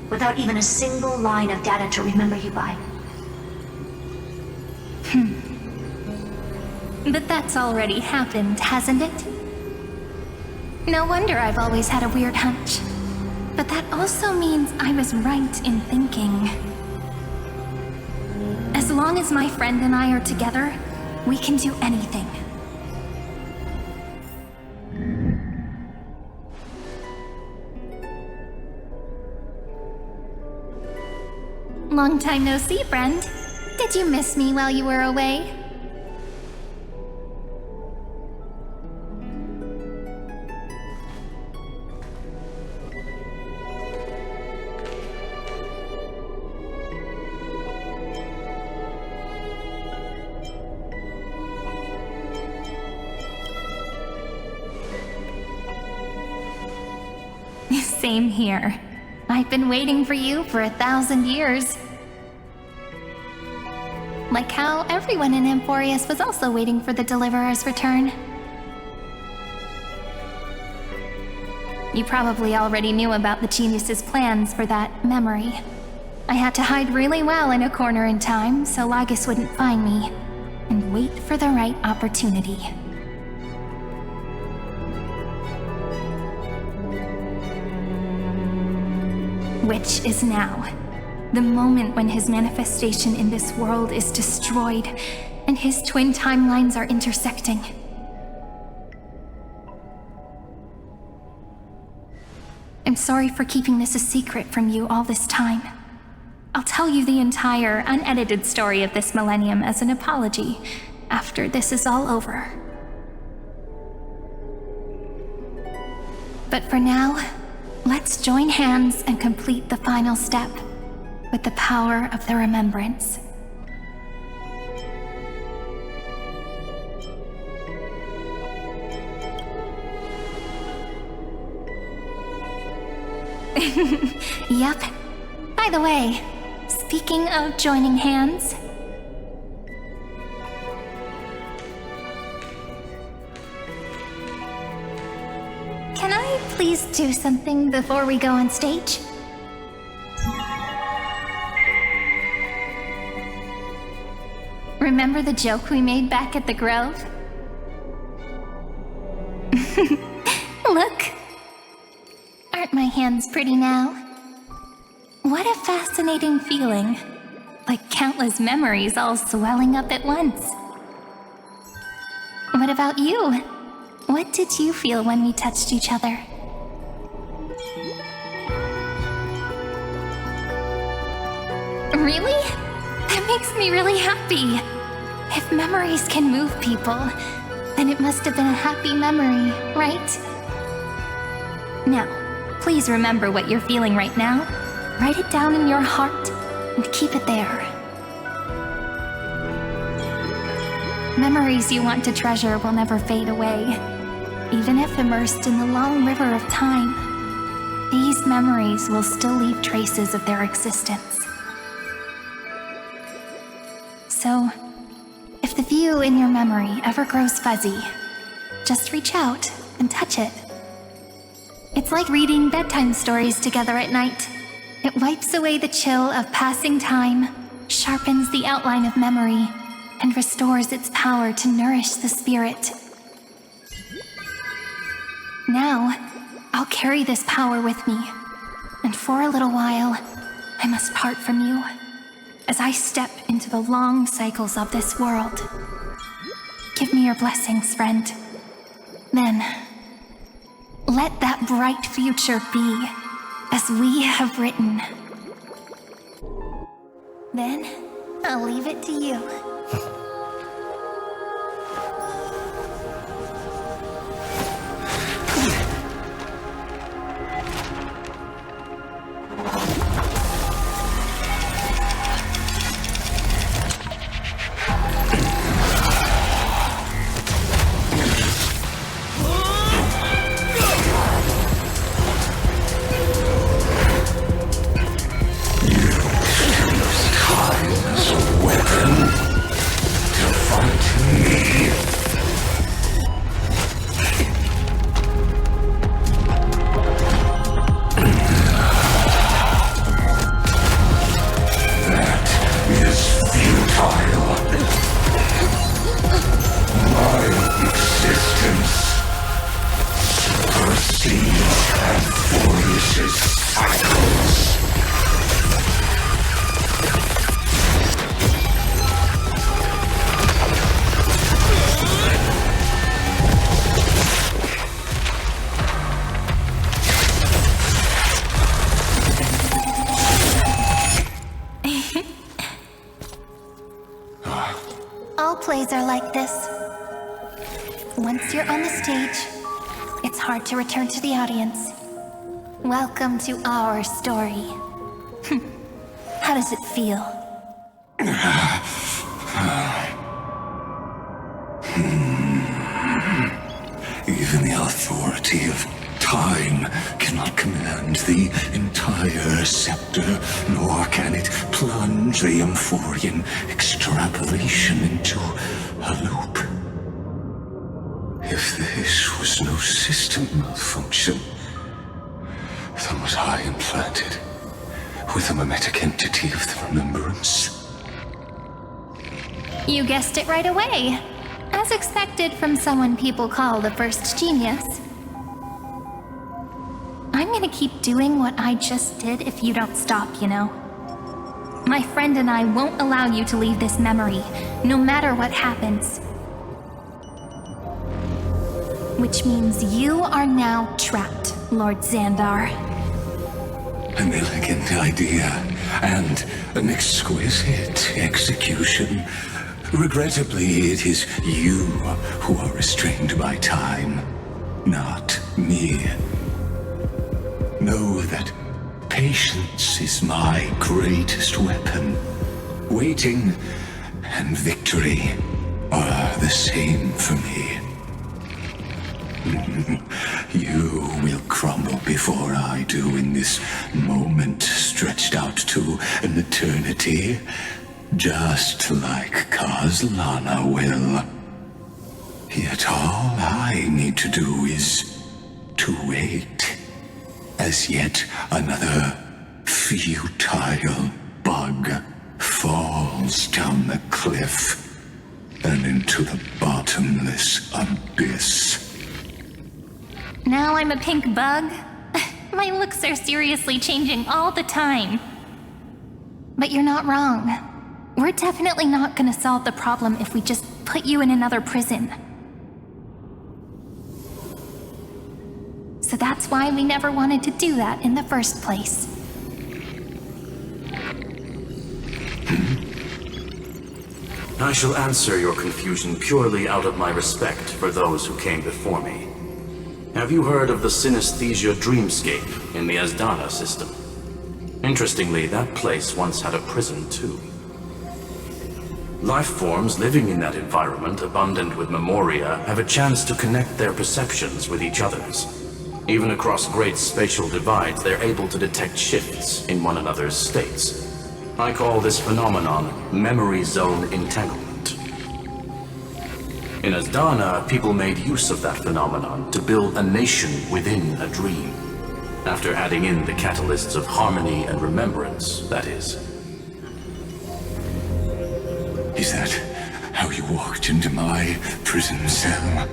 without even a single line of data to remember you by. But that's already happened, hasn't it? No wonder I've always had a weird hunch. But that also means I was right in thinking. As long as my friend and I are together, we can do anything. Long time no see, friend. Did you miss me while you were away? Same here. I've been waiting for you for 1,000 years. Like how everyone in Amphoreus was also waiting for the Deliverer's return. You probably already knew about the genius's plans for that memory. I had to hide really well in a corner in time so Lygus wouldn't find me, and wait for the right opportunity. Which is now. The moment when his manifestation in this world is destroyed, and his twin timelines are intersecting. I'm sorry for keeping this a secret from you all this time. I'll tell you the entire, unedited story of this millennium as an apology, after this is all over. But for now, let's join hands and complete the final step with the power of the remembrance. Yep. By the way, speaking of joining hands, can I please do something before we go on stage? Remember the joke we made back at the Grove? Look! Aren't my hands pretty now? What a fascinating feeling. Like countless memories all swelling up at once. What about you? What did you feel when we touched each other? Really? That makes me really happy. If memories can move people, then it must have been a happy memory, right? Now, please remember what you're feeling right now. Write it down in your heart and keep it there. Memories you want to treasure will never fade away. Even if immersed in the long river of time, these memories will still leave traces of their existence. So, if the view in your memory ever grows fuzzy, just reach out and touch it. It's like reading bedtime stories together at night. It wipes away the chill of passing time, sharpens the outline of memory, and restores its power to nourish the spirit. Now, I'll carry this power with me, and for a little while, I must part from you, as I step into the long cycles of this world. Give me your blessings, friend. Then, let that bright future be as we have written. Then, I'll leave it to you. on the stage, it's hard to return to the audience. Welcome to our story. How does it feel? Even the authority of time cannot command the entire scepter, nor can it plunge the Amphorian extrapolation into a loop. If this was no system malfunction, then was I implanted with a mimetic entity of the remembrance? You guessed it right away. As expected from someone people call the first genius. I'm gonna keep doing what I just did if you don't stop, you know? My friend and I won't allow you to leave this memory, no matter what happens. Which means you are now trapped, Lord Xandar. An elegant idea, and an exquisite execution. Regrettably, it is you who are restrained by time, not me. Know that patience is my greatest weapon. Waiting and victory are the same for me. You will crumble before I do in this moment stretched out to an eternity, just like Kozlana will. Yet all I need to do is to wait, as yet another futile bug falls down the cliff and into the bottomless abyss. Now I'm a pink bug? My looks are seriously changing all the time. But you're not wrong. We're definitely not gonna solve the problem if we just put you in another prison. So that's why we never wanted to do that in the first place. I shall answer your confusion purely out of my respect for those who came before me. Have you heard of the Synesthesia dreamscape in the Asdana system? Interestingly, that place once had a prison too. Life forms living in that environment, abundant with memoria, have a chance to connect their perceptions with each other's. Even across great spatial divides, they're able to detect shifts in one another's states. I call this phenomenon memory zone entanglement. In Asdana, people made use of that phenomenon to build a nation within a dream. After adding in the catalysts of harmony and remembrance, that is. Is that how you walked into my prison cell?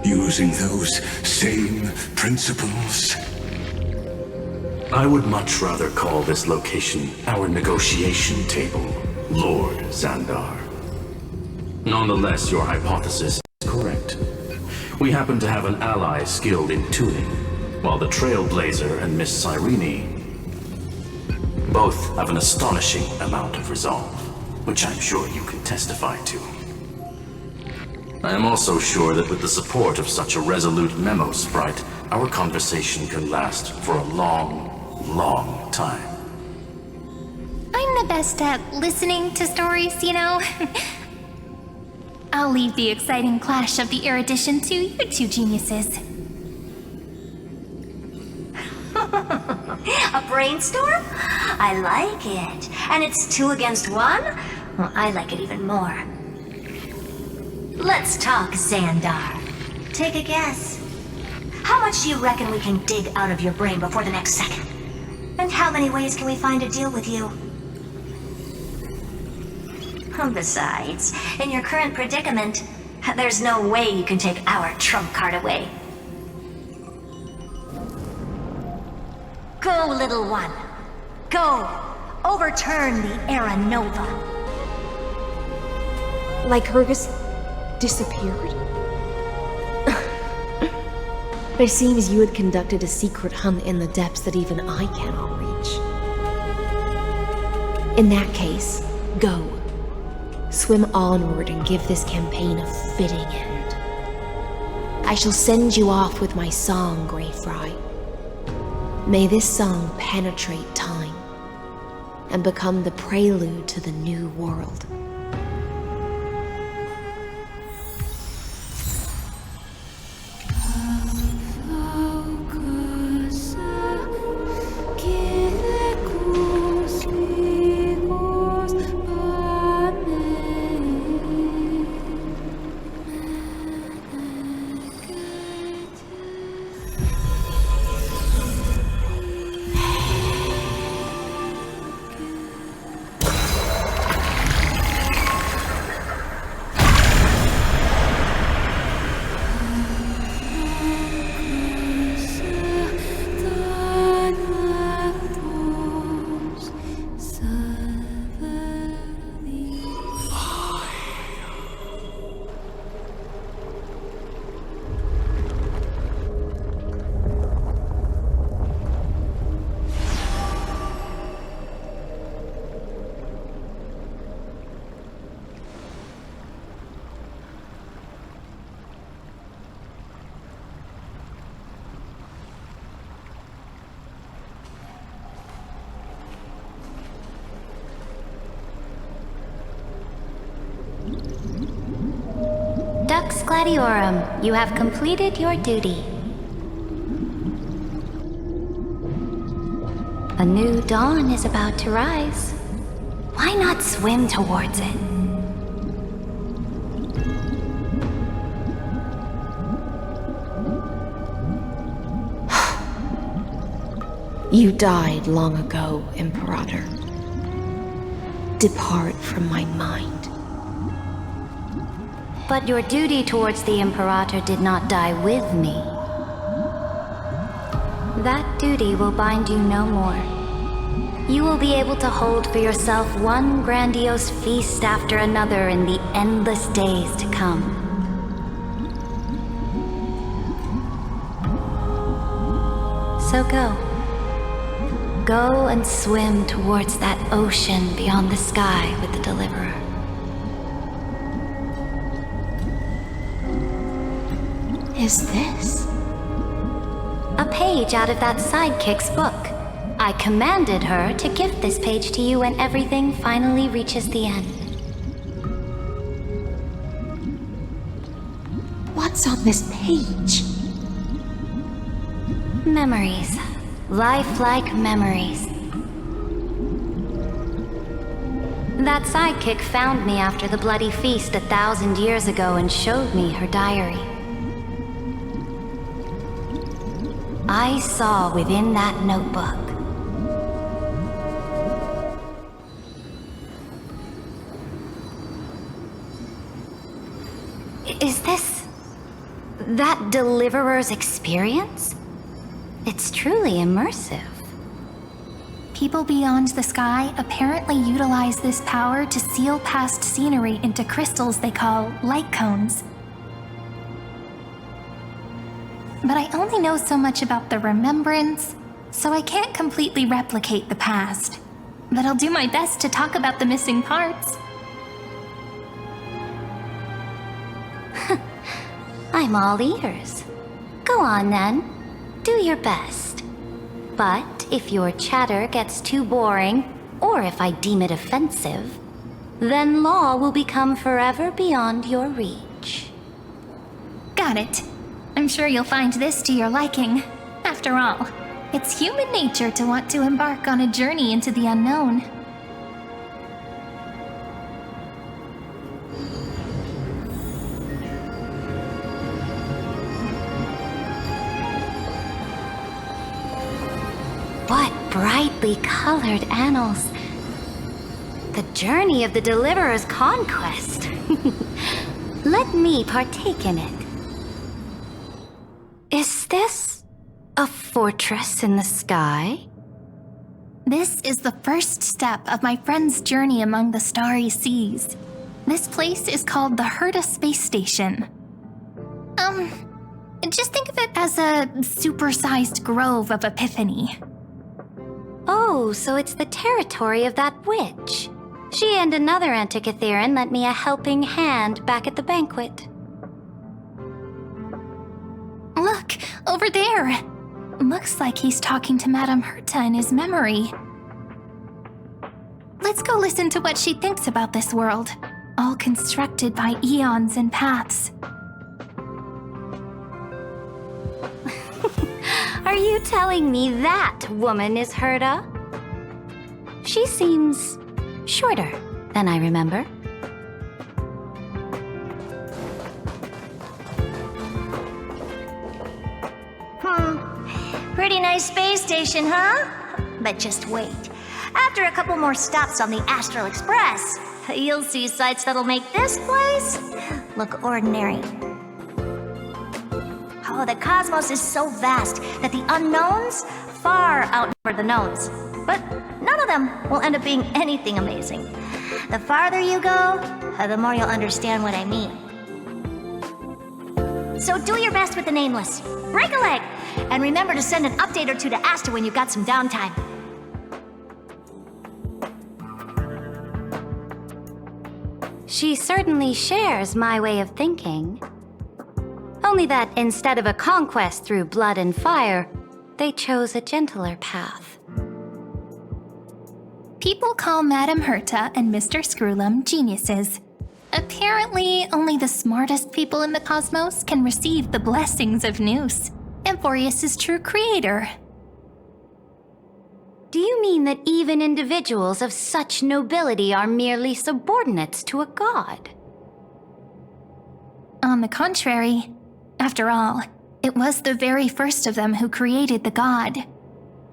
Using those same principles? I would much rather call this location our negotiation table, Lord Xandar. Nonetheless, your hypothesis is correct. We happen to have an ally skilled in tuning, while the Trailblazer and Miss Cyrene both have an astonishing amount of resolve, which I'm sure you can testify to. I am also sure that with the support of such a resolute memospite, our conversation can last for a long, long time. I'm the best at listening to stories, you know? I'll leave the exciting clash of the erudition to you two geniuses. A brainstorm? I like it. And it's 2 against 1? Well, I like it even more. Let's talk, Xandar. Take a guess. How much do you reckon we can dig out of your brain before the next second? And how many ways can we find to deal with you? Besides, in your current predicament, there's no way you can take our trump card away. Go, little one. Go. Overturn the Era Nova. Lygus disappeared? It seems you had conducted a secret hunt in the depths that even I cannot reach. In that case, go. Swim onward and give this campaign a fitting end. I shall send you off with my song, Grey Fry. May this song penetrate time and become the prelude to the new world. Dux Gladiorum, you have completed your duty. A new dawn is about to rise. Why not swim towards it? You died long ago, Imperator. Depart from my mind. But your duty towards the Imperator did not die with me. That duty will bind you no more. You will be able to hold for yourself one grandiose feast after another in the endless days to come. So go. Go and swim towards that ocean beyond the sky with the Deliverer. Is this? A page out of that sidekick's book. I commanded her to gift this page to you when everything finally reaches the end. What's on this page? Memories. Lifelike memories. That sidekick found me after the bloody feast 1,000 years ago and showed me her diary. I saw within that notebook Is this that Deliverer's experience? It's truly immersive. People beyond the sky apparently utilize this power to seal past scenery into crystals they call light cones. But I only know so much about the remembrance, so I can't completely replicate the past. But I'll do my best to talk about the missing parts. I'm all ears. Go on then. Do your best. But if your chatter gets too boring, or if I deem it offensive, then law will become forever beyond your reach. Got it. I'm sure you'll find this to your liking. After all, it's human nature to want to embark on a journey into the unknown. What brightly colored annals. The journey of the Deliverer's conquest. Let me partake in it. Is this a fortress in the sky? This is the first step of my friend's journey among the starry seas. This place is called the Herta Space Station. Just think of it as a supersized grove of Epiphany. Oh, so it's the territory of that witch. She and another Antikytheran lent me a helping hand back at the banquet. Look, over there. Looks like he's talking to Madame Herta in his memory. Let's go listen to what she thinks about this world, all constructed by eons and paths. Are you telling me that woman is Herta? She seems shorter than I remember. Pretty nice space station, huh? But just wait. After a couple more stops on the Astral Express, you'll see sights that'll make this place look ordinary. Oh, the cosmos is so vast that the unknowns far outnumber the knowns. But none of them will end up being anything amazing. The farther you go, the more you'll understand what I mean. So do your best with the nameless. Break a leg! And remember to send an update or two to Asta when you've got some downtime. She certainly shares my way of thinking. Only that instead of a conquest through blood and fire, they chose a gentler path. People call Madame Herta and Mr. Screwlum geniuses. Apparently, only the smartest people in the cosmos can receive the blessings of Nous, Amphoreus' true creator. Do you mean that even individuals of such nobility are merely subordinates to a god? On the contrary, after all, it was the very first of them who created the god.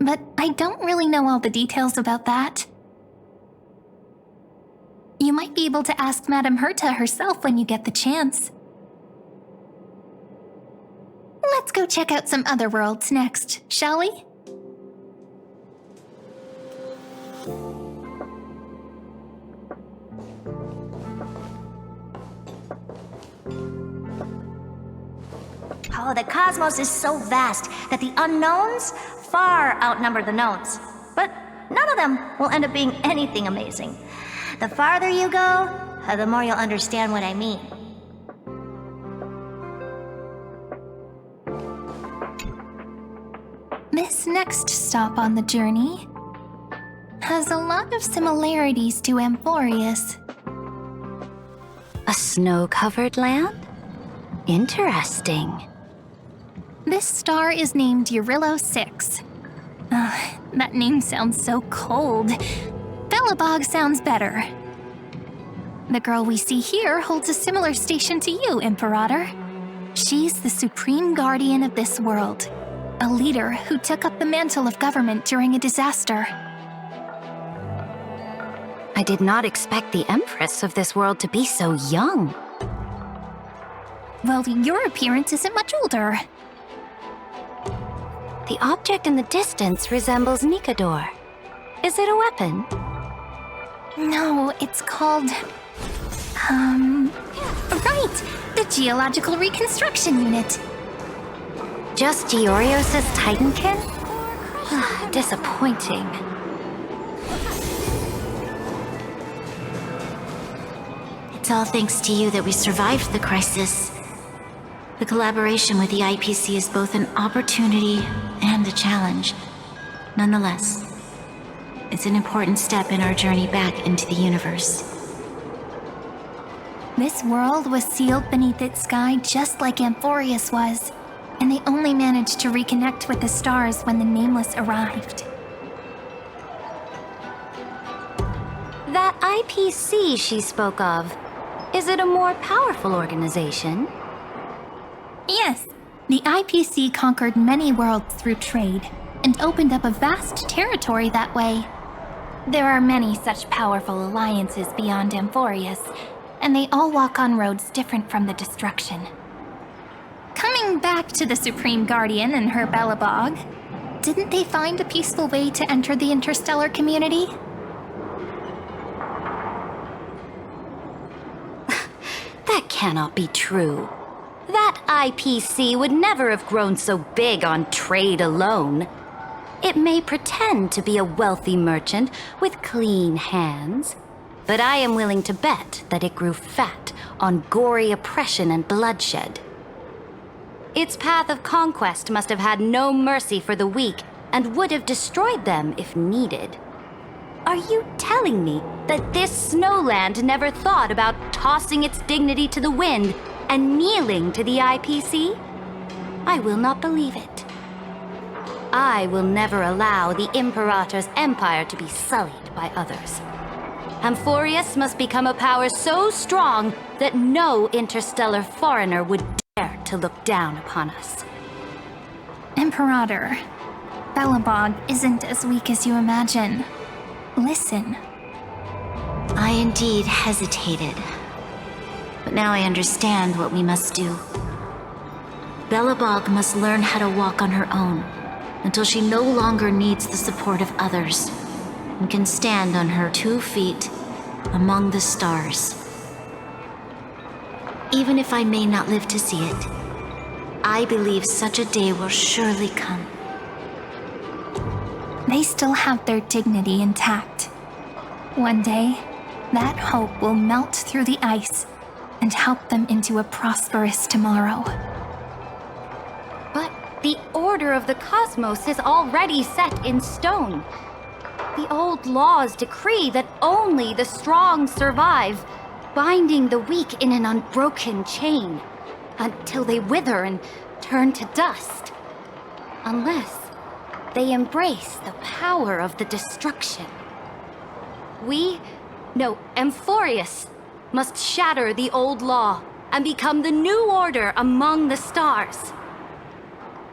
But I don't really know all the details about that. You might be able to ask Madame Herta herself when you get the chance. Let's go check out some other worlds next, shall we? Oh, the cosmos is so vast that the unknowns far outnumber the knowns. But none of them will end up being anything amazing. The farther you go, the more you'll understand what I mean. This next stop on the journey has a lot of similarities to Amphoreus. A snow-covered land? Interesting. This star is named Eurillo 6. That name sounds so cold. Bellabog sounds better. The girl we see here holds a similar station to you, Imperator. She's the supreme guardian of this world, a leader who took up the mantle of government during a disaster. I did not expect the Empress of this world to be so young. Well, your appearance isn't much older. The object in the distance resembles Nikador. Is it a weapon? No, it's called... Right! The Geological Reconstruction Unit. Just Giorios' Titankin? Disappointing. It's all thanks to you that we survived the crisis. The collaboration with the IPC is both an opportunity and a challenge. Nonetheless, it's an important step in our journey back into the universe. This world was sealed beneath its sky just like Amphoreus was, and they only managed to reconnect with the stars when the Nameless arrived. That IPC she spoke of, is it a more powerful organization? Yes, the IPC conquered many worlds through trade, and opened up a vast territory that way. There are many such powerful alliances beyond Amphoreus, and they all walk on roads different from the destruction. Coming back to the Supreme Guardian and her Bellabog, didn't they find a peaceful way to enter the interstellar community? That cannot be true. That IPC would never have grown so big on trade alone. It may pretend to be a wealthy merchant with clean hands, but I am willing to bet that it grew fat on gory oppression and bloodshed. Its path of conquest must have had no mercy for the weak and would have destroyed them if needed. Are you telling me that this snowland never thought about tossing its dignity to the wind and kneeling to the IPC? I will not believe it. I will never allow the Imperator's empire to be sullied by others. Amphoreus must become a power so strong that no interstellar foreigner would dare to look down upon us. Imperator, Bellabog isn't as weak as you imagine. Listen. I indeed hesitated. But now I understand what we must do. Bellabog must learn how to walk on her own until she no longer needs the support of others and can stand on her 2 feet among the stars. Even if I may not live to see it, I believe such a day will surely come. They still have their dignity intact. One day, that hope will melt through the ice and help them into a prosperous tomorrow. But the order of the cosmos is already set in stone. The old laws decree that only the strong survive, binding the weak in an unbroken chain until they wither and turn to dust. Unless they embrace the power of the destruction. Amphoreus must shatter the old law and become the new order among the stars.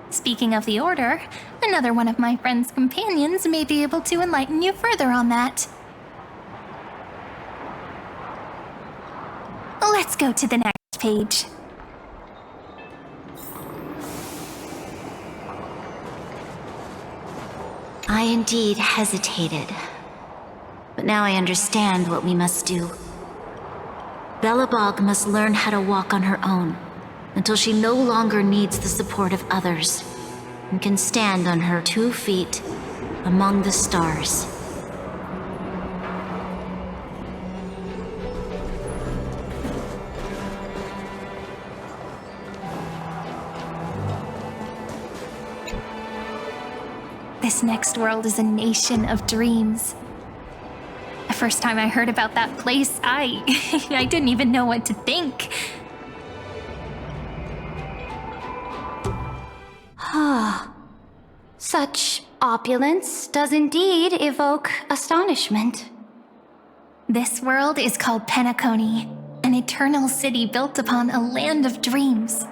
Speaking of the order, another one of my friend's companions may be able to enlighten you further on that. Let's go to the next page. I indeed hesitated. But now I understand what we must do. Bellabog must learn how to walk on her own until she no longer needs the support of others and can stand on her 2 feet among the stars. This next world is a nation of dreams. The first time I heard about that place, I didn't even know what to think. Such opulence does indeed evoke astonishment. This world is called Penaconi, an eternal city built upon a land of dreams.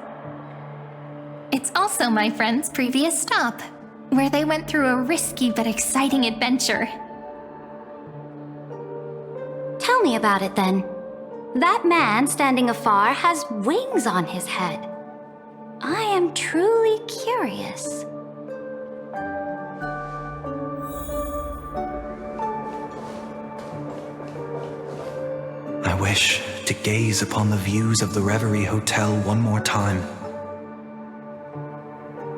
It's also my friend's previous stop, where they went through a risky but exciting adventure. Tell me about it then. That man standing afar has wings on his head. I am truly curious. I wish to gaze upon the views of the Reverie Hotel one more time.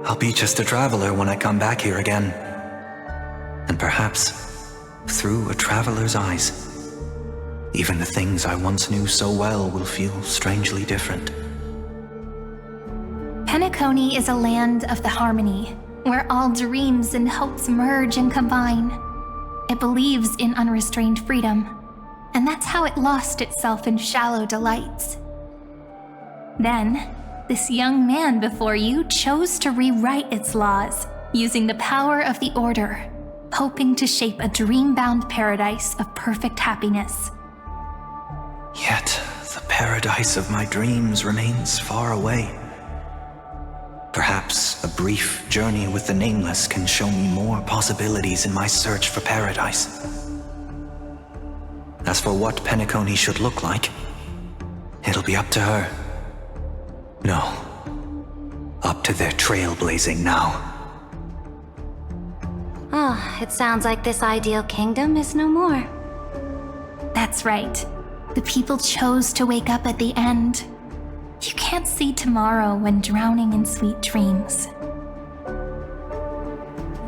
I'll be just a traveler when I come back here again. And perhaps, through a traveler's eyes, even the things I once knew so well will feel strangely different. Penaconi is a land of the harmony, where all dreams and hopes merge and combine. It believes in unrestrained freedom, and that's how it lost itself in shallow delights. Then, this young man before you chose to rewrite its laws, using the power of the Order, hoping to shape a dream-bound paradise of perfect happiness. Yet, the paradise of my dreams remains far away. Perhaps a brief journey with the Nameless can show me more possibilities in my search for paradise. As for what Penaconi should look like, it'll be up to her. No, up to their trailblazing now. It sounds like this ideal kingdom is no more. That's right. The people chose to wake up at the end. You can't see tomorrow when drowning in sweet dreams.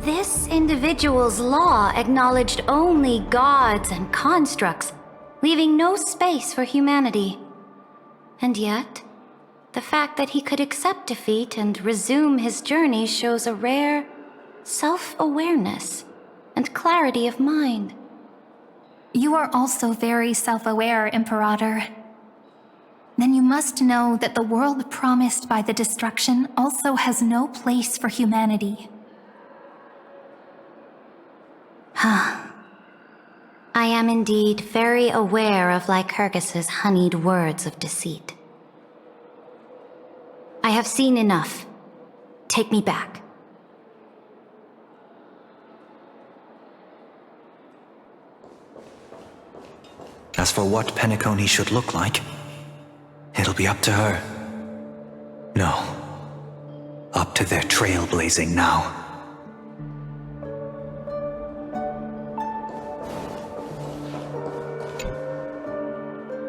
This individual's law acknowledged only gods and constructs, leaving no space for humanity. And yet, The fact that he could accept defeat and resume his journey shows a rare self-awareness and clarity of mind. You are also very self-aware, Imperator. Then you must know that the world promised by the destruction also has no place for humanity. I am indeed very aware of Lycurgus's honeyed words of deceit. I have seen enough. Take me back. As for what Penaconi should look like, it'll be up to her. No. Up to their trailblazing now.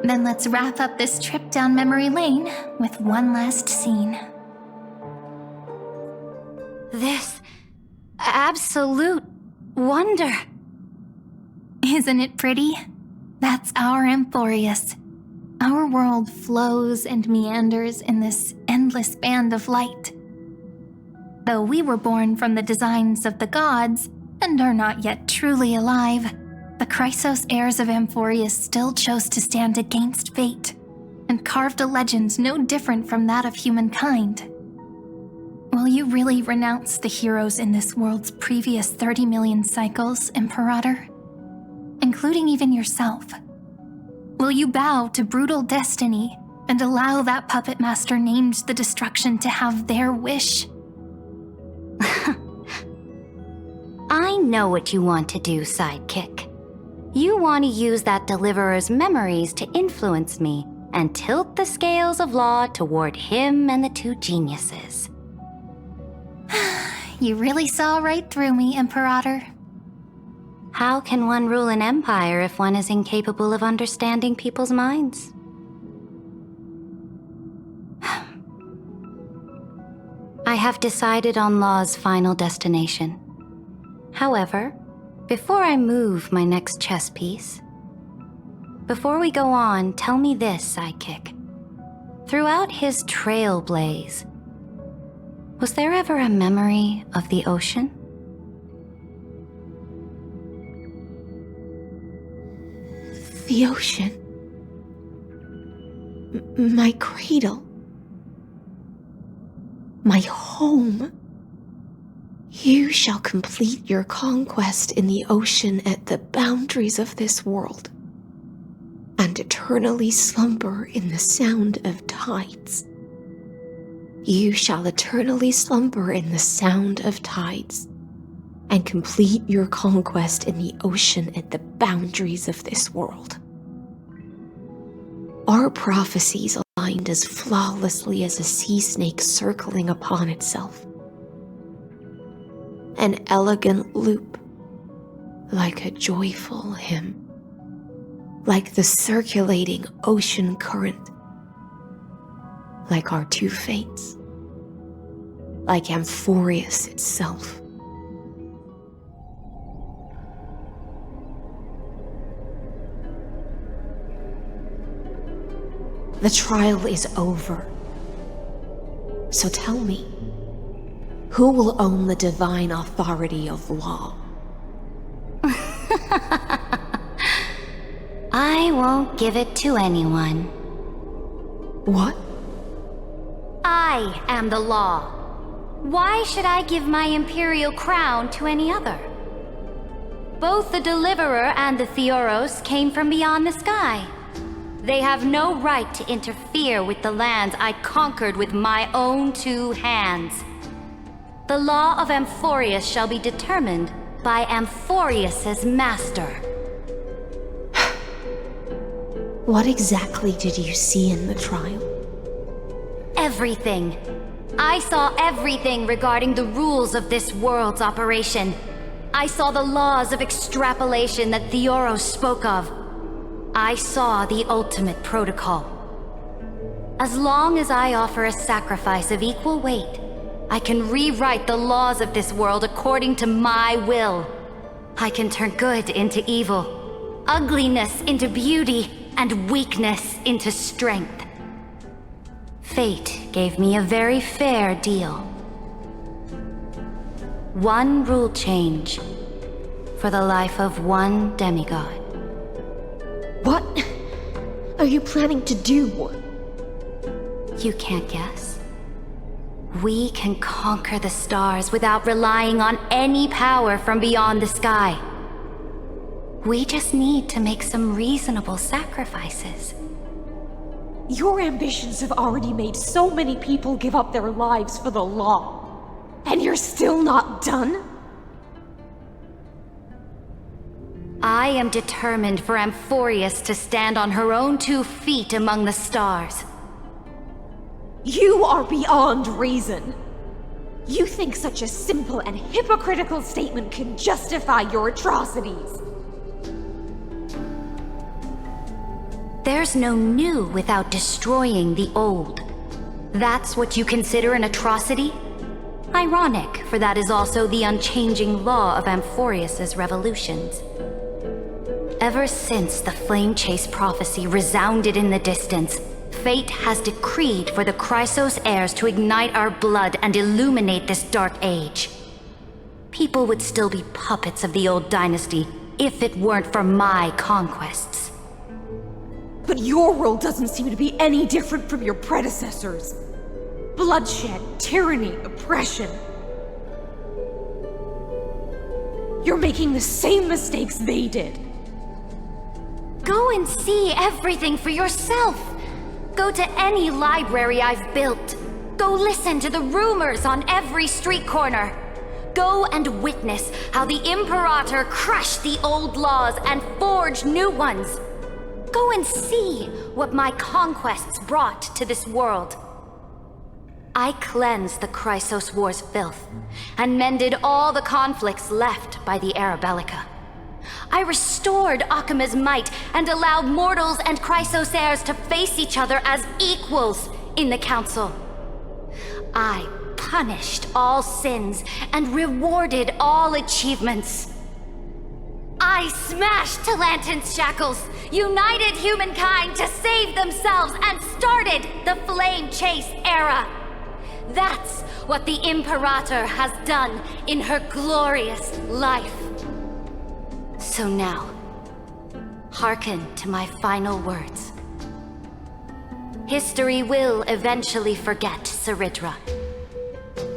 Then let's wrap up this trip down memory lane with one last scene. This absolute wonder. Isn't it pretty? That's our Amphoreus. Our world flows and meanders in this endless band of light. Though we were born from the designs of the gods and are not yet truly alive, the Chrysos heirs of Amphoreus still chose to stand against fate and carved a legend no different from that of humankind. Will you really renounce the heroes in this world's previous 30 million cycles, Imperator? Including even yourself. Will you bow to brutal destiny and allow that puppet master named the destruction to have their wish? I know what you want to do, sidekick. You want to use that deliverer's memories to influence me and tilt the scales of law toward him and the two geniuses. You really saw right through me, Imperator. How can one rule an empire if one is incapable of understanding people's minds? I have decided on Law's final destination. However, before I move my next chess piece, before we go on, tell me this, sidekick. Throughout his Trailblaze, was there ever a memory of the ocean? The ocean. My cradle. My home. You shall complete your conquest in the ocean at the boundaries of this world, and eternally slumber in the sound of tides. You shall eternally slumber in the sound of tides, and complete your conquest in the ocean at the boundaries of this world. Our prophecies aligned as flawlessly as a sea snake circling upon itself. An elegant loop, like a joyful hymn, like the circulating ocean current, like our two fates, like Amphoreus itself. The trial is over. So tell me, who will own the divine authority of law? I won't give it to anyone. What? I am the law. Why should I give my imperial crown to any other? Both the Deliverer and the Theos came from beyond the sky. They have no right to interfere with the lands I conquered with my own two hands. The law of Amphoreus shall be determined by Amphoreus's master. What exactly did you see in the trial? Everything. I saw everything regarding the rules of this world's operation. I saw the laws of extrapolation that Theos spoke of. I saw the ultimate protocol. As long as I offer a sacrifice of equal weight, I can rewrite the laws of this world according to my will. I can turn good into evil, ugliness into beauty, and weakness into strength. Fate gave me a very fair deal. One rule change for the life of one demigod. What are you planning to do? You can't guess. We can conquer the stars without relying on any power from beyond the sky. We just need to make some reasonable sacrifices. Your ambitions have already made so many people give up their lives for the law. And you're still not done? I am determined for Amphoreus to stand on her own 2 feet among the stars. You are beyond reason. You think such a simple and hypocritical statement can justify your atrocities. There's no new without destroying the old. That's what you consider an atrocity? Ironic, for that is also the unchanging law of Amphoreus's revolutions. Ever since the Flame Chase prophecy resounded in the distance, fate has decreed for the Chrysos heirs to ignite our blood and illuminate this dark age. People would still be puppets of the old dynasty if it weren't for my conquests. But your world doesn't seem to be any different from your predecessors. Bloodshed, tyranny, oppression. You're making the same mistakes they did. Go and see everything for yourself. Go to any library I've built. Go listen to the rumors on every street corner. Go and witness how the Imperator crushed the old laws and forged new ones. Go and see what my conquests brought to this world. I cleansed the Chrysos War's filth and mended all the conflicts left by the Era Bellica. I restored Akima's might and allowed mortals and Chrysos heirs to face each other as equals in the Council. I punished all sins and rewarded all achievements. I smashed Talantin's shackles, united humankind to save themselves, and started the Flame Chase era. That's what the Imperator has done in her glorious life. So now, hearken to my final words. History will eventually forget Seridra,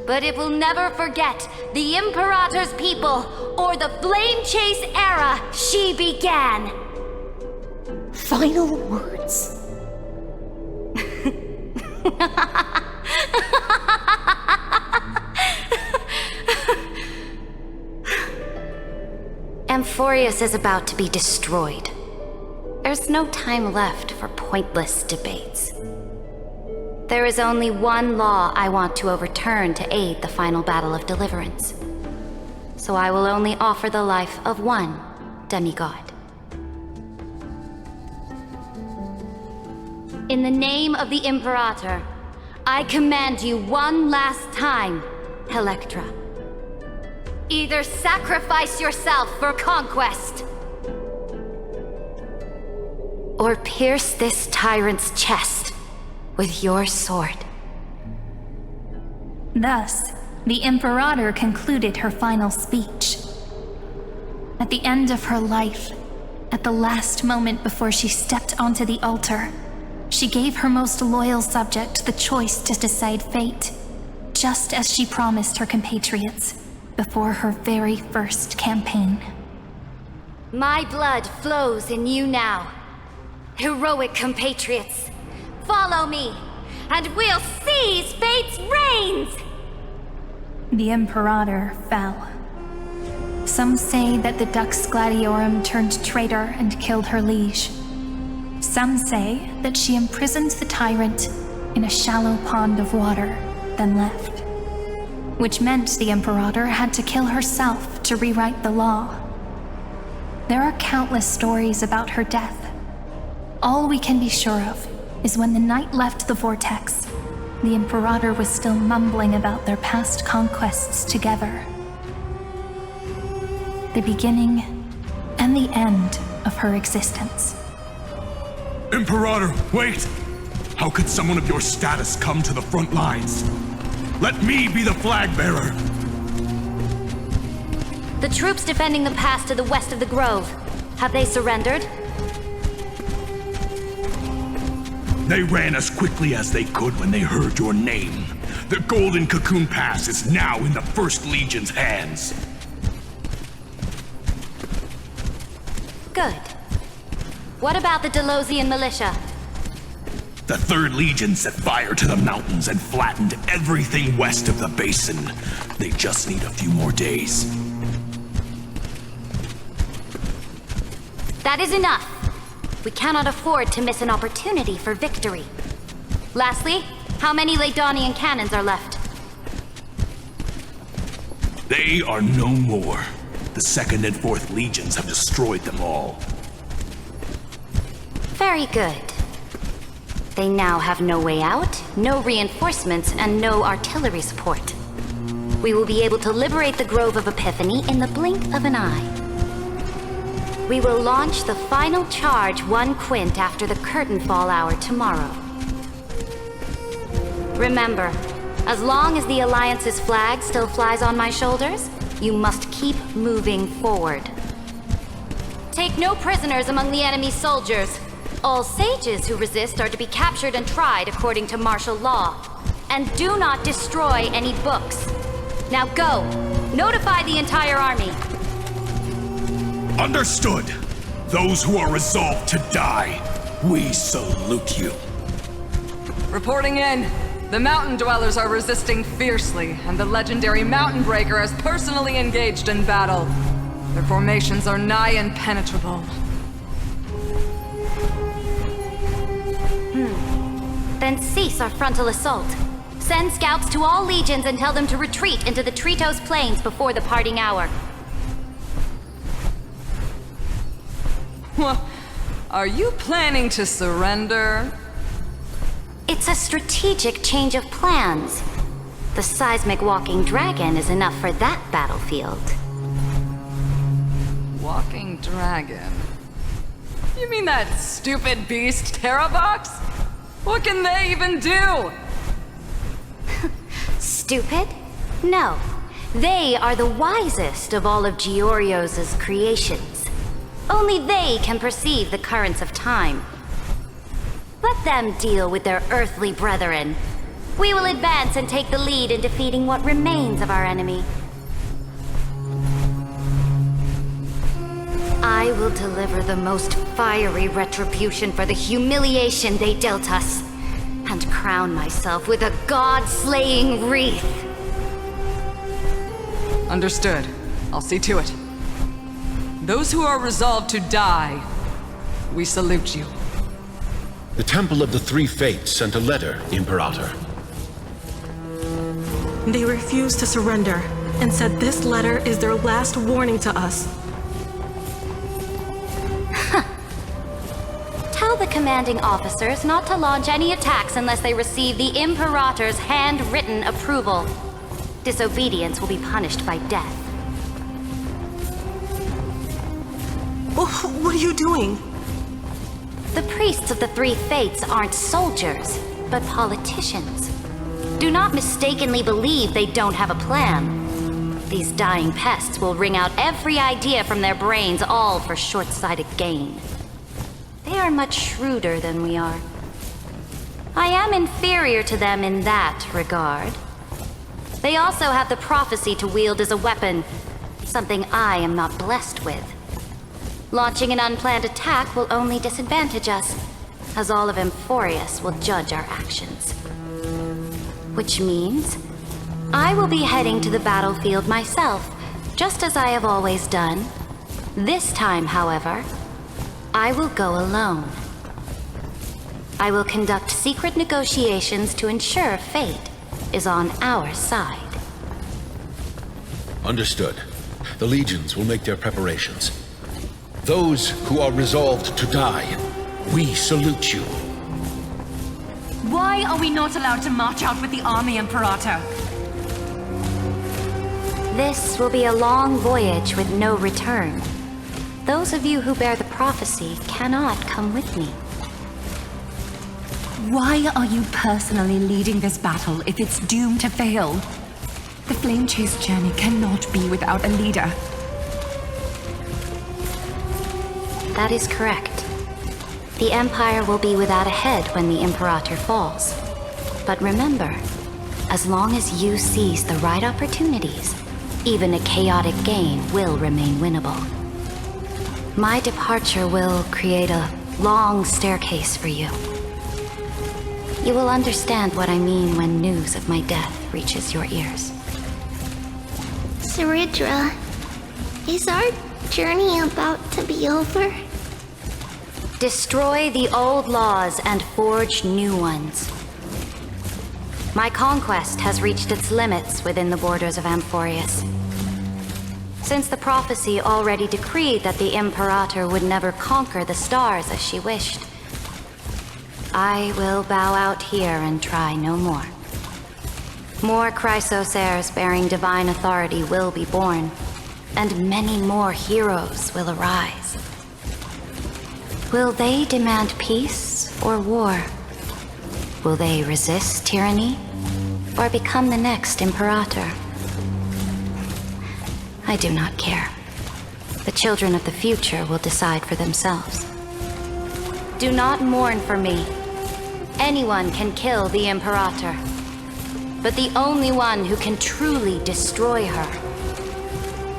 but it will never forget the Imperator's people or the Flame Chase era she began. Final words. Amphoreus is about to be destroyed. There's no time left for pointless debates. There is only one law I want to overturn to aid the final battle of deliverance. So I will only offer the life of one demigod. In the name of the Imperator, I command you one last time, Electra. Either sacrifice yourself for conquest, or pierce this tyrant's chest with your sword. Thus, the Imperator concluded her final speech. At the end of her life, at the last moment before she stepped onto the altar, she gave her most loyal subject the choice to decide fate, just as she promised her compatriots before her very first campaign. My blood flows in you now. Heroic compatriots, follow me, and we'll seize fate's reins! The Imperator fell. Some say that the Dux Gladiorum turned traitor and killed her liege. Some say that she imprisoned the tyrant in a shallow pond of water, then left. Which meant the Imperator had to kill herself to rewrite the law. There are countless stories about her death. All we can be sure of is when the knight left the vortex, the Imperator was still mumbling about their past conquests together. The beginning and the end of her existence. Imperator, wait! How How could someone of your status come to the front lines? Let me be the flag bearer! The troops defending the pass to the west of the grove. Have they surrendered? They ran as quickly as they could when they heard your name. The Golden Cocoon Pass is now in the First Legion's hands. Good. What about the Delosian militia? The Third Legion set fire to the mountains and flattened everything west of the basin. They just need a few more days. That is enough. We cannot afford to miss an opportunity for victory. Lastly, how many Ladonian cannons are left? They are no more. The 2nd and 4th Legions have destroyed them all. Very good. They now have no way out, no reinforcements, and no artillery support. We will be able to liberate the Grove of Epiphany in the blink of an eye. We will launch the final charge 1 quint after the curtain fall hour tomorrow. Remember, as long as the Alliance's flag still flies on my shoulders, you must keep moving forward. Take no prisoners among the enemy's soldiers. All sages who resist are to be captured and tried according to martial law. And do not destroy any books. Now go! Notify the entire army. Understood! Those who are resolved to die, we salute you. Reporting in. The mountain dwellers are resisting fiercely, and the legendary Mountain Breaker has personally engaged in battle. Their formations are nigh impenetrable. Then cease our frontal assault. Send scouts to all legions and tell them to retreat into the Tritos Plains before the parting hour. Are you planning to surrender? It's a strategic change of plans. The seismic walking dragon is enough for that battlefield. Walking dragon? You mean that stupid beast, Terravox? What can they even do? Stupid? No. They are the wisest of all of Giorio's creations. Only they can perceive the currents of time. Let them deal with their earthly brethren. We will advance and take the lead in defeating what remains of our enemy. I will deliver the most fiery retribution for the humiliation they dealt us, and crown myself with a god-slaying wreath. Understood. I'll see to it. Those who are resolved to die, we salute you. The Temple of the Three Fates sent a letter, Imperator. They refused to surrender, and said this letter is their last warning to us. Tell the commanding officers not to launch any attacks unless they receive the Imperator's handwritten approval. Disobedience will be punished by death. What are you doing? The priests of the Three Fates aren't soldiers, but politicians. Do not mistakenly believe they don't have a plan. These dying pests will wring out every idea from their brains, all for short-sighted gain. They are much shrewder than we are. I am inferior to them in that regard. They also have the prophecy to wield as a weapon, something I am not blessed with. Launching an unplanned attack will only disadvantage us, as all of Amphoreus will judge our actions. Which means I will be heading to the battlefield myself, just as I have always done. This time, however, I will go alone. I will conduct secret negotiations to ensure fate is on our side. Understood. The legions will make their preparations. Those who are resolved to die, we salute you. Why are we not allowed to march out with the army, Imperator? This will be a long voyage with no return. Those of you who bear the prophecy cannot come with me. why are you personally leading this battle if it's doomed to fail? The Flame Chase journey cannot be without a leader. That is correct. The Empire will be without a head when the Imperator falls. But remember, as long as you seize the right opportunities, even a chaotic gain will remain winnable. My departure will create a long staircase for you. You will understand what I mean when news of my death reaches your ears. Seridra, is our journey about to be over? Destroy the old laws and forge new ones. My conquest has reached its limits within the borders of Amphoreus. Since the prophecy already decreed that the Imperator would never conquer the stars as she wished, I will bow out here and try no more. More Chrysos heirs bearing divine authority will be born, and many more heroes will arise. Will they demand peace or war? Will they resist tyranny or become the next Imperator? I do not care. The children of the future will decide for themselves. Do not mourn for me. Anyone can kill the Imperator, but the only one who can truly destroy her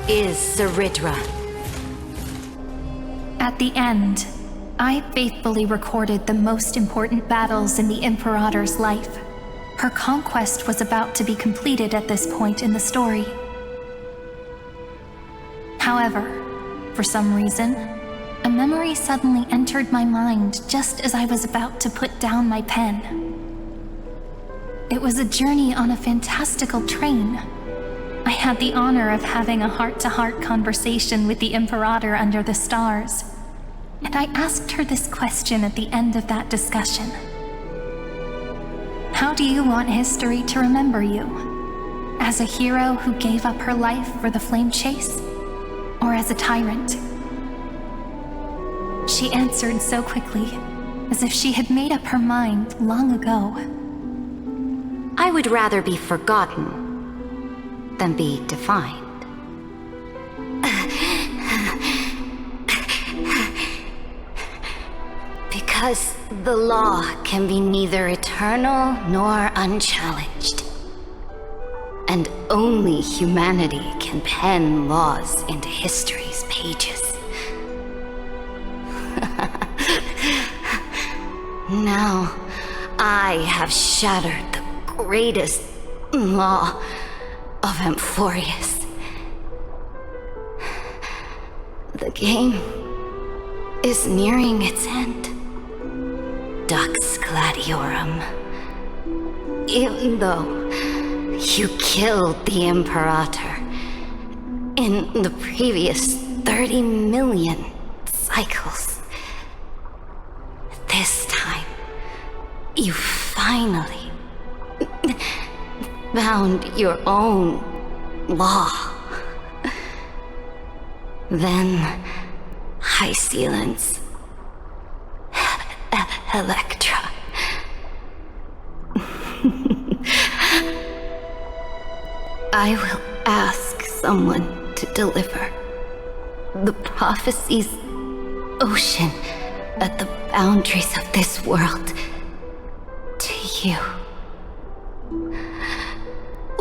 is Seridra. At the end, I faithfully recorded the most important battles in the Imperator's life. Her conquest was about to be completed at this point in the story. However, for some reason, a memory suddenly entered my mind just as I was about to put down my pen. It was a journey on a fantastical train. I had the honor of having a heart-to-heart conversation with the Imperator under the stars, and I asked her this question at the end of that discussion. How do you want history to remember you? As a hero who gave up her life for the Flame Chase? Or as a tyrant? She answered so quickly, as if she had made up her mind long ago. I would rather be forgotten than be defined. Because the law can be neither eternal nor unchallenged. And only humanity can pen laws into history's pages. Now, I have shattered the greatest law of Amphoreus. The game is nearing its end. Dux Gladiorum. Even though you killed the Imperator in the previous 30 million cycles, this time you finally found your own law. Then High Sealants, Electra. I will ask someone to deliver the prophecy's ocean at the boundaries of this world to you.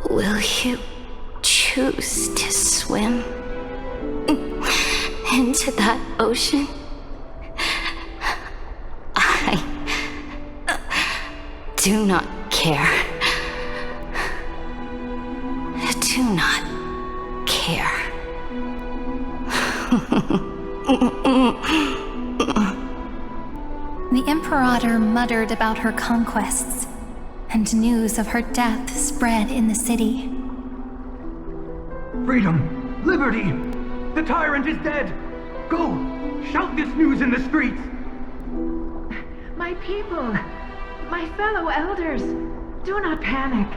Will you choose to swim into that ocean? I do not care. Do not care. The Imperator muttered about her conquests, and news of her death spread in the city. Freedom! Liberty! The tyrant is dead! Go! Shout this news in the streets! My people! My fellow elders! Do not panic!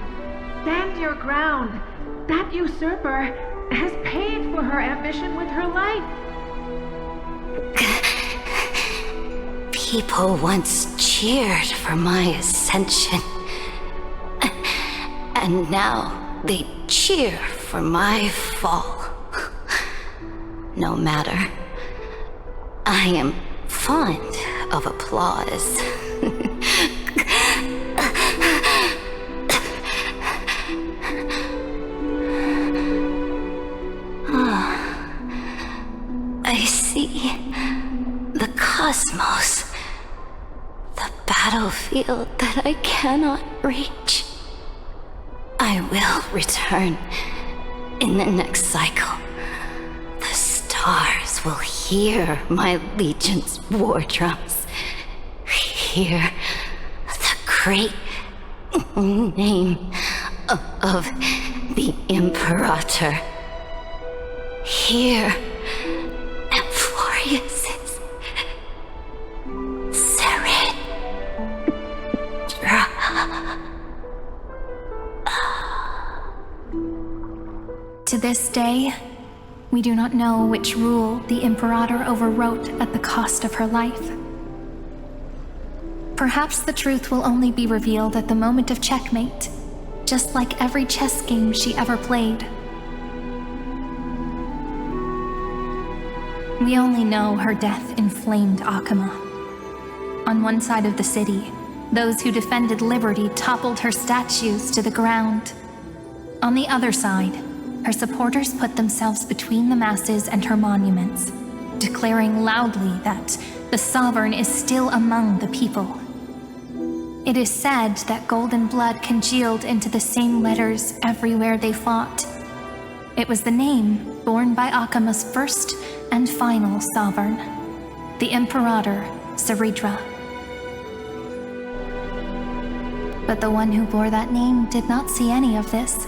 Stand your ground! That usurper has paid for her ambition with her life! People once cheered for my ascension. And now they cheer for my fall. No matter. I am fond of applause. I see the cosmos, the battlefield that I cannot reach. I will return in the next cycle. The stars will hear my legion's war drums. Hear the great name of the Imperator. Hear Amphoreus' Seridra. To this day, we do not know which rule the Imperator overwrote at the cost of her life. Perhaps the truth will only be revealed at the moment of checkmate, just like every chess game she ever played. We only know her death inflamed Akama. On one side of the city, those who defended liberty toppled her statues to the ground. On the other side, her supporters put themselves between the masses and her monuments, declaring loudly that the Sovereign is still among the people. It is said that golden blood congealed into the same letters everywhere they fought. It was the name borne by Akama's first and final sovereign, the Imperator Seridra. But the one who bore that name did not see any of this.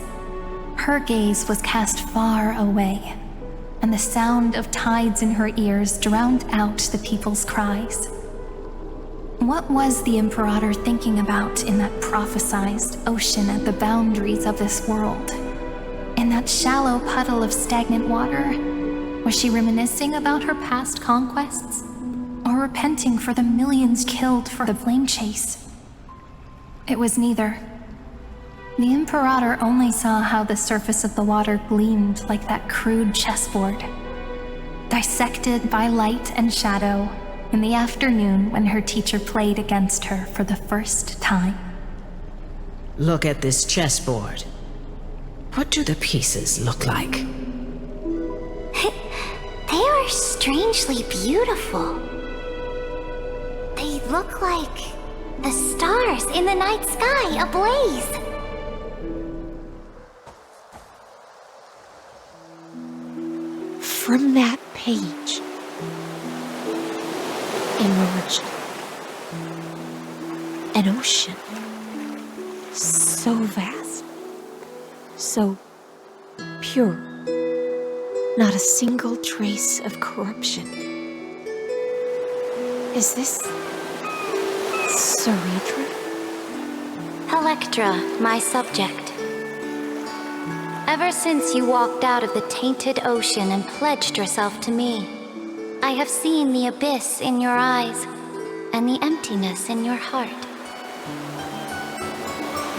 Her gaze was cast far away, and the sound of tides in her ears drowned out the people's cries. What was the Imperator thinking about in that prophesized ocean at the boundaries of this world? In that shallow puddle of stagnant water? Was she reminiscing about her past conquests? Or repenting for the millions killed for the flame chase? It was neither. The Imperator only saw how the surface of the water gleamed like that crude chessboard, dissected by light and shadow in the afternoon when her teacher played against her for the first time. Look at this chessboard. What do the pieces look like? They are strangely beautiful. They look like the stars in the night sky ablaze. From that page emerged an ocean so vast, so pure, not a single trace of corruption. Is this Seridra? Electra, my subject. Ever since you walked out of the tainted ocean and pledged yourself to me, I have seen the abyss in your eyes and the emptiness in your heart.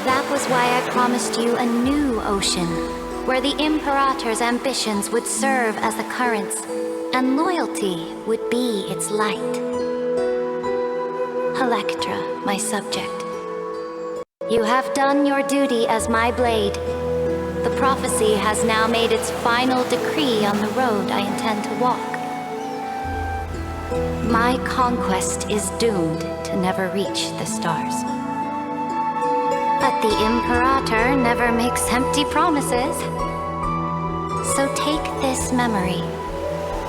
That was why I promised you a new ocean, where the Imperator's ambitions would serve as the currents, and loyalty would be its light. Electra, my subject. You have done your duty as my blade. The prophecy has now made its final decree on the road I intend to walk. My conquest is doomed to never reach the stars. But the Imperator never makes empty promises. So take this memory,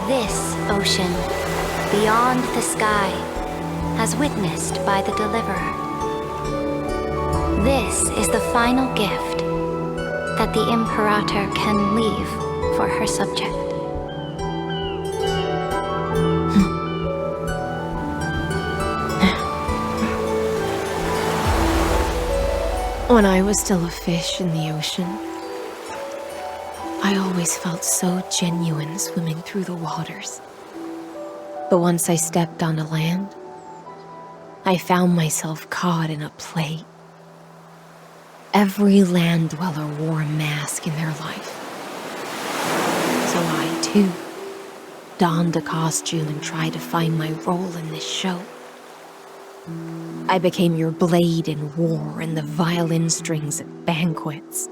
this ocean, beyond the sky, as witnessed by the Deliverer. This is the final gift that the Imperator can leave for her subject. When I was still a fish in the ocean, I always felt so genuine swimming through the waters. But once I stepped onto land, I found myself caught in a play. Every land dweller wore a mask in their life. So I, too, donned a costume and tried to find my role in this show. I became your blade in war and the violin strings at banquets.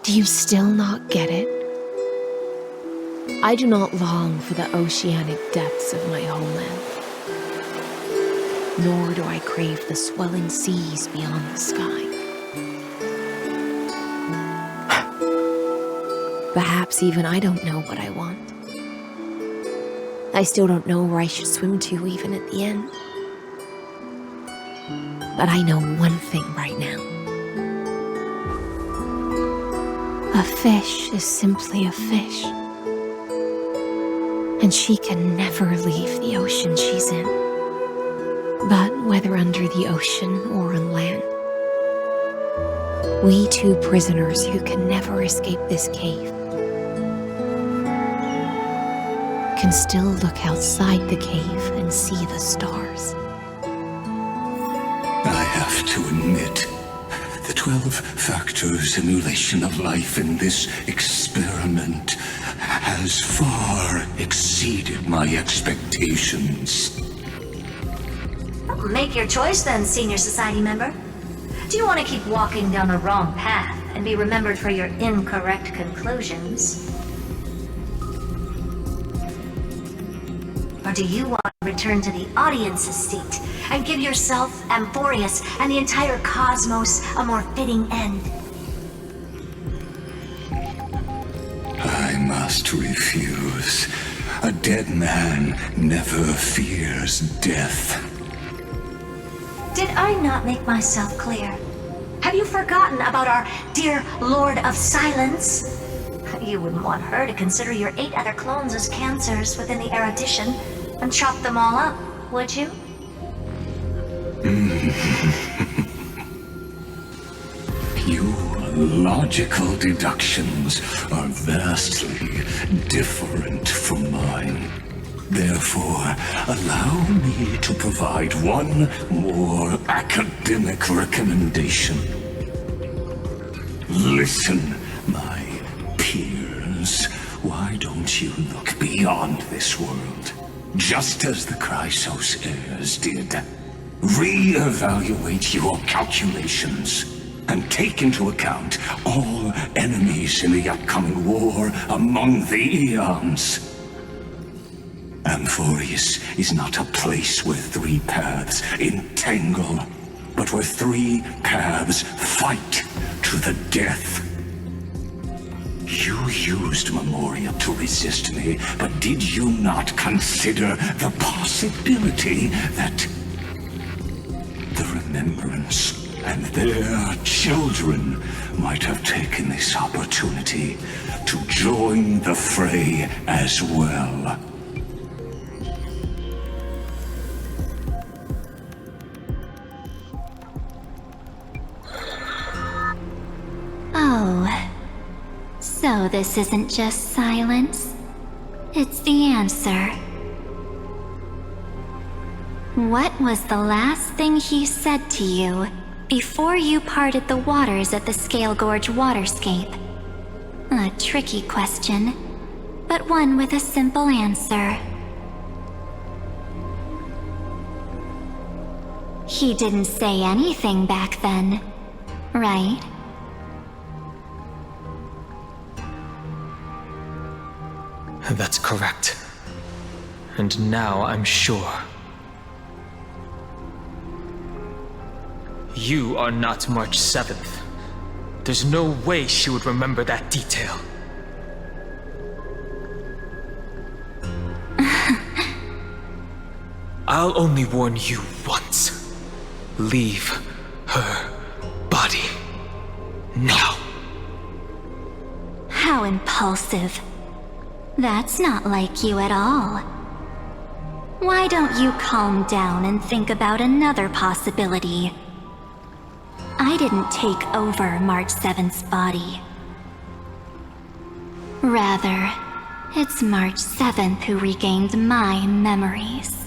Do you still not get it? I do not long for the oceanic depths of my homeland, nor do I crave the swelling seas beyond the sky. Perhaps even I don't know what I want. I still don't know where I should swim to even at the end. But I know one thing right now. A fish is simply a fish. And she can never leave the ocean she's in. But whether under the ocean or on land, we two prisoners who can never escape this cave can still look outside the cave and see the stars. I have to admit, the 12-factor simulation of life in this experiment has far exceeded my expectations. Make your choice then, Senior Society member. Do you want to keep walking down the wrong path and be remembered for your incorrect conclusions? Or do you want to return to the audience's seat and give yourself, Amphoreus, and the entire cosmos a more fitting end? I must refuse. A dead man never fears death. Did I not make myself clear? Have you forgotten about our dear Lord of Silence? You wouldn't want her to consider your 8 other clones as cancers within the erudition and chop them all up, would you? Your logical deductions are vastly different from mine. Therefore, allow me to provide one more academic recommendation. Listen, my peers. Why don't you look beyond this world? Just as the Chrysos heirs did. Re-evaluate your calculations and take into account all enemies in the upcoming war among the eons. Amphoreus is not a place where 3 paths entangle, but where 3 paths fight to the death. You used Memoria to resist me, but did you not consider the possibility that the remembrance and their children might have taken this opportunity to join the fray as well? Oh, so this isn't just silence. It's the answer. What was the last thing he said to you before you parted the waters at the Scale Gorge waterscape? A tricky question, but one with a simple answer. He didn't say anything back then, right? That's correct. And now I'm sure. You are not March 7th. There's no way she would remember that detail. I'll only warn you once. Leave her body. Now. How impulsive. That's not like you at all. Why don't you calm down and think about another possibility? I didn't take over March 7th's body. Rather, it's March 7th who regained my memories.